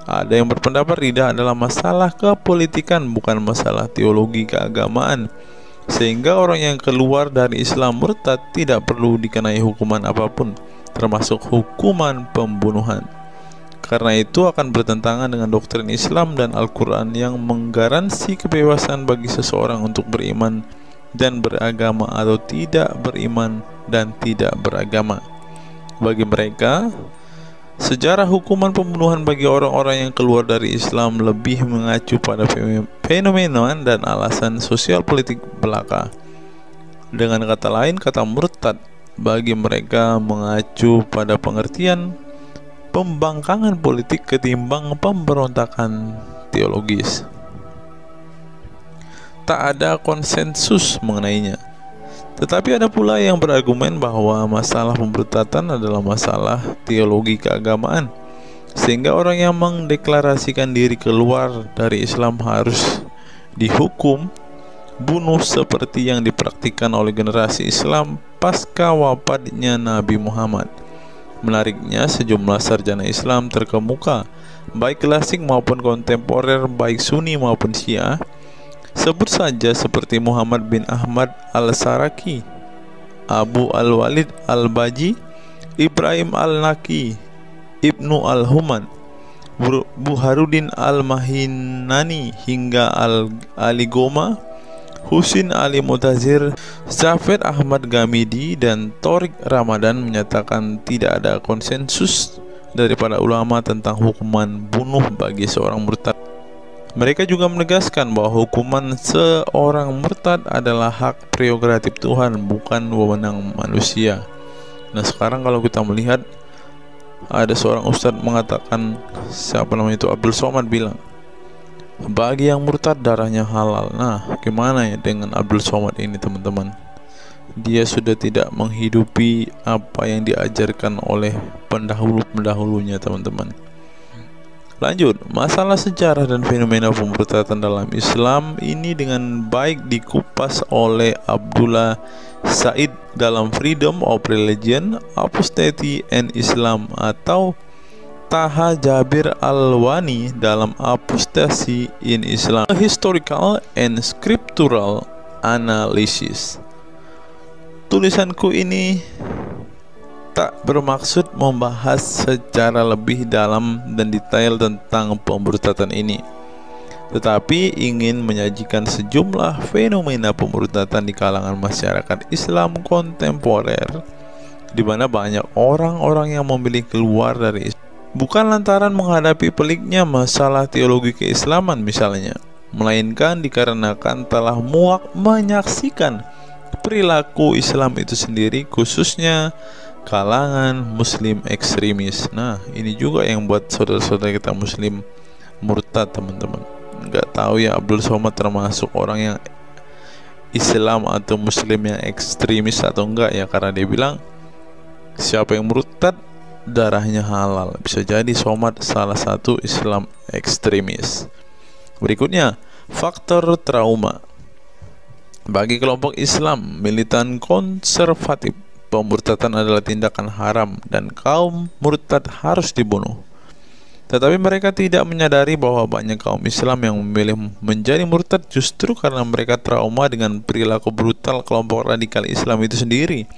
Ada yang berpendapat riddah adalah masalah kepolitikan, bukan masalah teologi keagamaan, sehingga orang yang keluar dari Islam murtad tidak perlu dikenai hukuman apapun, termasuk hukuman pembunuhan. Karena itu akan bertentangan dengan doktrin Islam dan Al-Quran yang menggaransi kebebasan bagi seseorang untuk beriman dan beragama atau tidak beriman dan tidak beragama. Bagi mereka, sejarah hukuman pembunuhan bagi orang-orang yang keluar dari Islam lebih mengacu pada fenomena dan alasan sosial politik belaka. Dengan kata lain, kata murtad bagi mereka mengacu pada pengertian pembangkangan politik ketimbang pemberontakan teologis. Tak ada konsensus mengenainya. Tetapi ada pula yang berargumen bahwa masalah pemurtadan adalah masalah teologi keagamaan, sehingga orang yang mendeklarasikan diri keluar dari Islam harus dihukum bunuh seperti yang dipraktikkan oleh generasi Islam pasca wafatnya Nabi Muhammad. Menariknya, sejumlah sarjana Islam terkemuka, baik klasik maupun kontemporer, baik Sunni maupun Syiah, sebut saja seperti Muhammad bin Ahmad al-Saraki, Abu al-Walid al-Baji, Ibrahim al-Naqi, Ibnu al-Human, Buharuddin al-Mahinani hingga Ali Goma, Husin Ali Mutazir, Zafir Ahmad Gamidi, dan Torik Ramadan menyatakan tidak ada konsensus dari para ulama tentang hukuman bunuh bagi seorang murtad. Mereka juga menegaskan bahwa hukuman seorang murtad adalah hak prerogatif Tuhan, bukan wewenang manusia. Nah, sekarang kalau kita melihat, ada seorang ustadz mengatakan, Abdul Somad bilang, bagi yang murtad darahnya halal. Nah, gimana ya dengan Abdul Somad ini, teman-teman? Dia sudah tidak menghidupi apa yang diajarkan oleh pendahulu-pendahulunya, teman-teman. Lanjut, masalah sejarah dan fenomena pemurtadan dalam Islam ini dengan baik dikupas oleh Abdullah Said dalam Freedom of Religion, Apostasy and Islam, atau Taha Jabir Al-Wani dalam Apostasy in Islam, A Historical and Scriptural Analysis. Tulisanku ini tak bermaksud membahas secara lebih dalam dan detail tentang pemurtadan ini, tetapi ingin menyajikan sejumlah fenomena pemurtadan di kalangan masyarakat Islam kontemporer, di mana banyak orang-orang yang memilih keluar dari Islam bukan lantaran menghadapi peliknya masalah teologi keislaman misalnya, melainkan dikarenakan telah muak menyaksikan perilaku Islam itu sendiri, khususnya kalangan muslim ekstremis. Nah, ini juga yang buat saudara-saudara kita muslim murtad, teman-teman. Nggak tahu ya Abdul Somad termasuk orang yang Islam atau muslim yang ekstremis atau enggak ya, karena dia bilang siapa yang murtad darahnya halal. Bisa jadi Somad salah satu Islam ekstremis. Berikutnya, faktor trauma. Bagi kelompok Islam militan konservatif, pemurtadan adalah tindakan haram dan kaum murtad harus dibunuh. Tetapi mereka tidak menyadari bahwa banyak kaum Islam yang memilih menjadi murtad justru karena mereka trauma dengan perilaku brutal kelompok radikal Islam itu sendiri.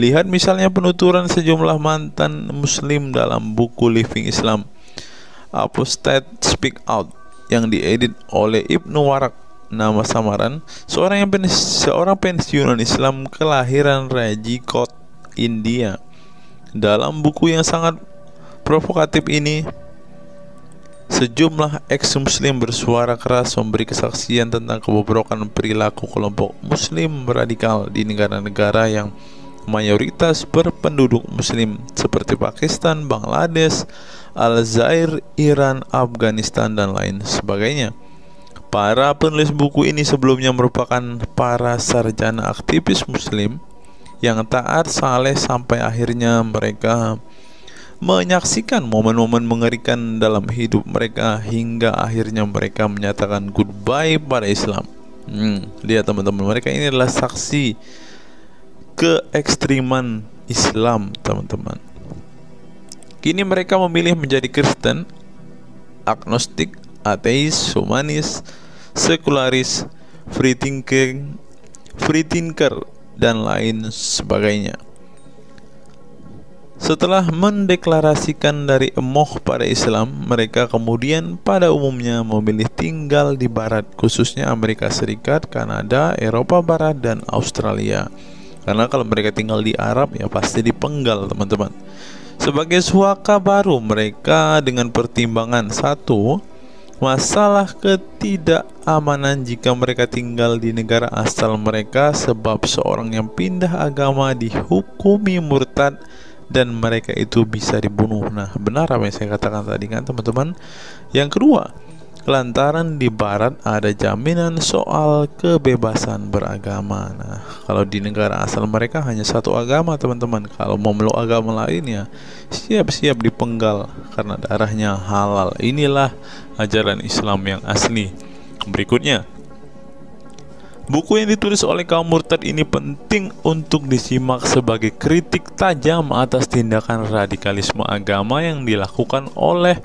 Lihat misalnya penuturan sejumlah mantan muslim dalam buku Living Islam, Apostate Speak Out, yang diedit oleh Ibnu Warak, nama samaran seorang pensiunan Islam kelahiran Rajkot, India. Dalam buku yang sangat provokatif ini, sejumlah ex-muslim bersuara keras memberi kesaksian tentang kebobrokan perilaku kelompok muslim radikal di negara-negara yang mayoritas berpenduduk muslim seperti Pakistan, Bangladesh, Aljazair, Iran, Afghanistan, dan lain sebagainya. Para penulis buku ini sebelumnya merupakan para sarjana aktivis muslim yang taat saleh sampai akhirnya mereka menyaksikan momen-momen mengerikan dalam hidup mereka hingga akhirnya mereka menyatakan goodbye pada Islam. Lihat teman-teman, mereka ini adalah saksi keekstriman Islam, teman-teman. Kini mereka memilih menjadi Kristen, agnostik, ateis, humanis, sekularis, free thinker, dan lain sebagainya. Setelah mendeklarasikan dari emoh pada Islam, mereka kemudian pada umumnya memilih tinggal di Barat, khususnya Amerika Serikat, Kanada, Eropa Barat, dan Australia. Karena kalau mereka tinggal di Arab ya pasti dipenggal, teman-teman. Sebagai suaka baru, mereka dengan pertimbangan satu, masalah ketidakamanan jika mereka tinggal di negara asal mereka, sebab seorang yang pindah agama dihukumi murtad dan mereka itu bisa dibunuh. Nah, benar apa yang saya katakan tadi kan, teman-teman. Yang kedua, lantaran di Barat ada jaminan soal kebebasan beragama. Nah, kalau di negara asal mereka hanya satu agama, teman-teman. Kalau mau meluk agama lain ya siap-siap dipenggal karena darahnya halal. Inilah ajaran Islam yang asli. Berikutnya, buku yang ditulis oleh kaum murtad ini penting untuk disimak sebagai kritik tajam atas tindakan radikalisme agama yang dilakukan oleh,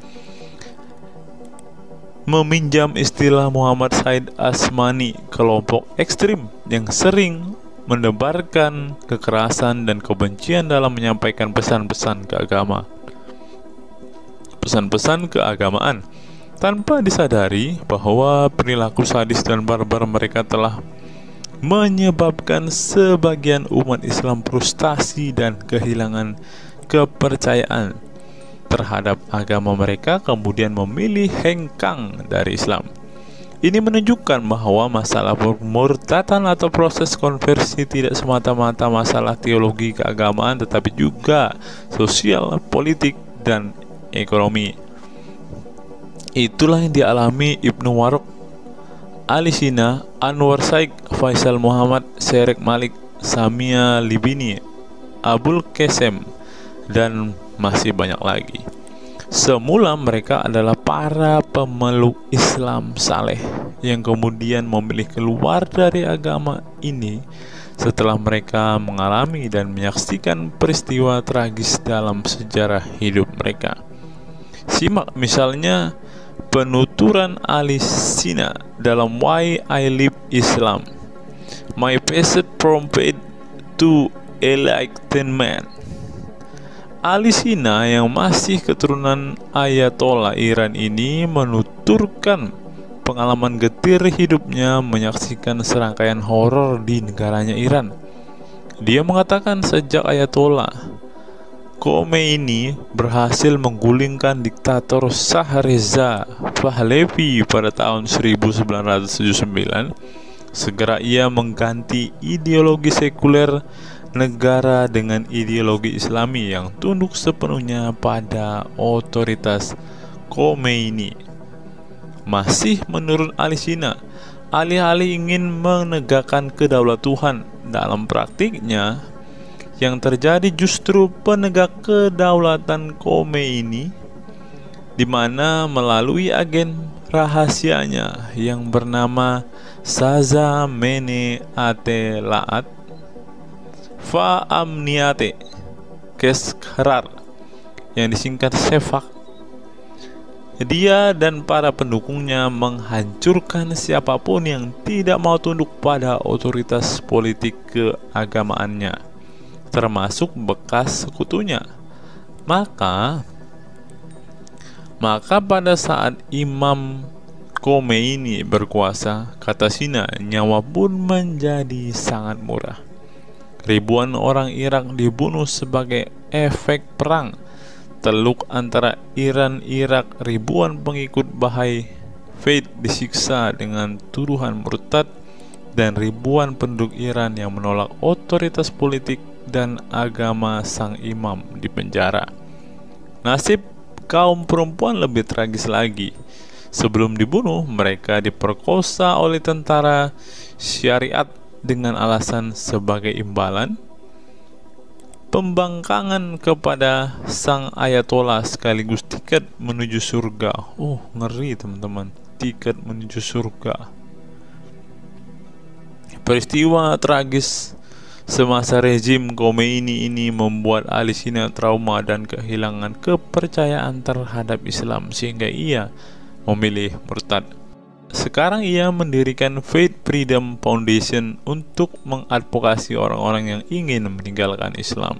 meminjam istilah Muhammad Said Asmani, kelompok ekstrim yang sering menebarkan kekerasan dan kebencian dalam menyampaikan pesan-pesan keagamaan, tanpa disadari bahwa perilaku sadis dan barbar mereka telah menyebabkan sebagian umat Islam frustasi dan kehilangan kepercayaan terhadap agama mereka, kemudian memilih hengkang dari Islam. Ini menunjukkan bahwa masalah pemurtadan atau proses konversi tidak semata-mata masalah teologi keagamaan, tetapi juga sosial, politik, dan ekonomi. Itulah yang dialami Ibnu Warok, Ali Sina, Anwar Saik, Faisal Muhammad, Sherek Malik, Samia Libini, Abul Qasem, dan masih banyak lagi. Semula mereka adalah para pemeluk Islam saleh yang kemudian memilih keluar dari agama ini setelah mereka mengalami dan menyaksikan peristiwa tragis dalam sejarah hidup mereka. Simak misalnya penuturan Ali Sina dalam Why I Live Islam, My Passage from Faith to Enlightenment. Ali Sina yang masih keturunan Ayatollah Iran ini menuturkan pengalaman getir hidupnya menyaksikan serangkaian horor di negaranya Iran. Dia mengatakan sejak Ayatollah Khomeini berhasil menggulingkan diktator Shah Reza Pahlavi pada tahun 1979, segera ia mengganti ideologi sekuler negara dengan ideologi Islami yang tunduk sepenuhnya pada otoritas Khomeini. Masih menurut Ali Sina, alih-alih ingin menegakkan kedaulatan dalam praktiknya, yang terjadi justru penegak kedaulatan Khomeini, di mana melalui agen rahasianya yang bernama Saza Mene Ate Laat Fa Amniate Keskharar, yang disingkat Sefak, dia dan para pendukungnya menghancurkan siapapun yang tidak mau tunduk pada otoritas politik keagamaannya, termasuk bekas sekutunya. Maka pada saat Imam Khomeini berkuasa, kata Sina, nyawa pun menjadi sangat murah. Ribuan orang Irak dibunuh sebagai efek perang teluk antara Iran-Irak. Ribuan pengikut Bahai Faith disiksa dengan tuduhan murtad, dan ribuan penduduk Iran yang menolak otoritas politik dan agama sang imam di penjara. Nasib kaum perempuan lebih tragis lagi. Sebelum dibunuh, mereka diperkosa oleh tentara syariat dengan alasan sebagai imbalan pembangkangan kepada sang ayatollah sekaligus tiket menuju surga. Ngeri teman-teman, tiket menuju surga. Peristiwa tragis semasa rezim Khomeini ini membuat Alisina trauma dan kehilangan kepercayaan terhadap Islam sehingga ia memilih murtad. Sekarang ia mendirikan Faith Freedom Foundation untuk mengadvokasi orang-orang yang ingin meninggalkan Islam.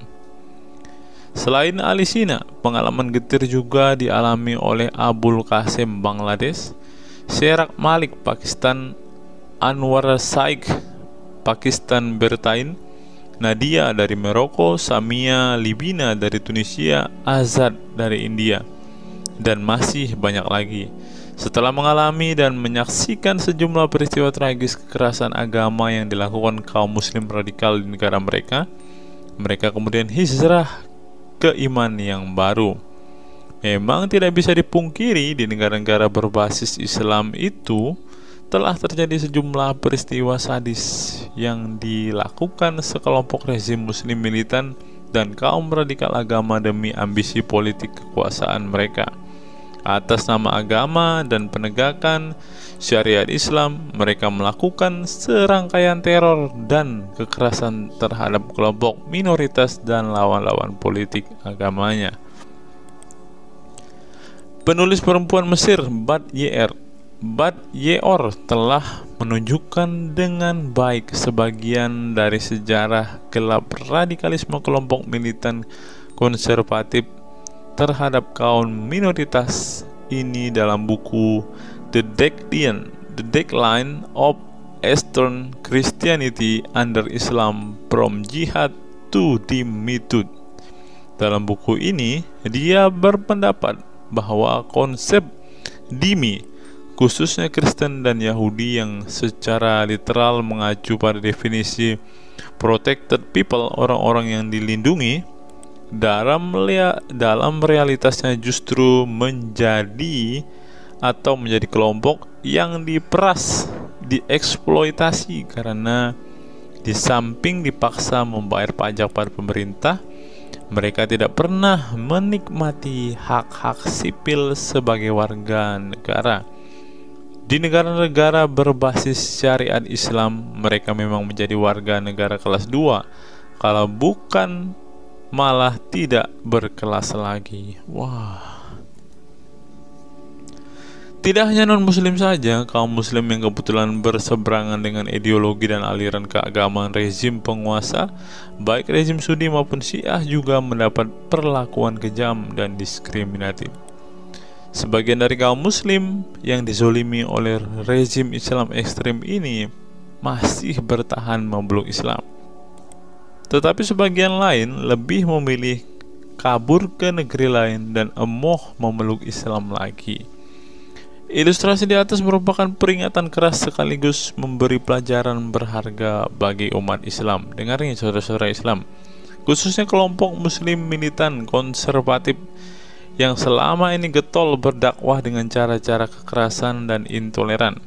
Selain Alisina, pengalaman getir juga dialami oleh Abul Qasim Bangladesh, Sherak Malik Pakistan, Anwar Saik Pakistan Bertain, Nadia dari Maroko, Samia Libina dari Tunisia, Azad dari India, dan masih banyak lagi. Setelah mengalami dan menyaksikan sejumlah peristiwa tragis kekerasan agama yang dilakukan kaum muslim radikal di negara mereka, mereka kemudian hijrah ke iman yang baru. Memang tidak bisa dipungkiri di negara-negara berbasis Islam itu telah terjadi sejumlah peristiwa sadis yang dilakukan sekelompok rezim muslim militan dan kaum radikal agama demi ambisi politik kekuasaan mereka. Atas nama agama dan penegakan syariat Islam, mereka melakukan serangkaian teror dan kekerasan terhadap kelompok minoritas dan lawan-lawan politik agamanya. Penulis perempuan Mesir Bad Ye'or telah menunjukkan dengan baik sebagian dari sejarah gelap radikalisme kelompok militan konservatif terhadap kaum minoritas ini dalam buku The Decline of Eastern Christianity Under Islam From Jihad to Dhimmitud. Dalam buku ini, dia berpendapat bahwa konsep dhimmi, khususnya Kristen dan Yahudi yang secara literal mengacu pada definisi protected people, orang-orang yang dilindungi, dalam realitasnya justru menjadi kelompok yang diperas, dieksploitasi karena di samping dipaksa membayar pajak pada pemerintah, mereka tidak pernah menikmati hak-hak sipil sebagai warga negara. Di negara-negara berbasis syariat Islam, mereka memang menjadi warga negara kelas 2, kalau bukan malah tidak berkelas lagi. Tidak hanya non-muslim saja, kaum muslim yang kebetulan berseberangan dengan ideologi dan aliran keagamaan rezim penguasa, baik rezim Sunni maupun Syiah, juga mendapat perlakuan kejam dan diskriminatif. Sebagian dari kaum muslim yang dizolimi oleh rezim Islam ekstrem ini masih bertahan memeluk Islam. Tetapi sebagian lain lebih memilih kabur ke negeri lain dan emoh memeluk Islam lagi. Ilustrasi di atas merupakan peringatan keras sekaligus memberi pelajaran berharga bagi umat Islam. Dengarnya saudara-saudara Islam, khususnya kelompok muslim militan konservatif yang selama ini getol berdakwah dengan cara-cara kekerasan dan intoleran.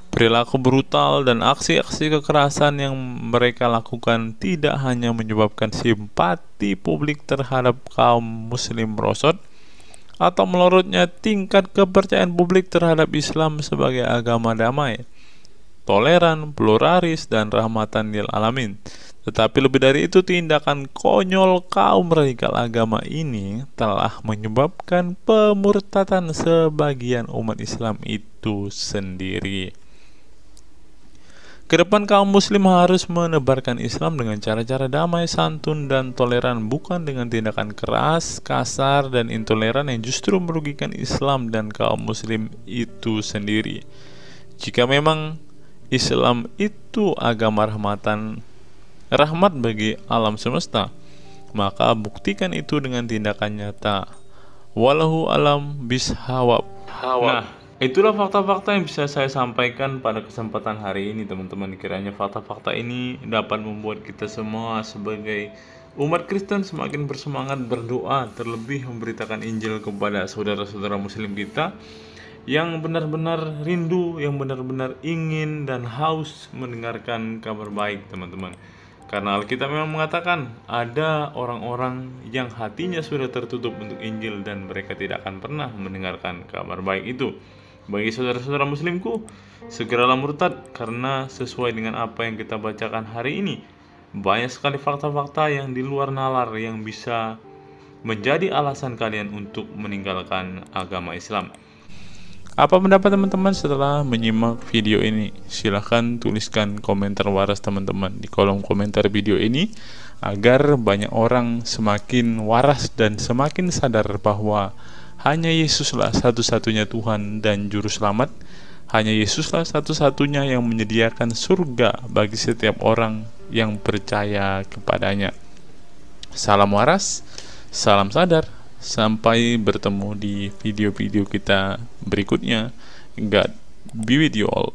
Perilaku brutal dan aksi-aksi kekerasan yang mereka lakukan tidak hanya menyebabkan simpati publik terhadap kaum muslim merosot atau melorotnya tingkat kepercayaan publik terhadap Islam sebagai agama damai, toleran, pluralis, dan rahmatan lil alamin. Tetapi lebih dari itu, tindakan konyol kaum radikal agama ini telah menyebabkan pemurtadan sebagian umat Islam itu sendiri. Kedepan kaum muslim harus menebarkan Islam dengan cara-cara damai, santun, dan toleran, bukan dengan tindakan keras, kasar, dan intoleran yang justru merugikan Islam dan kaum muslim itu sendiri. Jika memang Islam itu agama rahmat bagi alam semesta, maka buktikan itu dengan tindakan nyata. Wallahu alam bishawab. Nah, Itulah fakta-fakta yang bisa saya sampaikan pada kesempatan hari ini, teman-teman. Kiranya fakta-fakta ini dapat membuat kita semua sebagai umat Kristen semakin bersemangat berdoa, terlebih memberitakan Injil kepada saudara-saudara muslim kita yang benar-benar rindu, yang benar-benar ingin dan haus mendengarkan kabar baik, teman-teman. Karena Alkitab memang mengatakan ada orang-orang yang hatinya sudah tertutup untuk Injil dan mereka tidak akan pernah mendengarkan kabar baik itu. Bagi saudara-saudara muslimku, segeralah murtad, karena sesuai dengan apa yang kita bacakan hari ini, banyak sekali fakta-fakta yang di luar nalar yang bisa menjadi alasan kalian untuk meninggalkan agama Islam. Apa pendapat teman-teman setelah menyimak video ini? Silahkan tuliskan komentar waras teman-teman di kolom komentar video ini, agar banyak orang semakin waras dan semakin sadar bahwa hanya Yesuslah satu-satunya Tuhan dan Juru Selamat. Hanya Yesuslah satu-satunya yang menyediakan surga bagi setiap orang yang percaya kepadanya. Salam waras, salam sadar. Sampai bertemu di video-video kita berikutnya. God be with you all.